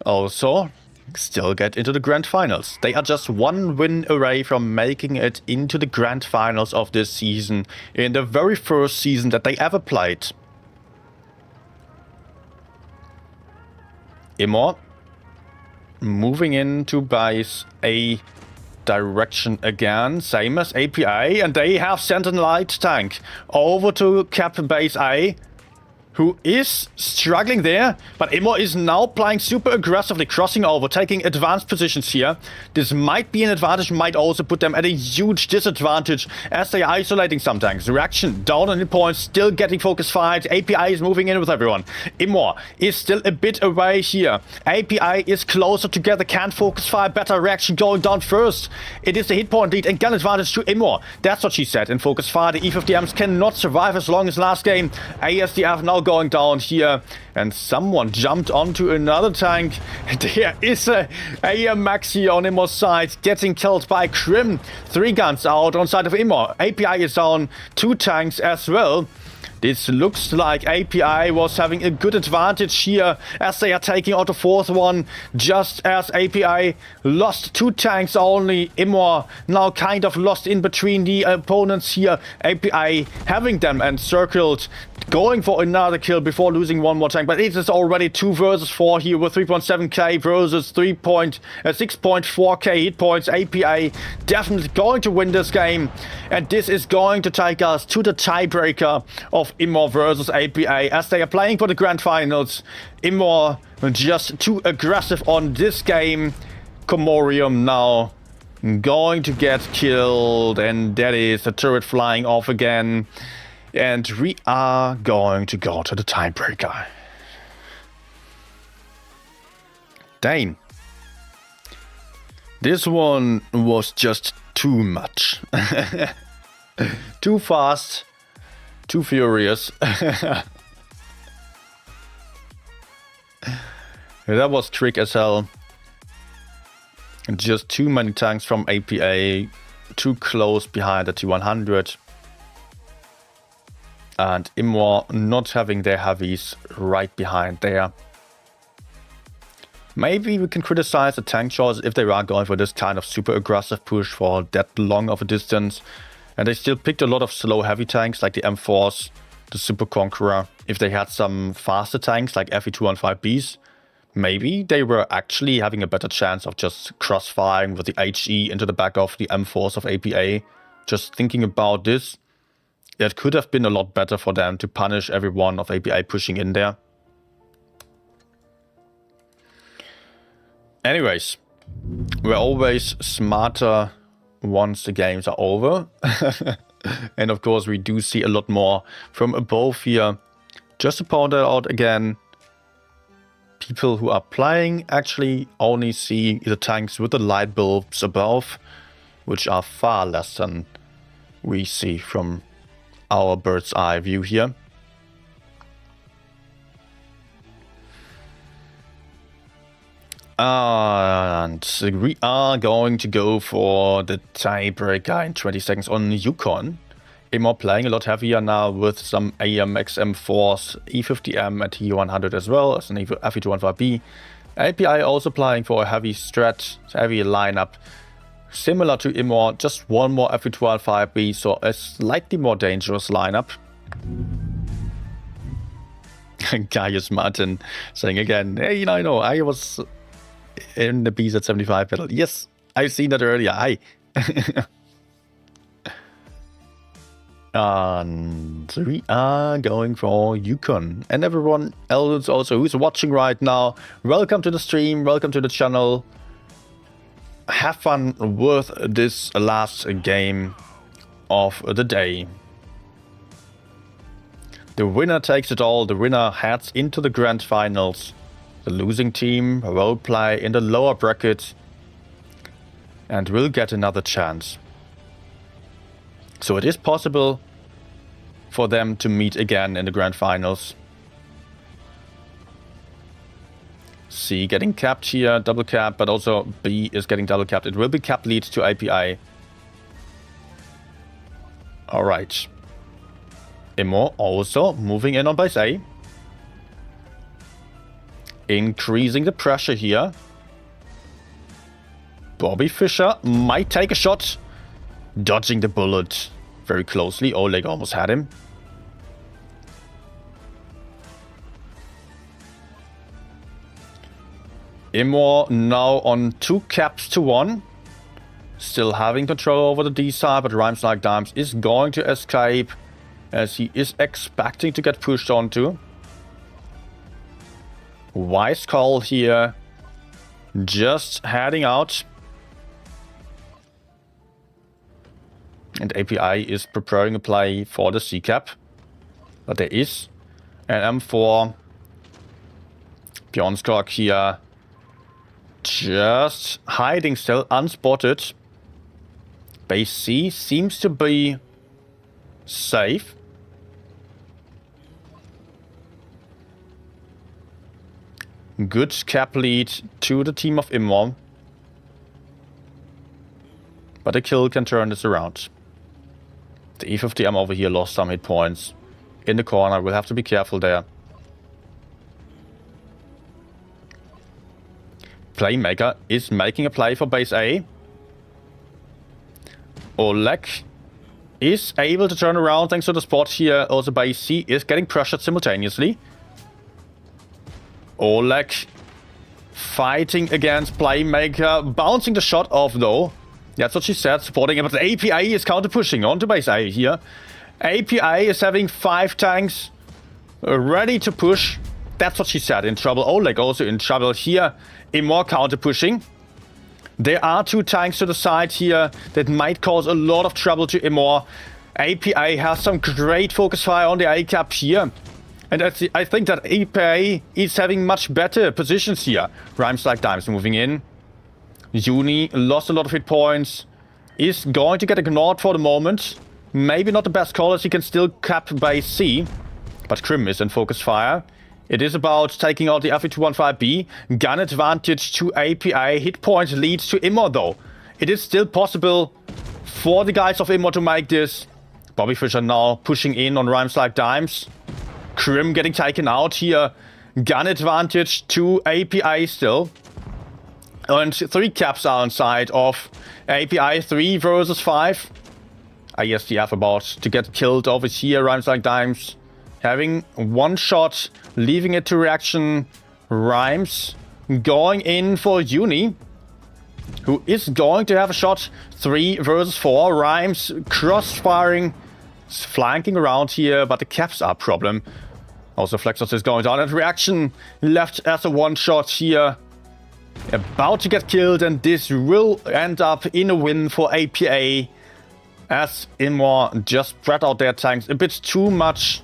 also still get into the grand finals. They are just one win away from making it into the grand finals of this season in the very first season that they ever played. Immo moving into base A direction again, same as APA, and they have sent a light tank over to cap base A, who is struggling there, but Immo is now playing super aggressively, crossing over, taking advanced positions here. This might be an advantage, might also put them at a huge disadvantage as they are isolating some tanks. Reaction down on hit points, still getting focus fight. API is moving in with everyone. Immo is still a bit away here. API is closer together, can't focus fire, better reaction going down first. It is the hit point lead and gun advantage to Immo. That's what she said in focus fire. The E50Ms cannot survive as long as last game. ASDF now going down here, and someone jumped onto another tank. There is a AMX here on Immo's side, getting killed by Krim. 3 guns out on side of Immo. API is down, 2 tanks as well. This looks like API was having a good advantage here as they are taking out the 4th one. Just as API lost 2 tanks only, Immo now kind of lost in between the opponents here. API having them encircled, going for another kill before losing 1 more tank. But it is already 2 versus 4 here with 3.7k versus 6.4k hit points. API definitely going to win this game. And this is going to take us to the tiebreaker of Immo versus APA as they are playing for the grand finals. Immo just too aggressive on this game. Komorium now going to get killed, and that is the turret flying off again. And we are going to go to the tiebreaker. Dang. This one was just too much. Too fast. Too furious. That was trick as hell. Just too many tanks from APA. Too close behind the T100. And Immo not having their heavies right behind there. Maybe we can criticize the tank choice if they are going for this kind of super aggressive push for that long of a distance. And they still picked a lot of slow heavy tanks like the M4s, the Super Conqueror. If they had some faster tanks like FE215Bs, maybe they were actually having a better chance of just crossfiring with the HE into the back of the M4s of APA. Just thinking about this, it could have been a lot better for them to punish everyone of APA pushing in there. Anyways, we're always smarter once the games are over. And of course we do see a lot more from above here. Just to point that out again, people who are playing actually only see the tanks with the light bulbs above, which are far less than we see from our bird's eye view here. And we are going to go for the tiebreaker in 20 seconds on Yukon. Immo playing a lot heavier now with some AMX M4s, E50M and T100 as well as an FE215B. API also playing for a heavy strat, heavy lineup. Similar to Immo, just one more FE215B, so a slightly more dangerous lineup. Gaius Martin saying again, hey, I know, I was in the BZ75 battle. Yes, I've seen that earlier. Hi. And we are going for Yukon. And everyone else also who's watching right now, welcome to the stream, welcome to the channel. Have fun with this last game of the day. The winner takes it all. The winner heads into the grand finals. The losing team will play in the lower bracket and will get another chance. So it is possible for them to meet again in the grand finals. C getting capped here, double cap, but also B is getting double capped. It will be cap lead to API. Alright. Immo also moving in on base A. Increasing the pressure here. Bobby Fischer might take a shot. Dodging the bullet very closely. Oleg almost had him. Immo now on 2 caps to 1. Still having control over the D side, but Rhymes Like Dimes is going to escape as he is expecting to get pushed onto. Wise call here. Just heading out. And API is preparing a play for the C cap. But there is an M4. Bjornskog here. Just hiding still, unspotted. Base C seems to be safe. Good cap lead to the team of Immo. But a kill can turn this around. The E50M over here lost some hit points. In the corner, we'll have to be careful there. Playmaker is making a play for base A. Oleg is able to turn around thanks to the spot here. Also base C is getting pressured simultaneously. Oleg fighting against Playmaker. Bouncing the shot off though. That's what she said, supporting it. But the API is counter pushing onto base A here. API is having 5 tanks ready to push. That's what she said. In trouble. Oleg also in trouble here. Immo counter pushing. There are 2 tanks to the side here that might cause a lot of trouble to Immo. API has some great focus fire on the A cap here. And I think that API is having much better positions here. Rhymes Like Dimes moving in. Uni lost a lot of hit points. Is going to get ignored for the moment. Maybe not the best call as he can still cap base C. But Krim is in focus fire. It is about taking out the FE215B. Gun advantage to API. Hit point leads to Immo though. It is still possible for the guys of Immo to make this. Bobby Fischer now pushing in on Rhymes Like Dimes. Krim getting taken out here. Gun advantage to API still. And 3 caps are inside of API. 3 versus 5. ISTF about to get killed over here. Rhymes Like Dimes having 1 shot, leaving it to reaction. Rhymes going in for Uni, who is going to have a shot. 3 versus 4. Rhymes cross-firing, flanking around here, but the caps are a problem. Also Flexos is going down, and reaction left as a 1 shot here. About to get killed, and this will end up in a win for APA. As Immo just spread out their tanks a bit too much.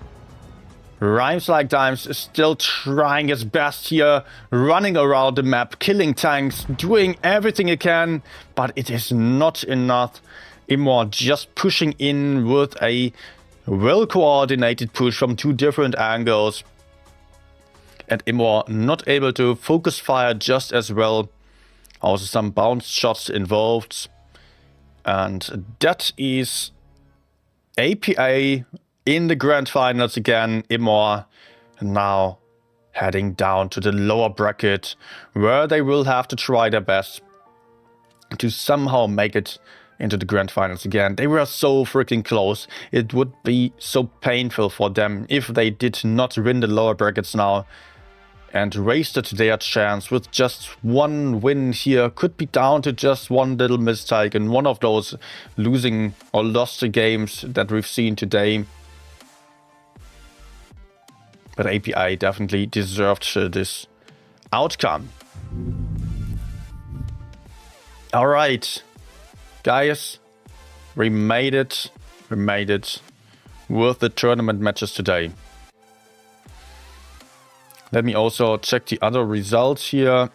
Rhymes Like Dimes is still trying his best here, running around the map, killing tanks, doing everything he can, but it is not enough. Immo just pushing in with a well-coordinated push from 2 different angles. And Immo not able to focus fire just as well. Also some bounce shots involved. And that is APA in the grand finals again. Immo now heading down to the lower bracket, where they will have to try their best to somehow make it into the grand finals again. They were so freaking close. It would be so painful for them if they did not win the lower brackets now and wasted their chance with just 1 win here. Could be down to just 1 little mistake in one of those losing or lost games that we've seen today. But API definitely deserved this outcome. Alright, guys, we made it. We made it with the tournament matches today. Let me also check the other results here.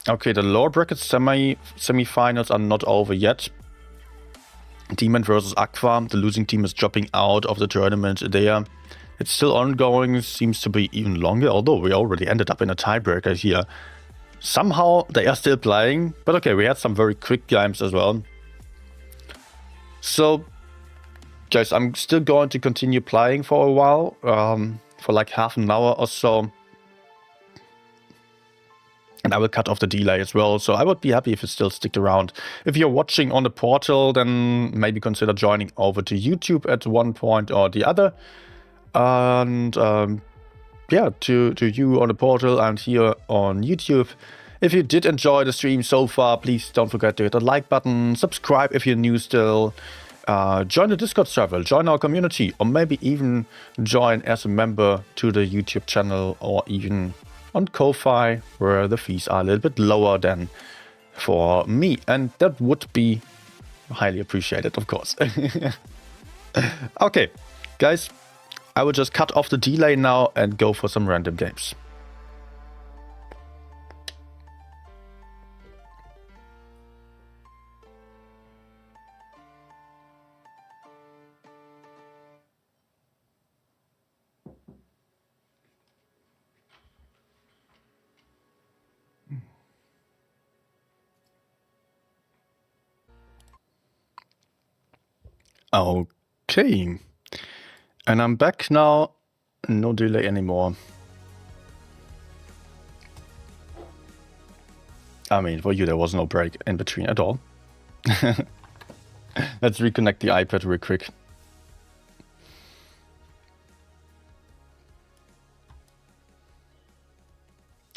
Okay, the lower bracket semi-finals are not over yet. Demon versus Aqua. The losing team is dropping out of the tournament there. It's still ongoing. Seems to be even longer, although we already ended up in a tiebreaker here. Somehow they are still playing. But okay, we had some very quick games as well. So guys, I'm still going to continue playing for a while, for like half an hour or so. And I will cut off the delay as well, so I would be happy if you still stick around. If you're watching on the portal, then maybe consider joining over to YouTube at one point or the other. And yeah, to you on the portal and here on YouTube. If you did enjoy the stream so far, please don't forget to hit the like button, subscribe if you're new still, join the Discord server, join our community, or maybe even join as a member to the YouTube channel, or even on Ko-Fi, where the fees are a little bit lower than for me, and that would be highly appreciated, of course. Okay, guys, I will just cut off the delay now and go for some random games. Okay, and I'm back now, no delay anymore. I mean, for you there was no break in between at all. Let's reconnect the iPad real quick.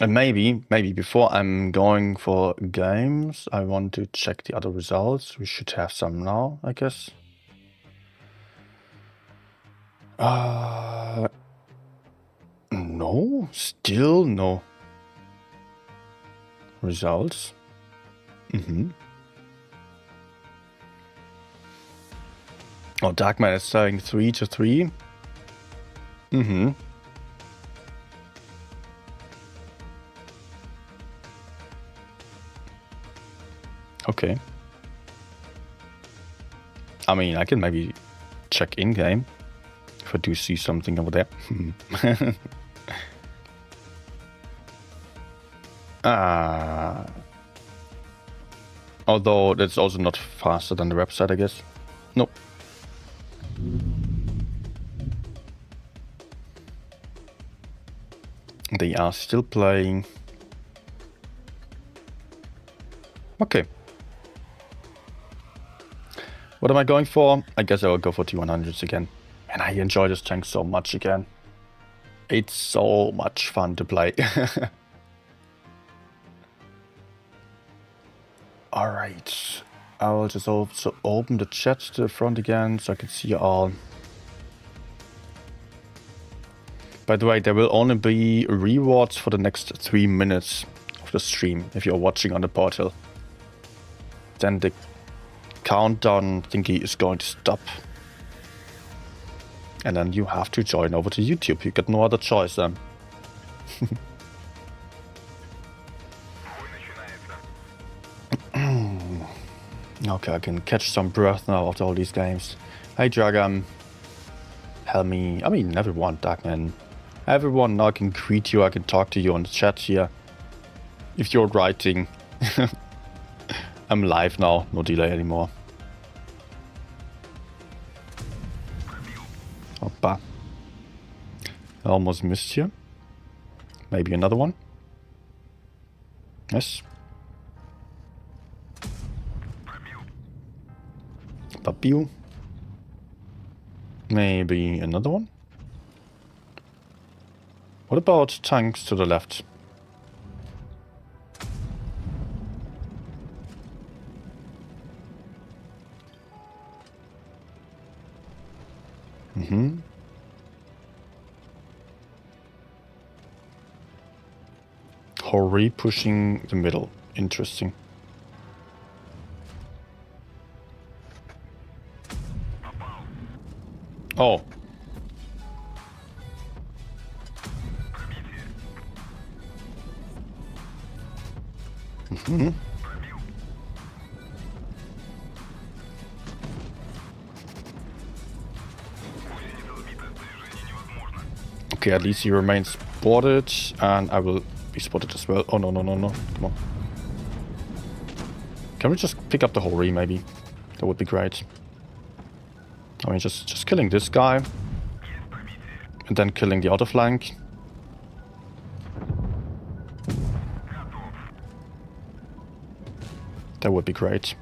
And maybe before I'm going for games, I want to check the other results. We should have some now, I guess. No, still no results. Oh, Darkman is saying 3-3. Okay. I mean, I can maybe check in-game if I do see something over there. Although that's also not faster than the website, I guess. Nope. They are still playing. Okay. What am I going for? I guess I will go for T100s again. And I enjoy this tank so much again. It's so much fun to play. Alright. I will just also open the chat to the front again so I can see you all. By the way, there will only be rewards for the next 3 minutes of the stream if you're watching on the portal. Then the countdown thingy is going to stop. And then you have to join over to YouTube. You get no other choice then. Okay, I can catch some breath now after all these games. Hey Dragon. Helmy. I mean, everyone, Darkman. Everyone now I can greet you. I can talk to you on the chat here. If you're writing. I'm live now. No delay anymore. Hoppa. I almost missed here. Maybe another one. Yes. Papiu. Maybe another one. What about tanks to the left? Hori pushing the middle. Interesting. Oh. Okay, at least he remains spotted, and I will be spotted as well. Oh, no, no, no, no. Come on. Can we just pick up the Hori, maybe? That would be great. I mean, just killing this guy. And then killing the outer flank. That would be great.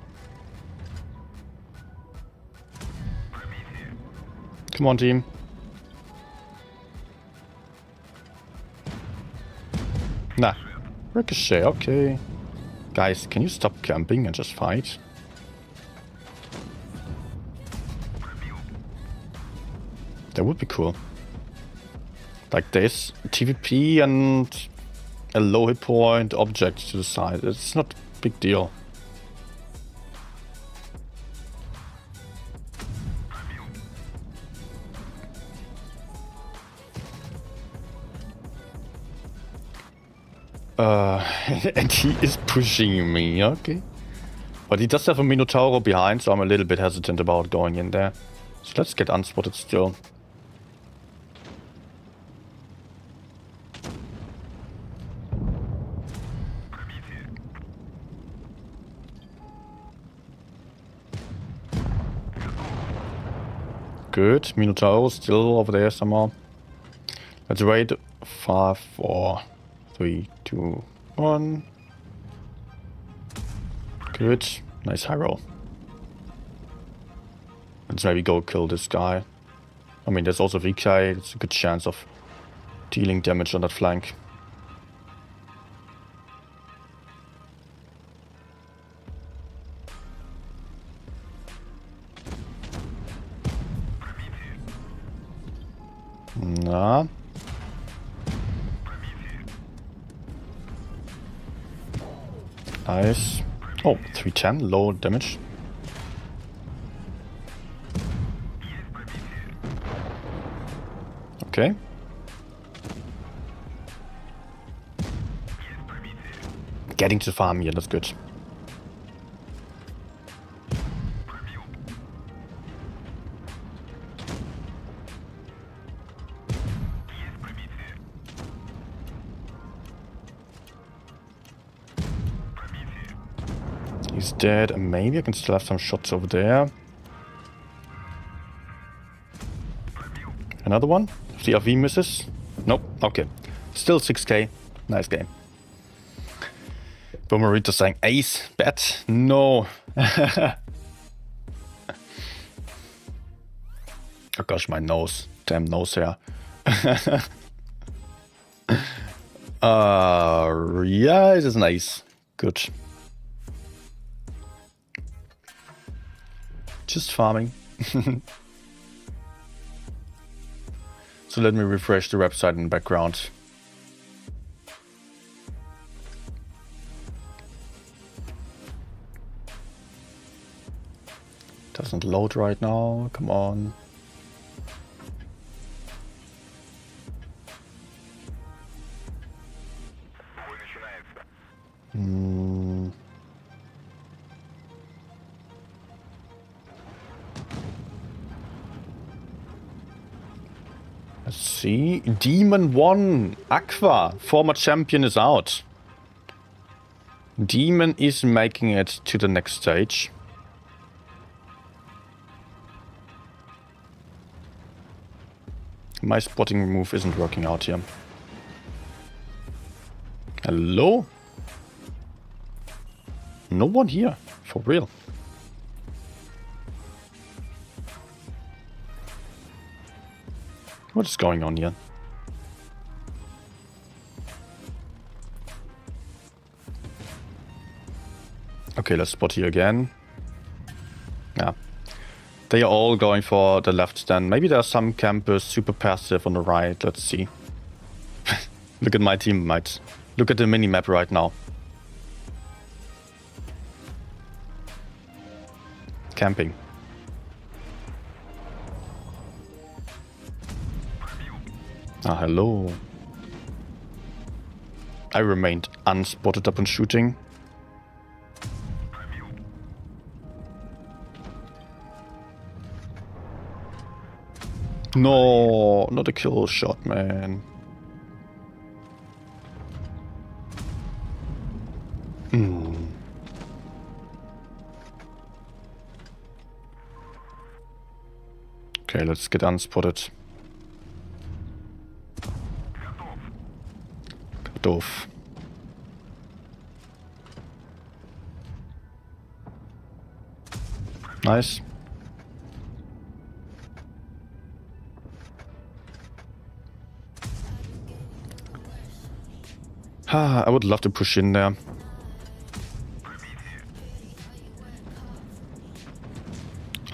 Come on, team. Nah. Ricochet, okay. Guys, can you stop camping and just fight? That would be cool. Like this, TVP and a low hit point object to the side. It's not a big deal. And he is pushing me, okay. But he does have a Minotauro behind, so I'm a little bit hesitant about going in there. So let's get unspotted still. Good, Minotauro still over there somehow. Let's wait. 5, 4, 3, 2, 1. Good. Nice high roll. Let's maybe go kill this guy. I mean, there's also VK. It's a good chance of dealing damage on that flank. Nah. Nice. Oh, 310, low damage. Okay. Getting to farm here, that's good. He's dead, and maybe I can still have some shots over there. Another one? If the RV misses? Nope, okay. Still 6k. Nice game. Boomerito saying ace, bet? No. Oh gosh, my nose. Damn nose hair. Yeah, it is nice. Good. Just farming. So let me refresh the website in the background. Doesn't load right now. Come on. Let's see. Demon 1. Aqua. Former champion is out. Demon is making it to the next stage. My spotting move isn't working out here. Hello? No one here. For real. What is going on here? Okay, let's spot here again. Yeah. They are all going for the left then. Maybe there are some campers super passive on the right. Let's see. Look at my teammates. Look at the mini-map right now. Camping. Ah, hello. I remained unspotted upon shooting. No, not a kill shot, man. Okay, let's get unspotted. Doof. Nice. I would love to push in there.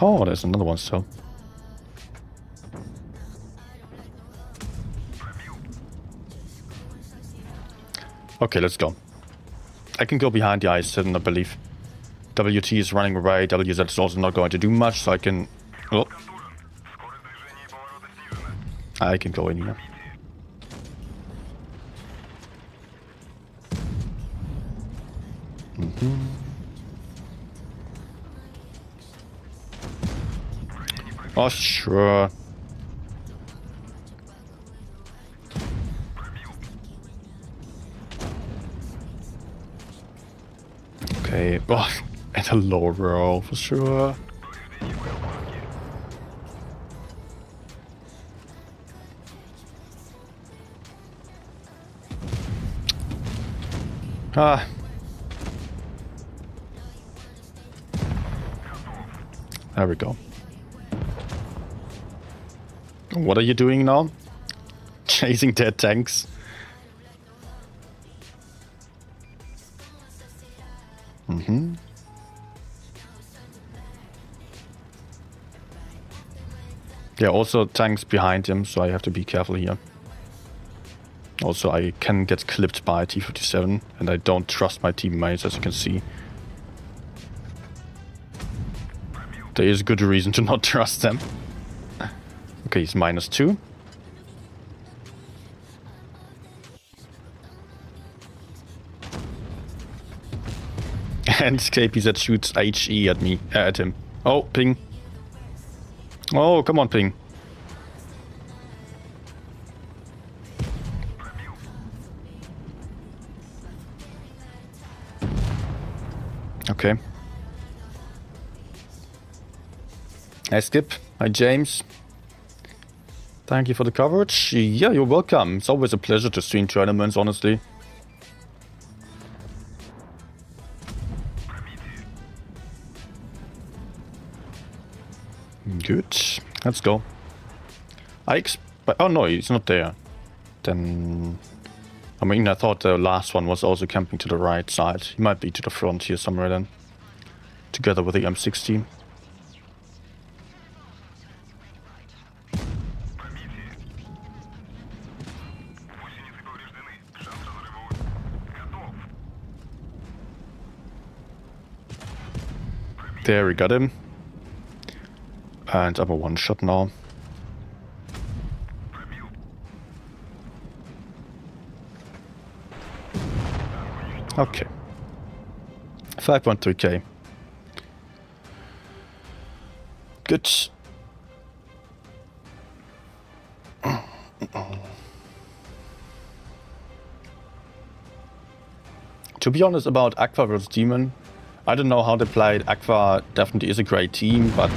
Oh, there's another one still. Okay, let's go. I can go behind the ice, I believe. WT is running away. WZ is also not going to do much, so I can... Oh. I can go in here. Oh, sure. Okay. Oh, and a low roll for sure. Ah. There we go. What are you doing now? Chasing dead tanks. Yeah, also tanks behind him, so I have to be careful here. Also, I can get clipped by T-57, and I don't trust my teammates, as you can see. There is good reason to not trust them. Okay, he's -2. And KPZ shoots HE at me, at him. Oh, ping. Oh, come on, ping. Okay. Hi, Skip. Hi, James. Thank you for the coverage. Yeah, you're welcome. It's always a pleasure to stream tournaments, honestly. Good. Let's go. Oh no, he's not there. Then... I mean, I thought the last one was also camping to the right side. He might be to the front here somewhere then. Together with the M60. There, we got him. And I'm a one-shot now. Okay. 5.3k. Good. To be honest about Aqua vs Demon, I don't know how they played. Aqua definitely is a great team, but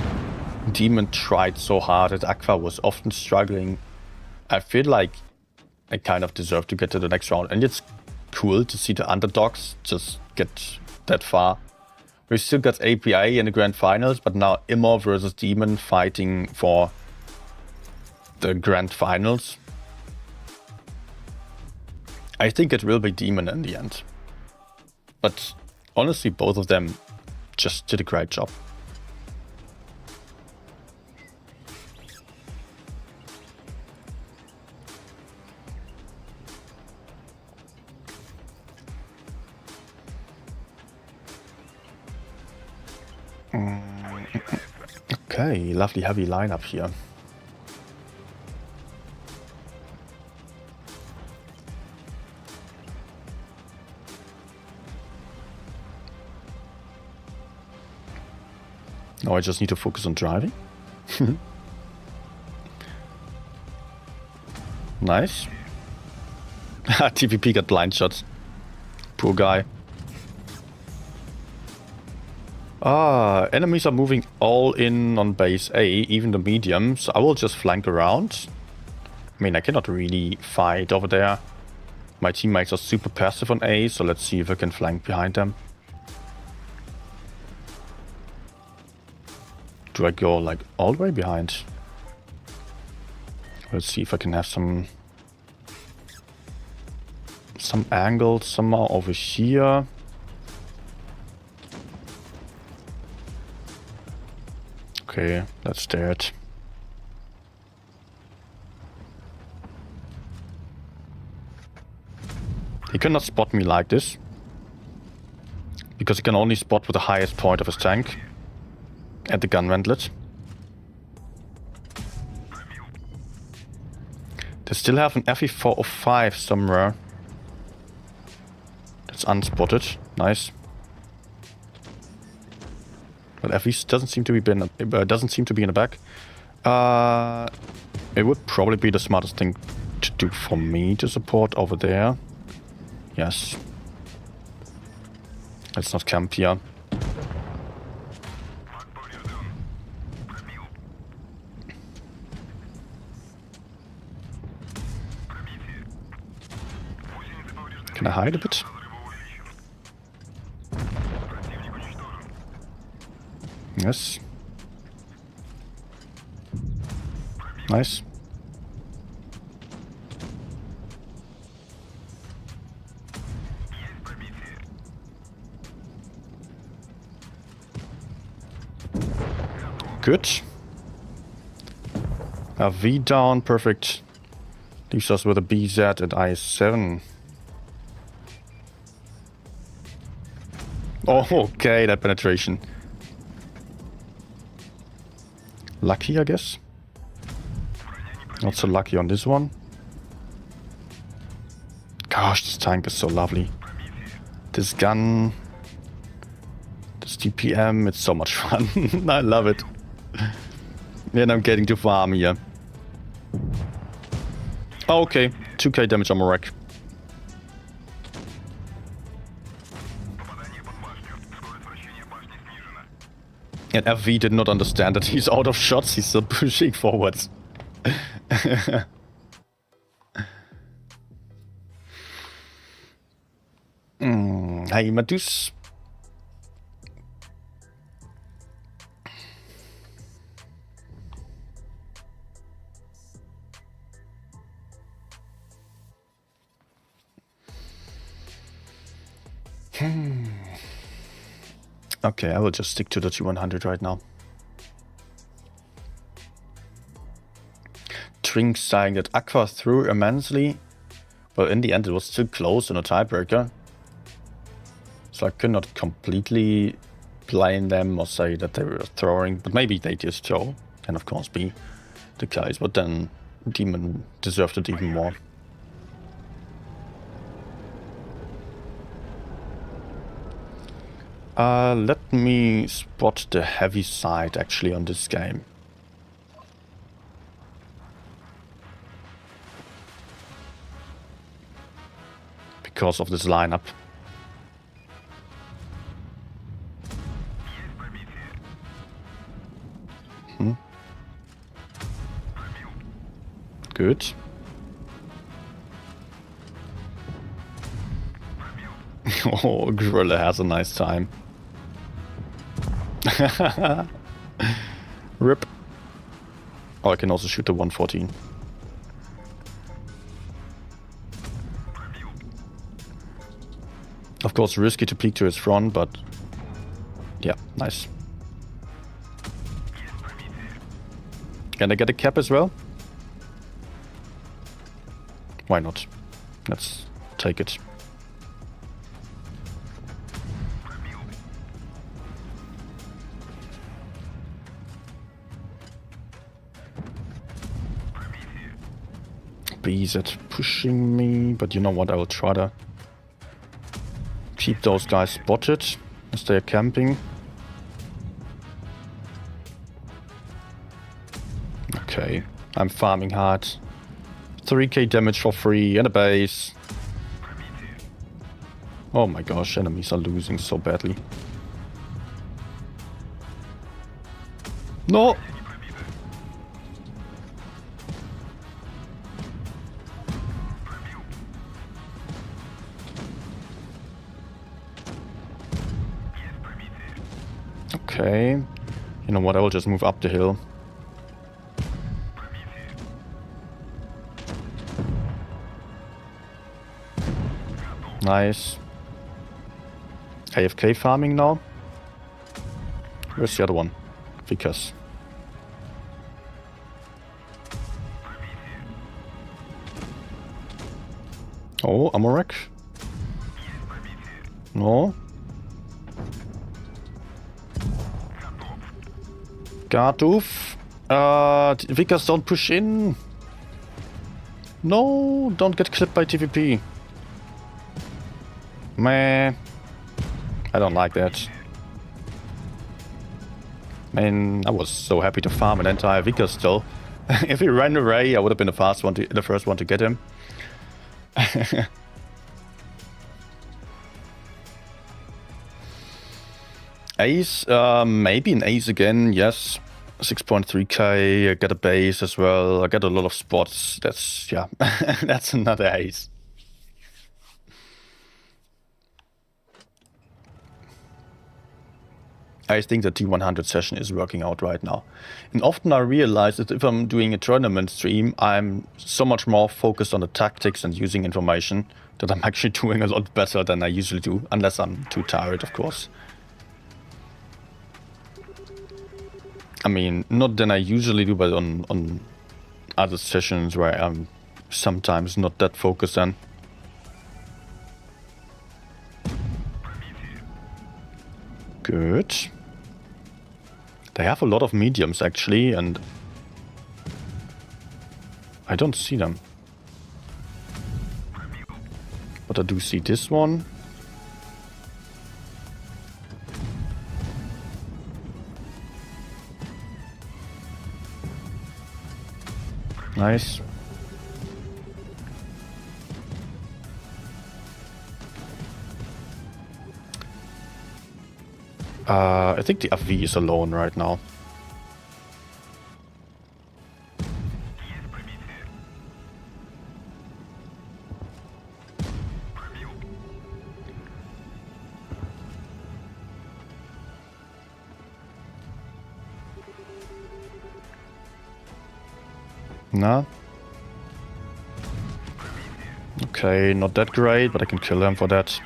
Demon tried so hard that Aqua was often struggling. I feel like I kind of deserve to get to the next round, and it's cool to see the underdogs just get that far. We still got APA in the grand finals, but now Immo versus Demon fighting for the grand finals. I think it will be Demon in the end. But honestly, both of them just did a great job. Okay, lovely heavy lineup here. Now I just need to focus on driving. Nice. TPP got blind shots. Poor guy. Enemies are moving all in on base A, even the medium, so I will just flank around. I mean, I cannot really fight over there. My teammates are super passive on A, so let's see if I can flank behind them. do I go like all the way behind? Let's see if I can have some angle somehow over here. Okay, that's that. He cannot spot me like this, because he can only spot with the highest point of his tank at the gun ventlet. They still have an FE405 somewhere. That's unspotted. Nice. But FE doesn't seem to be in the back. It would probably be the smartest thing to do for me to support over there. Yes. Let's not camp here. Can I hide a bit? Yes. Nice. Good. A V down, perfect. Leaves us with a BZ at I7. Oh, okay, that penetration. Lucky, I guess. Not so lucky on this one. Gosh, this tank is so lovely. This gun, this DPM, it's so much fun. I love it. And I'm getting to farm here. Okay, 2k damage on my wreck. And FV did not understand that he's out of shots, he's still pushing forwards. Hey, Madus. Okay, I will just stick to the T100 right now. Trink saying that Aqua threw immensely, but in the end it was still close in a tiebreaker. So I could not completely blame them or say that they were throwing, but maybe they just show. Can of course be the case, but then Demon deserved it even more. Let me spot the heavy side actually on this game. Because of this lineup. Good. Oh, Gorilla has a nice time. Rip. Oh, I can also shoot the 114. Of course, risky to peek to his front, but yeah, nice. Can I get a cap as well? Why not? Let's take it. Bees at pushing me, but you know what? I will try to keep those guys spotted as they are camping. Okay, I'm farming hard. 3k damage for free and a base. Oh my gosh, enemies are losing so badly. No! Okay. You know what, I will just move up the hill. Nice. AFK farming now. Where's the other one? Vickers. Oh, Amorek. No. Gardoof. Vickers, don't push in. No, don't get clipped by TVP. Meh. I don't like that. Man, I was so happy to farm an entire Vickers still. If he ran away, I would have been the first one to get him. Ace, maybe an ace again, yes. 6.3k, I get a base as well, I get a lot of spots, that's, yeah, that's another ace. I think the T100 session is working out right now. And often I realize that if I'm doing a tournament stream, I'm so much more focused on the tactics and using information that I'm actually doing a lot better than I usually do, unless I'm too tired, of course. I mean, not than I usually do, but on other sessions where I'm sometimes not that focused on. Good. They have a lot of mediums actually, and I don't see them. But I do see this one. Nice. I think the FV is alone right now. Nah. Okay, not that great, but I can kill him for that.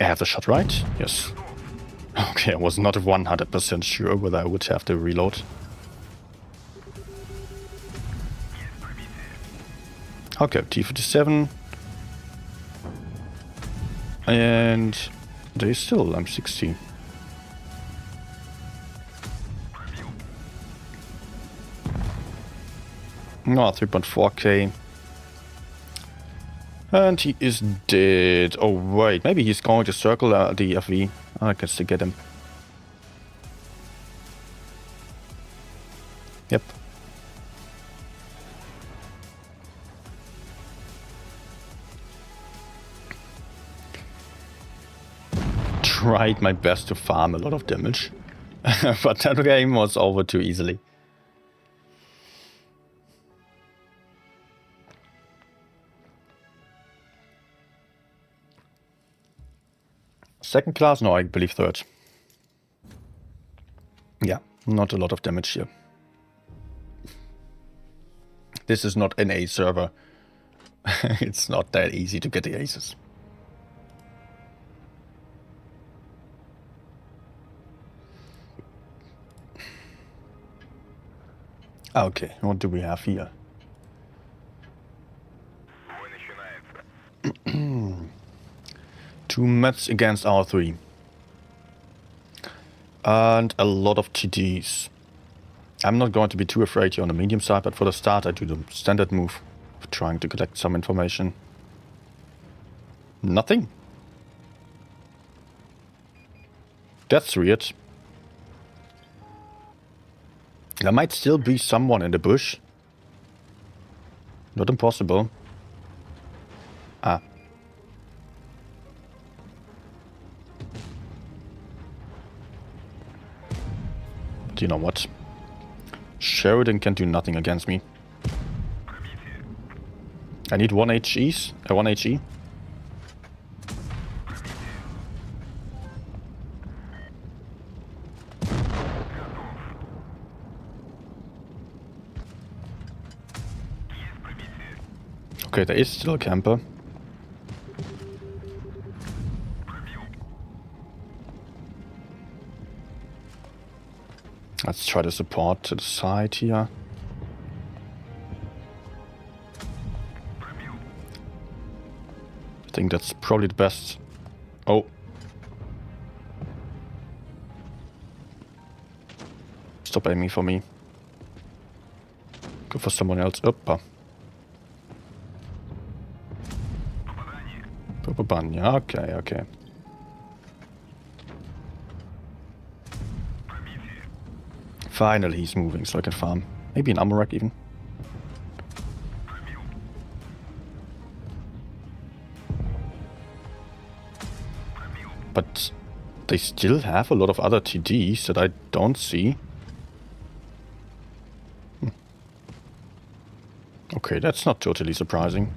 I have the shot right? Yes. Okay, I was not 100% sure whether I would have to reload. Okay, T57. And they still, I'm 60. No, 3.4k. And he is dead. Oh wait, maybe he's going to circle the FV. I can still get him. Yep. Tried my best to farm a lot of damage, but that game was over too easily. Second class? No, I believe third. Yeah, not a lot of damage here. This is not an ace server. It's not that easy to get the aces. Okay, what do we have here? Two Mets against our three. And a lot of TDs. I'm not going to be too afraid here on the medium side, but for the start I do the standard move of trying to collect some information. Nothing. That's weird. There might still be someone in the bush. Not impossible. Ah. But you know what? Sheridan can do nothing against me. I need 1 HEs, 1 HE. Okay, there is still a camper. Let's try to support to the side here. I think that's probably the best. Oh. Stop aiming for me. Go for someone else. Oppa. Popabanya. Okay, okay. Finally he's moving so I can farm. Maybe an ammo rack even. But they still have a lot of other TDs that I don't see. Okay, that's not totally surprising.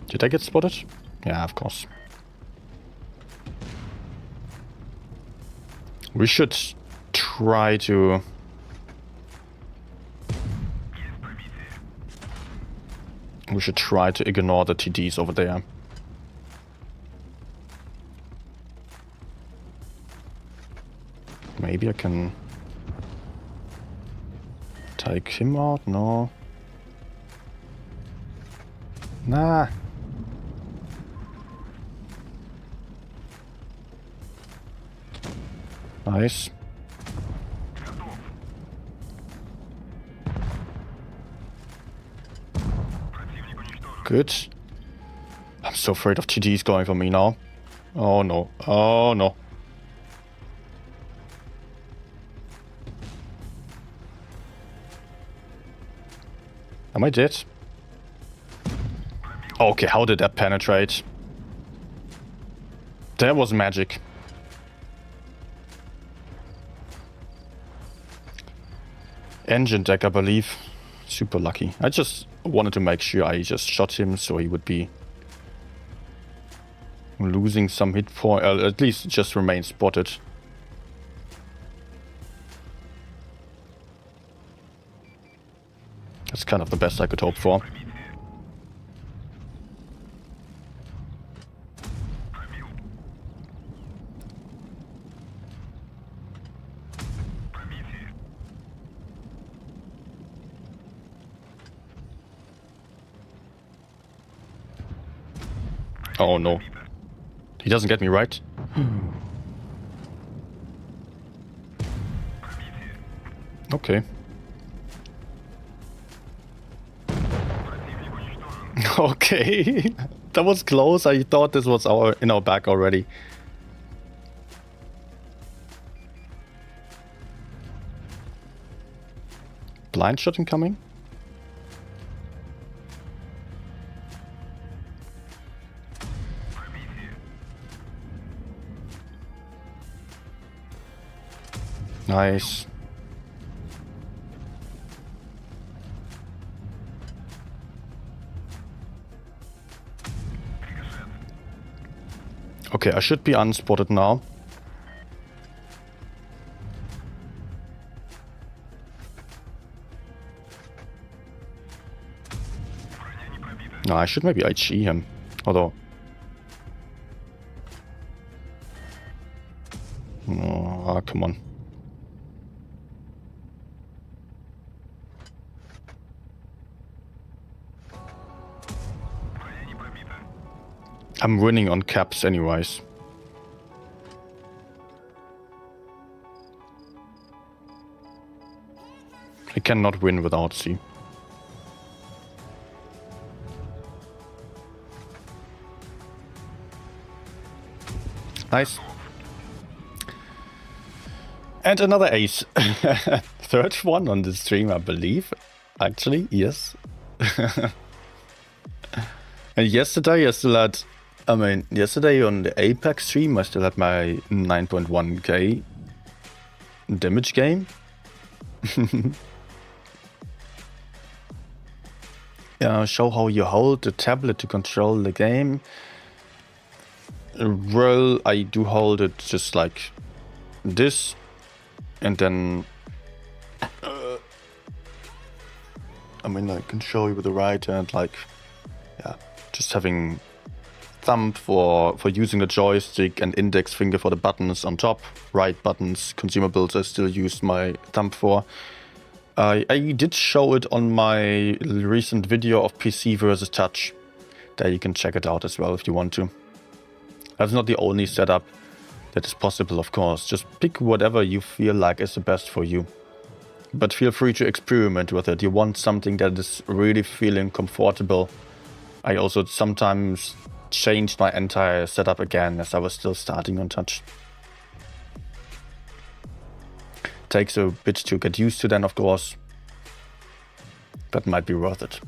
Did I get spotted? Yeah, of course. We should try to... We should try to ignore the TDs over there. Maybe I can take him out? No. Nah. Nice. Good. I'm so afraid of TDs going for me now. Oh no. Oh no. Am I dead? Okay, how did that penetrate? That was magic. Engine deck, I believe. Super lucky. I just wanted to make sure I just shot him so he would be losing some hit point, at least just remain spotted. That's kind of the best I could hope for. Oh no. He doesn't get me right. Okay. Okay. That was close. I thought this was in our back already. Blind shot incoming? Nice. Okay, I should be unspotted now. No, I should maybe HE him. Although... Oh, come on. I'm winning on caps anyways. I cannot win without C. Nice. And another ace. Third one on the stream, I believe. Actually, yes. And yesterday I still had I mean, yesterday on the Apex stream, I still had my 9.1k damage game. Show how you hold the tablet to control the game. Well, I do hold it just like this, and then I mean, I can show you with the right hand, like, yeah, just having thumb for using the joystick and index finger for the buttons on top. Right buttons, consumables, I still use my thumb for. I did show it on my recent video of PC versus touch. There you can check it out as well if you want to. That's not the only setup that is possible, of course. Just pick whatever you feel like is the best for you. But feel free to experiment with it. You want something that is really feeling comfortable. I also sometimes changed my entire setup again as I was still starting on touch. Takes a bit to get used to then, of course. But might be worth it.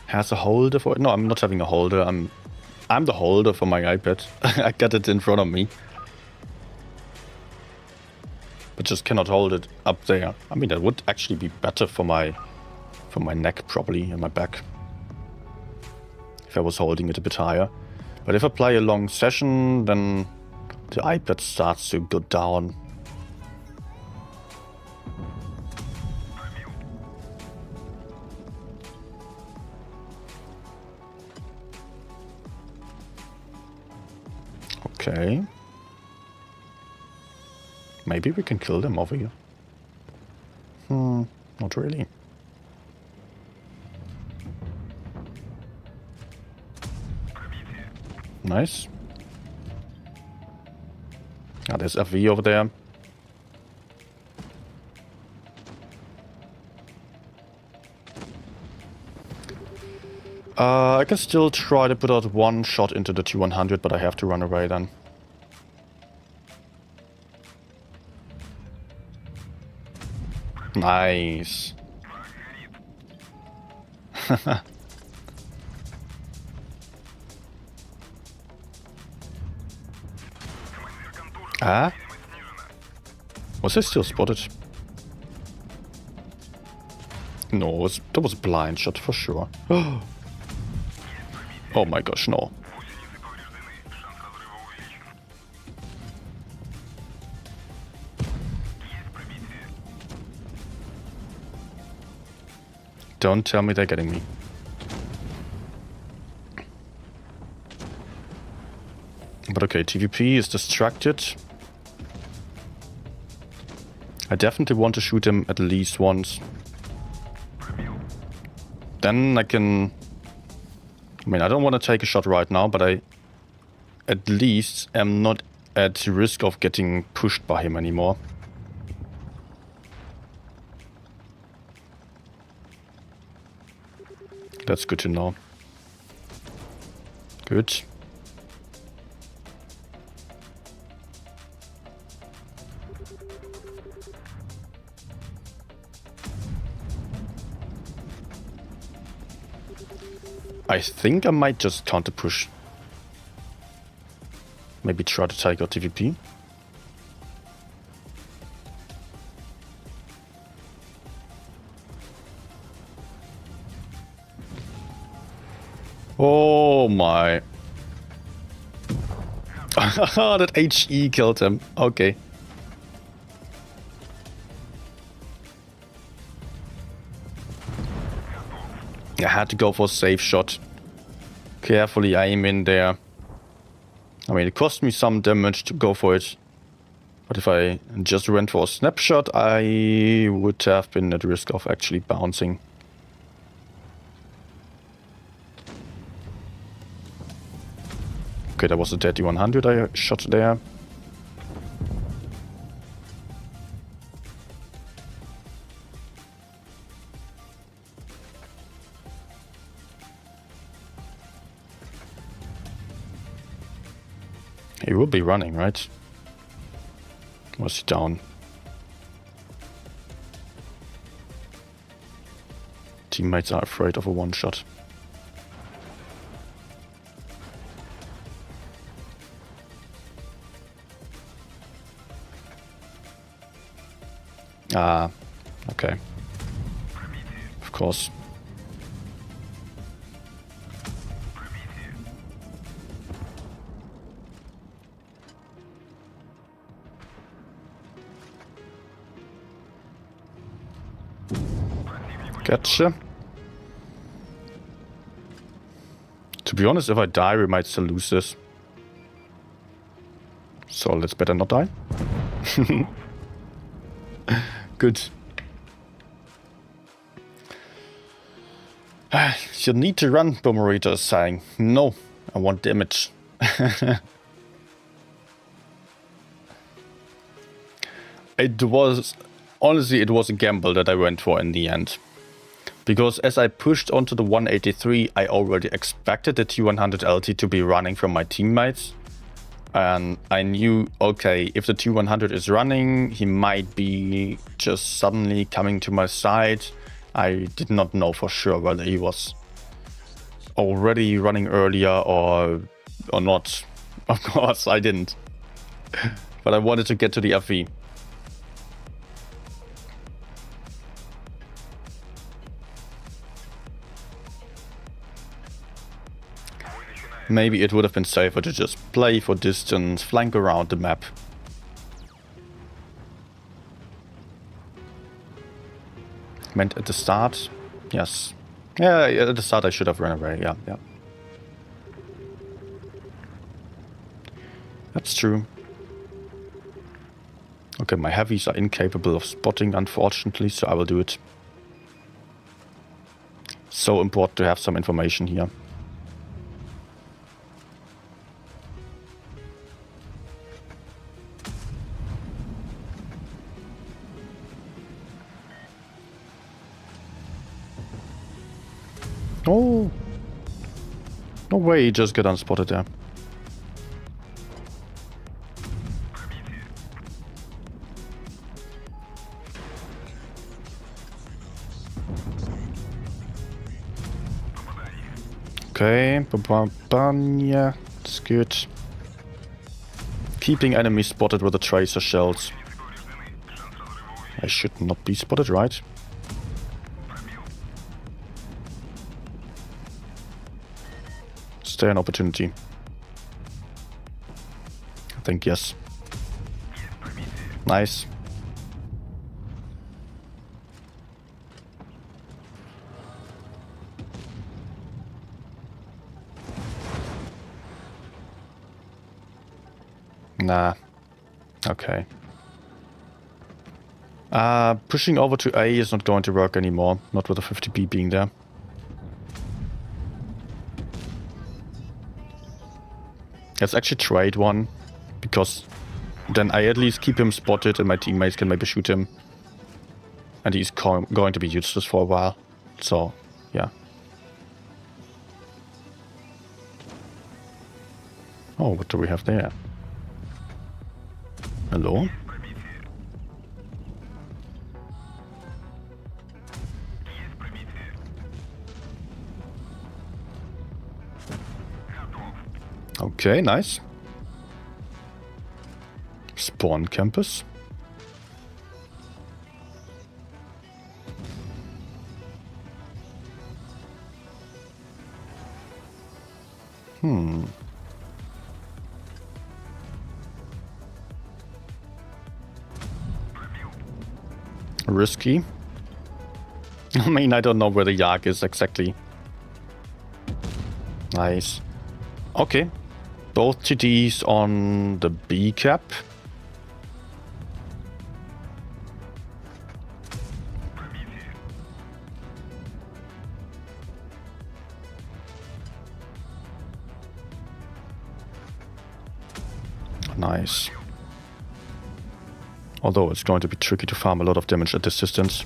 Has a holder for it? No, I'm not having a holder. I'm the holder for my iPad. I got it in front of me. But just cannot hold it up there. I mean, that would actually be better for my neck probably and my back. If I was holding it a bit higher. But if I play a long session, then the iPad starts to go down. Okay. Maybe we can kill them over here. Not really. Nice. Ah, there's FV over there. I can still try to put out one shot into the T100, but I have to run away then. Nice. Ah? Was I still spotted? No, that was a blind shot for sure. Oh my gosh, no. Don't tell me they're getting me. But okay, TVP is distracted. I definitely want to shoot him at least once. Then I can... I mean, I don't want to take a shot right now, but I at least am not at risk of getting pushed by him anymore. That's good to know. Good. I think I might just counter push. Maybe try to take out TVP. Oh my. That HE killed him. Okay. I had to go for a safe shot. Carefully aim in there. I mean, it cost me some damage to go for it. But if I just went for a snapshot, I would have been at risk of actually bouncing. Okay, that was a dead 100 I shot there. He will be running, right? Was he down? Teammates are afraid of a one-shot. Ah, okay. Of course. Gotcha. To be honest, if I die, we might still lose this. So let's better not die. Good. You need to run, Boomerita is saying. No, I want damage. It was... Honestly, it was a gamble that I went for in the end. Because as I pushed onto the 183, I already expected the T100 LT to be running from my teammates. And I knew, okay, if the T100 is running, he might be just suddenly coming to my side. I did not know for sure whether he was already running earlier or not. Of course, I didn't. But I wanted to get to the FV. Maybe it would have been safer to just play for distance, flank around the map. Meant at the start? Yes. Yeah, at the start I should have run away, yeah. That's true. Okay, my heavies are incapable of spotting, unfortunately, so I will do it. So important to have some information here. Oh, no way he just got unspotted there. Okay, yeah, that's good. Keeping enemies spotted with the tracer shells. I should not be spotted, right? Is there an opportunity? I think yes. Nice. Nah. Okay. Pushing over to A is not going to work anymore. Not with the 50p being there. Let's actually trade one, because then I at least keep him spotted and my teammates can maybe shoot him. And he's going to be useless for a while. So, yeah. Oh, what do we have there? Hello? Okay, nice. Spawn campus. Risky. I mean, I don't know where the Yak is exactly. Nice. Okay. Both TDs on the B cap. Nice. Although it's going to be tricky to farm a lot of damage at this distance.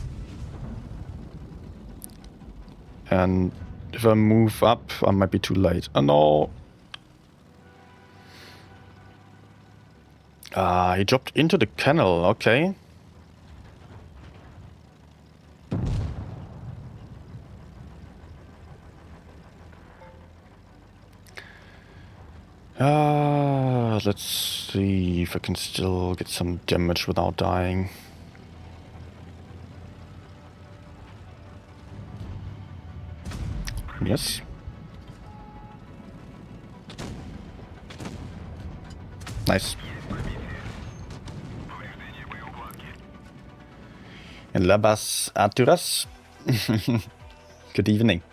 And if I move up, I might be too late. Oh no! He dropped into the kennel, okay. Let's see if I can still get some damage without dying. Yes. Nice. And Labas Arturas. Good evening.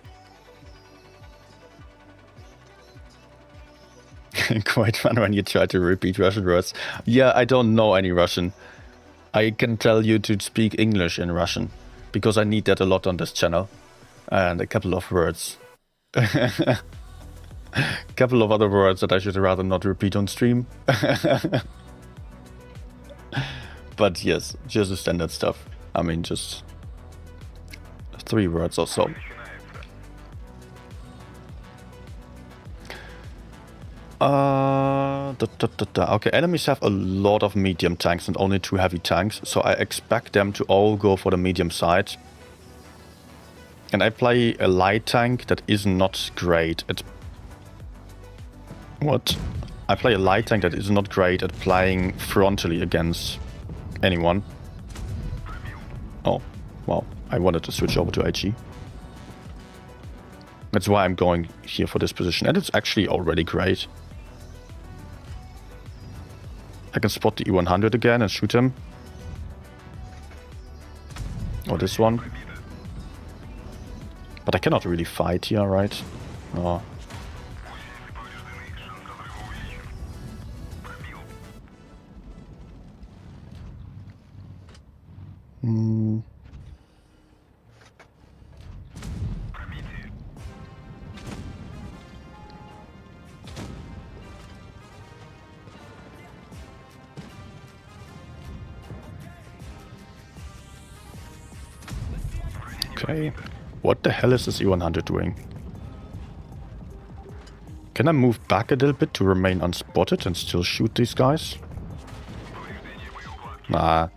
Quite fun when you try to repeat Russian words. Yeah, I don't know any Russian. I can tell you to speak English in Russian, because I need that a lot on this channel. And a couple of words. A couple of other words that I should rather not repeat on stream. But yes, just the standard stuff. I mean, just 3 words or so. Okay, enemies have a lot of medium tanks and only 2 heavy tanks, so I expect them to all go for the medium side. And I play a light tank that is not great at... What? I play a light tank that is not great at playing frontally against anyone. Oh, wow. I wanted to switch over to HE. That's why I'm going here for this position, and it's actually already great. I can spot the E100 again and shoot him. Or this one. But I cannot really fight here, right? Oh. Hmm. Okay. What the hell is this E100 doing? Can I move back a little bit to remain unspotted and still shoot these guys? Nah.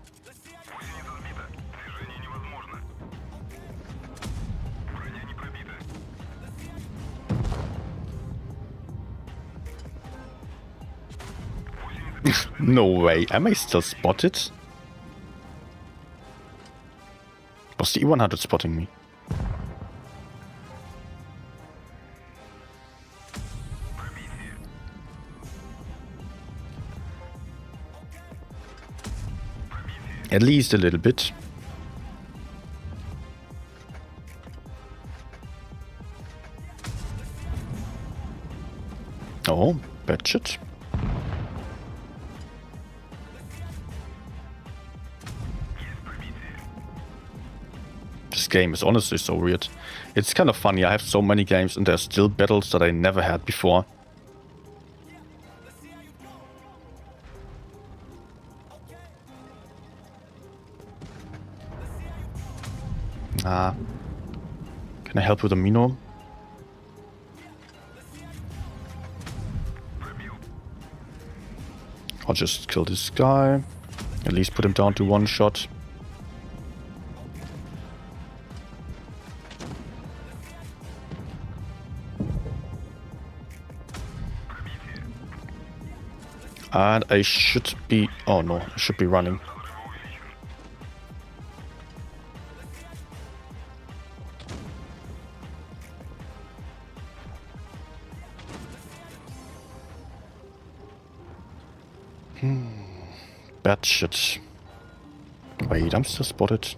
No way. Am I still spotted? Was the E100 spotting me? At least a little bit. Oh, bad shit. This game is honestly so weird. It's kind of funny, I have so many games and there's still battles that I never had before. Ah. Can I help with a Mino? I'll just kill this guy. At least put him down to 1 shot. And I should be... Oh no, I should be running. Bad shit. Wait, I'm still spotted.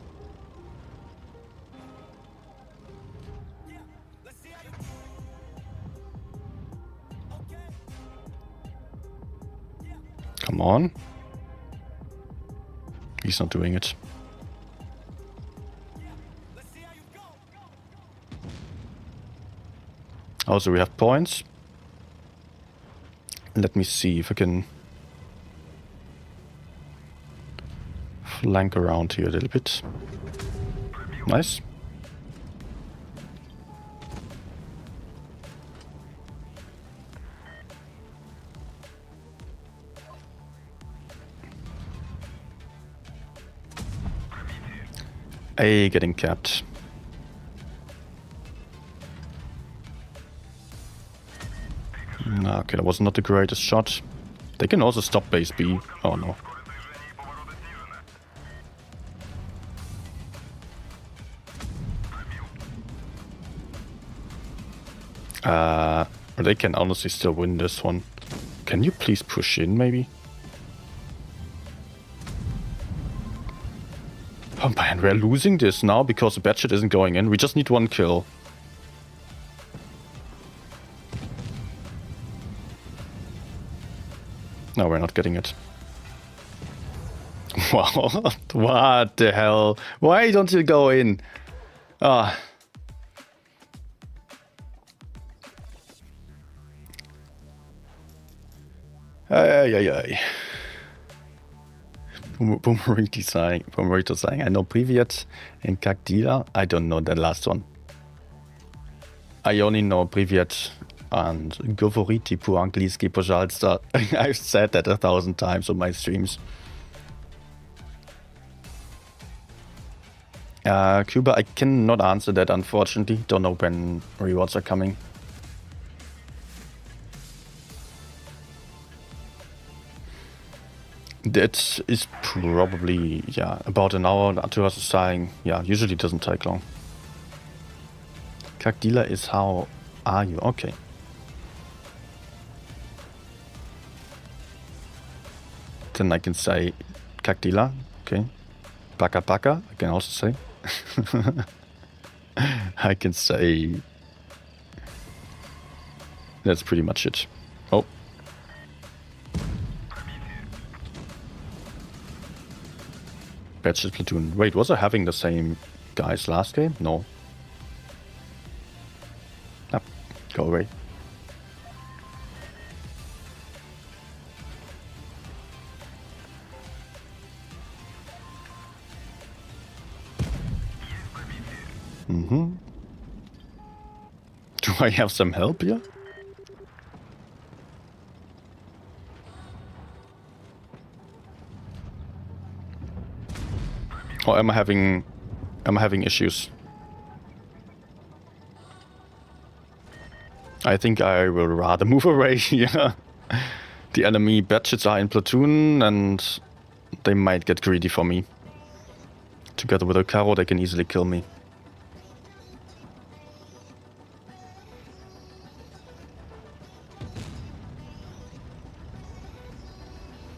Come on. He's not doing it. Also, we have points. Let me see if I can flank around here a little bit. Nice. A getting capped. Okay, that was not the greatest shot. They can also stop base B. Oh no. They can honestly still win this one. Can you please push in, maybe? Oh man, we're losing this now because the Batchet isn't going in. We just need one kill. No, we're not getting it. Wow, what the hell? Why don't you go in? Ah. Ay. Boomerito saying, I know Privyet and Kakdila. I don't know the last one. I only know Privyet and Govoriti po angliski, пожалуйста. I've said that 1,000 times on my streams. Cuba, I cannot answer that, unfortunately. Don't know when rewards are coming. That is probably, yeah, about an hour to us saying, yeah, usually doesn't take long. Kakdila is how are you? Okay. Then I can say Kakdila, okay. Baka Baka, I can also say. I can say... That's pretty much it. Oh. Batchet platoon. Wait, was I having the same guys last game? No. Ah, go away. Mm-hmm. Do I have some help here? Or am I having issues? I think I will rather move away here. The enemy Batchets are in platoon and they might get greedy for me. Together with a Caro, they can easily kill me.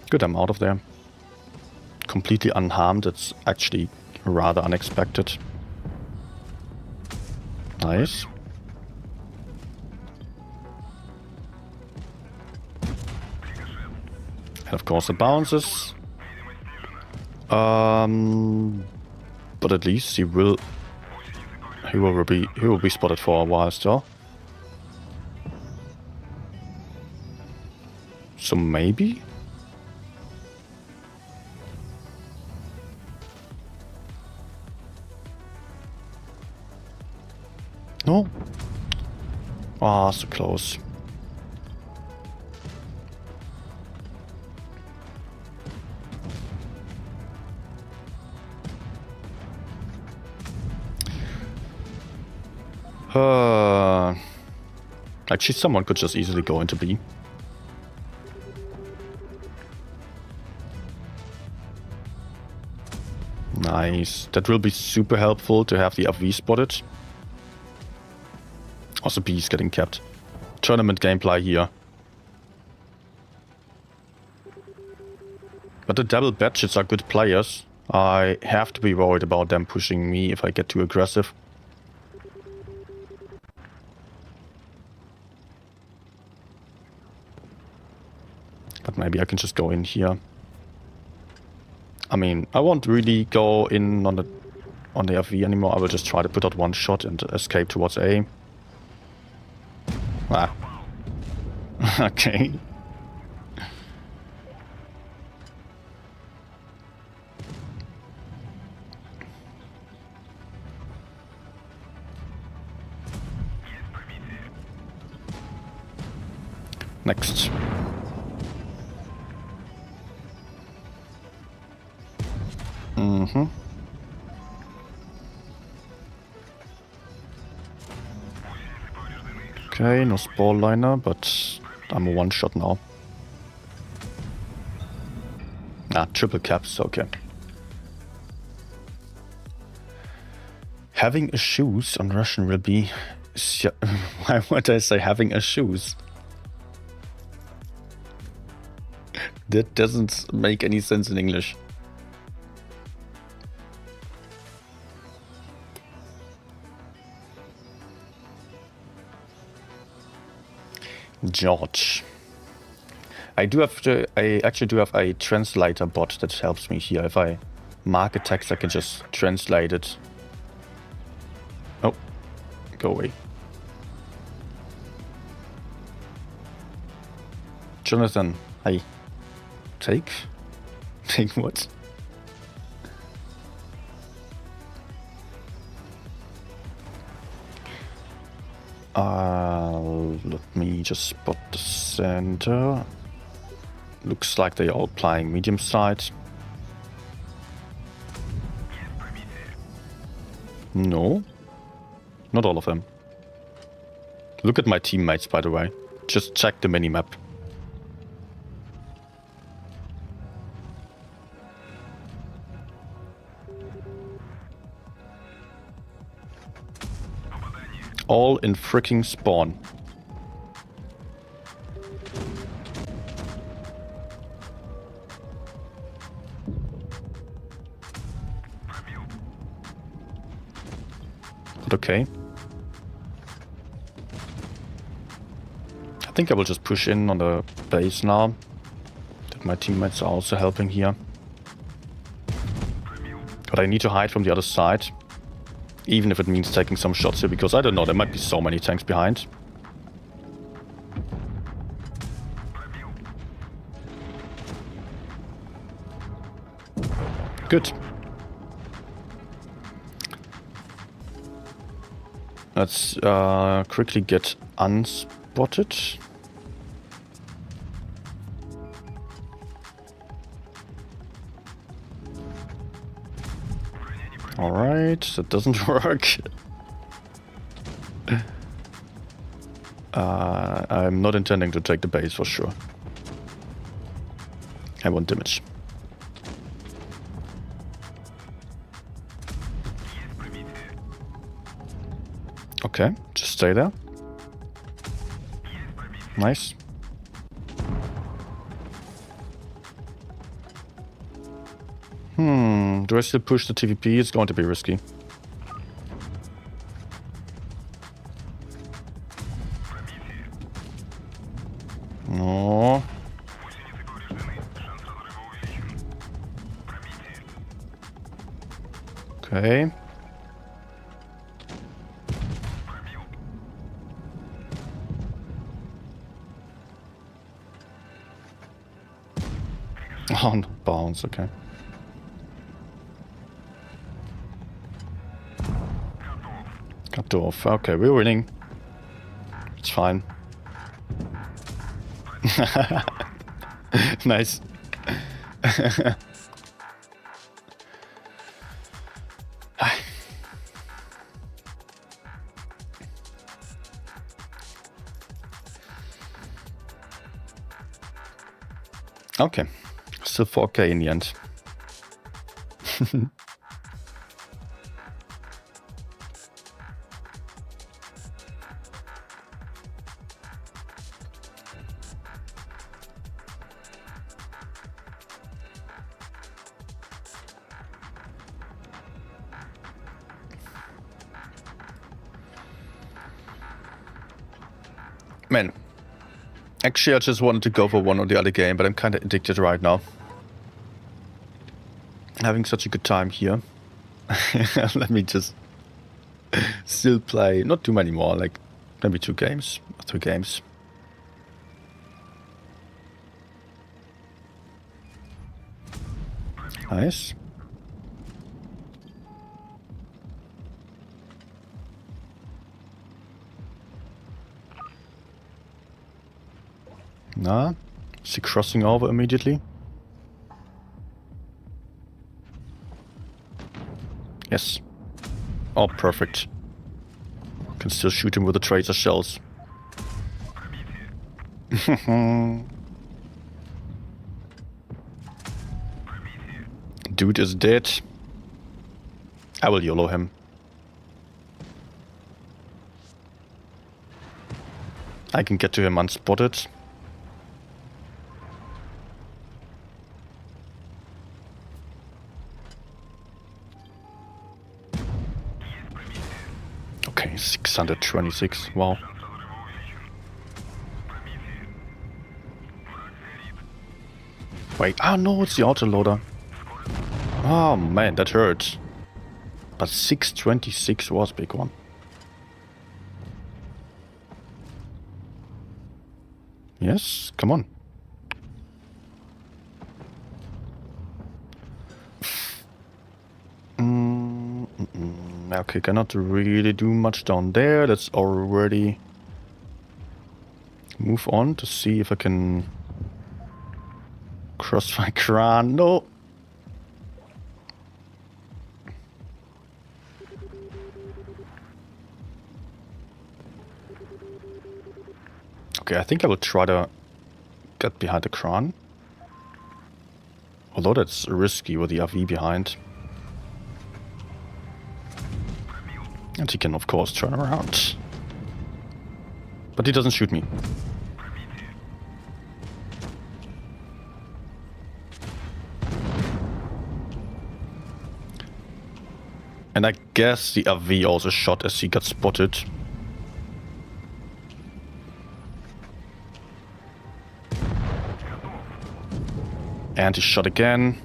Good, I'm out of there. Completely unharmed, it's actually rather unexpected. Nice. And of course it bounces. But at least he will be spotted for a while still. So maybe? No? Ah, so close. Actually, someone could just easily go into B. Nice. That will be super helpful to have the FV spotted. Also, B is getting kept. Tournament gameplay here. But the double Batchets are good players. I have to be worried about them pushing me if I get too aggressive. But maybe I can just go in here. I mean, I won't really go in on the FV anymore. I will just try to put out one shot and escape towards A. Ah. Okay. Next. Mm-hmm. Okay, no spore liner, but I'm a one-shot now. Ah, triple caps, okay. Having a shoes on Russian will be... Why would I say having a shoes? That doesn't make any sense in English. George. I actually do have a translator bot that helps me here. If I mark a text, I can just translate it. Oh, go away. Jonathan, hi. Take? Take what? Let me just spot the center. Looks like they're all playing medium side. No, not all of them. Look at my teammates, by the way. Just check the minimap. All in freaking spawn. But okay. I think I will just push in on the base now. That my teammates are also helping here. But I need to hide from the other side. Even if it means taking some shots here, because I don't know, there might be so many tanks behind. Good. Let's quickly get unspotted. Alright, that doesn't work. I'm not intending to take the base for sure. I want damage. Okay, just stay there. Nice. Do I still push the TVP? It's going to be risky. No. Okay. Oh, no bounce, okay. Cut off. Okay, we're winning. It's fine. Nice. Okay, still 4K in the end. Man, actually I just wanted to go for one or the other game, but I'm kind of addicted right now. Having such a good time here. Let me just still play, not too many more, like maybe 2 games, or 3 games. Nice. Nah, is he crossing over immediately? Yes. Oh, perfect. Can still shoot him with the tracer shells. Dude is dead. I will YOLO him. I can get to him unspotted. Okay, 626. Wow. Wait, oh no, it's the autoloader. Oh man, that hurts. But 626 was a big one. Yes, come on. Okay, cannot really do much down there. Let's already move on to see if I can cross my crane. No. Okay, I think I will try to get behind the crane. Although that's risky with the RV behind. And he can of course turn around. But he doesn't shoot me. And I guess the RV also shot as he got spotted. And he shot again.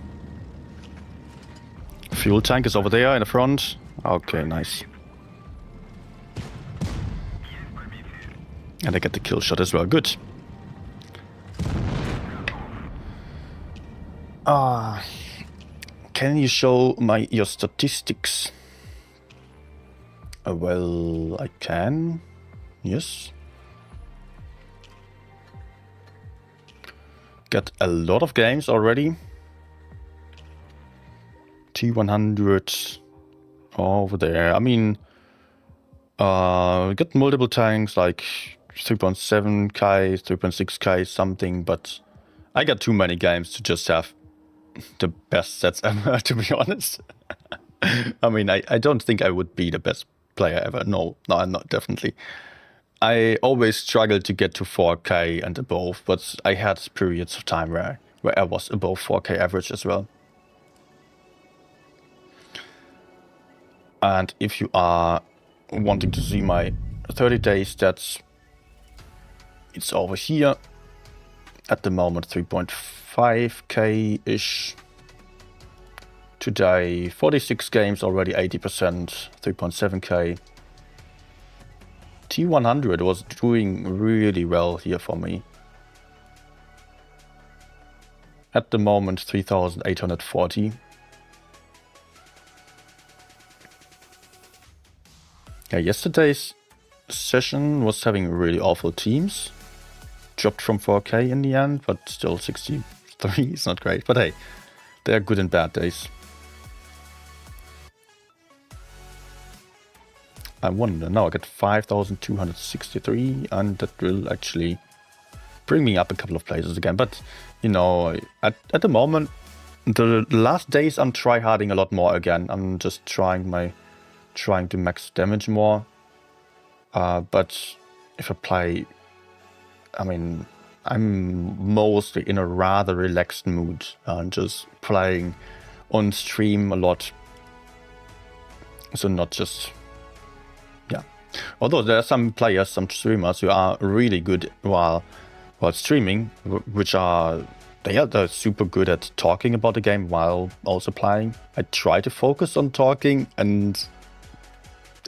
Fuel tank is over there in the front. Okay, nice. And I get the kill shot as well. Good. Can you show your statistics? Well, I can. Yes. Got a lot of games already. T100 over there. I mean, got multiple tanks like 3.7k, 3.6k something, but I got too many games to just have the best sets ever, to be honest. I mean, I don't think I would be the best player ever. No, I'm not, definitely. I always struggled to get to 4k and above, but I had periods of time where I was above 4k average as well. And if you are wanting to see my 30-day stats, it's over here. At the moment 3.5k-ish. Today 46 games, already 80%, 3.7k. T100 was doing really well here for me. At the moment 3,840. Yeah, yesterday's session was having really awful teams. Dropped from 4k in the end, but still 63 is not great. But hey, they are good and bad days. I wonder, now I get 5,263, and that will actually bring me up a couple of places again. But, you know, at the moment, the last days I'm tryharding a lot more again. I'm just trying to max damage more. But if I play, I mean, I'm mostly in a rather relaxed mood and just playing on stream a lot. So not just, yeah. Although there are some players, some streamers who are really good while streaming, which are, they're super good at talking about the game while also playing. I try to focus on talking and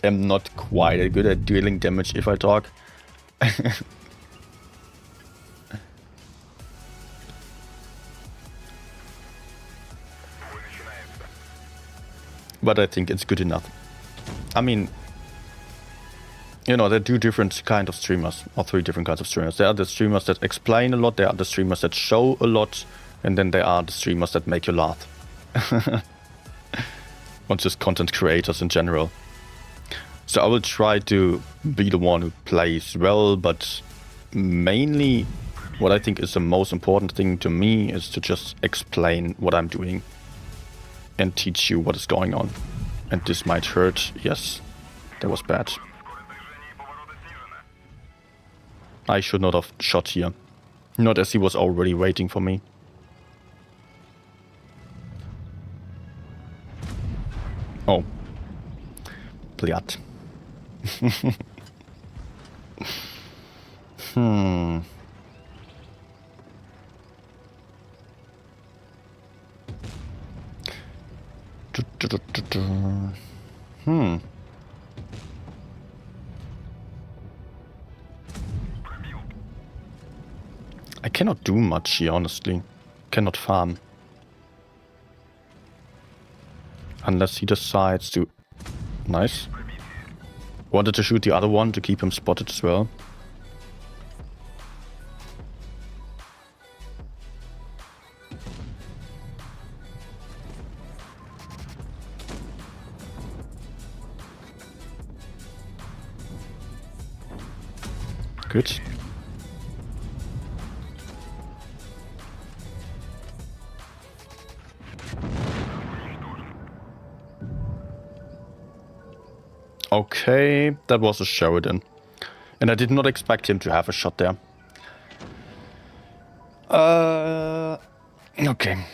am not quite as good at dealing damage if I talk. But I think it's good enough. I mean, you know, there are two different kinds of streamers, or three different kinds of streamers. There are the streamers that explain a lot, there are the streamers that show a lot, and then there are the streamers that make you laugh. Or just content creators in general. So I will try to be the one who plays well, but mainly what I think is the most important thing to me is to just explain what I'm doing and teach you what is going on. And this might hurt. Yes, that was bad. I should not have shot here. Not as he was already waiting for me. Oh. Blood. I cannot do much here, honestly. Cannot farm. Unless he decides to... Nice. Wanted to shoot the other one to keep him spotted as well. Good. Okay, that was a Sheridan. And I did not expect him to have a shot there. Okay.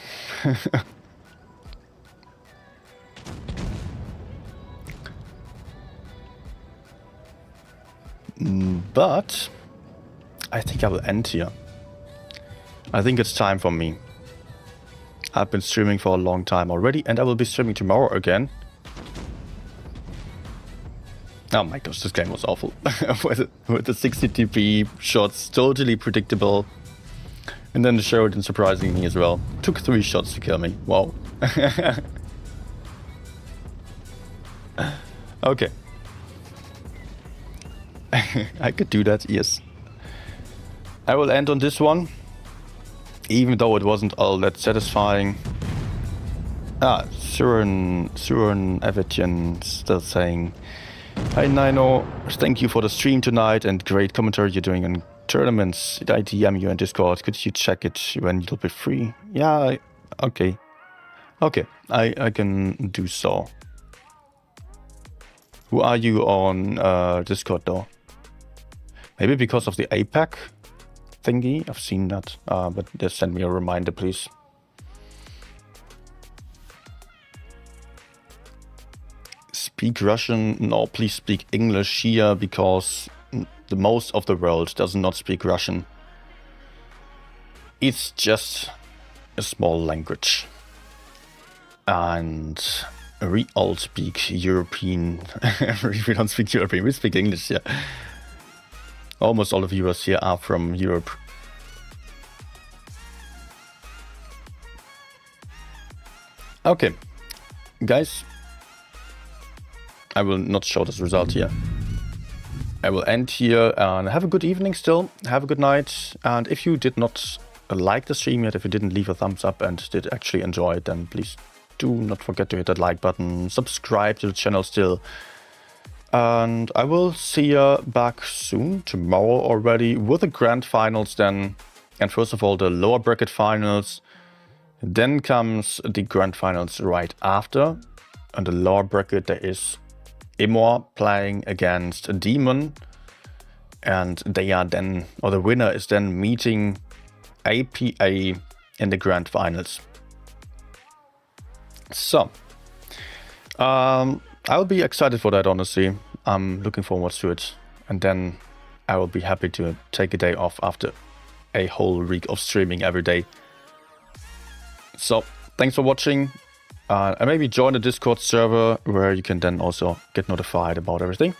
But I think I will end here. I think it's time for me. I've been streaming for a long time already, and I will be streaming tomorrow again. Oh my gosh, this game was awful. with the 60 TP shots, totally predictable. And then the Sheridan surprising me as well. Took 3 shots to kill me. Wow. Okay. I could do that, yes. I will end on this one. Even though it wasn't all that satisfying. Suran Evetian still saying, "Hi Nino, thank you for the stream tonight and great commentary you're doing on tournaments. Did I DM you in Discord? Could you check it when you'll be free?" Yeah, okay. Okay, I can do so. Who are you on Discord though? Maybe because of the APAC thingy? I've seen that. But just send me a reminder, please. Speak Russian? No, please speak English here, because the most of the world does not speak Russian. It's just a small language. And we all speak European. We don't speak European, we speak English here. Almost all of viewers here are from Europe. Okay, guys. I will not show this result here. I will end here and have a good evening still. Have a good night. And if you did not like the stream yet, if you didn't leave a thumbs up and did actually enjoy it, then please do not forget to hit that like button. Subscribe to the channel still. And I will see you back soon, tomorrow already, with the grand finals then. And first of all, the lower bracket finals. Then comes the grand finals right after. And the lower bracket, there is Immo playing against a Demon. And they are then, or the winner is then meeting APA in the grand finals. So, I'll be excited for that, honestly. I'm looking forward to it. And then I will be happy to take a day off after a whole week of streaming every day. So, thanks for watching. And maybe join the Discord server where you can then also get notified about everything.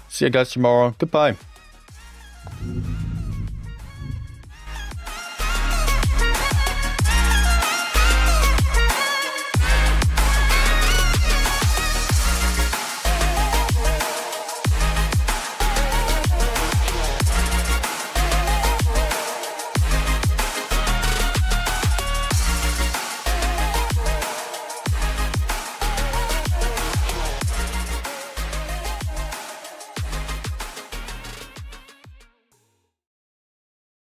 See you guys tomorrow. Goodbye.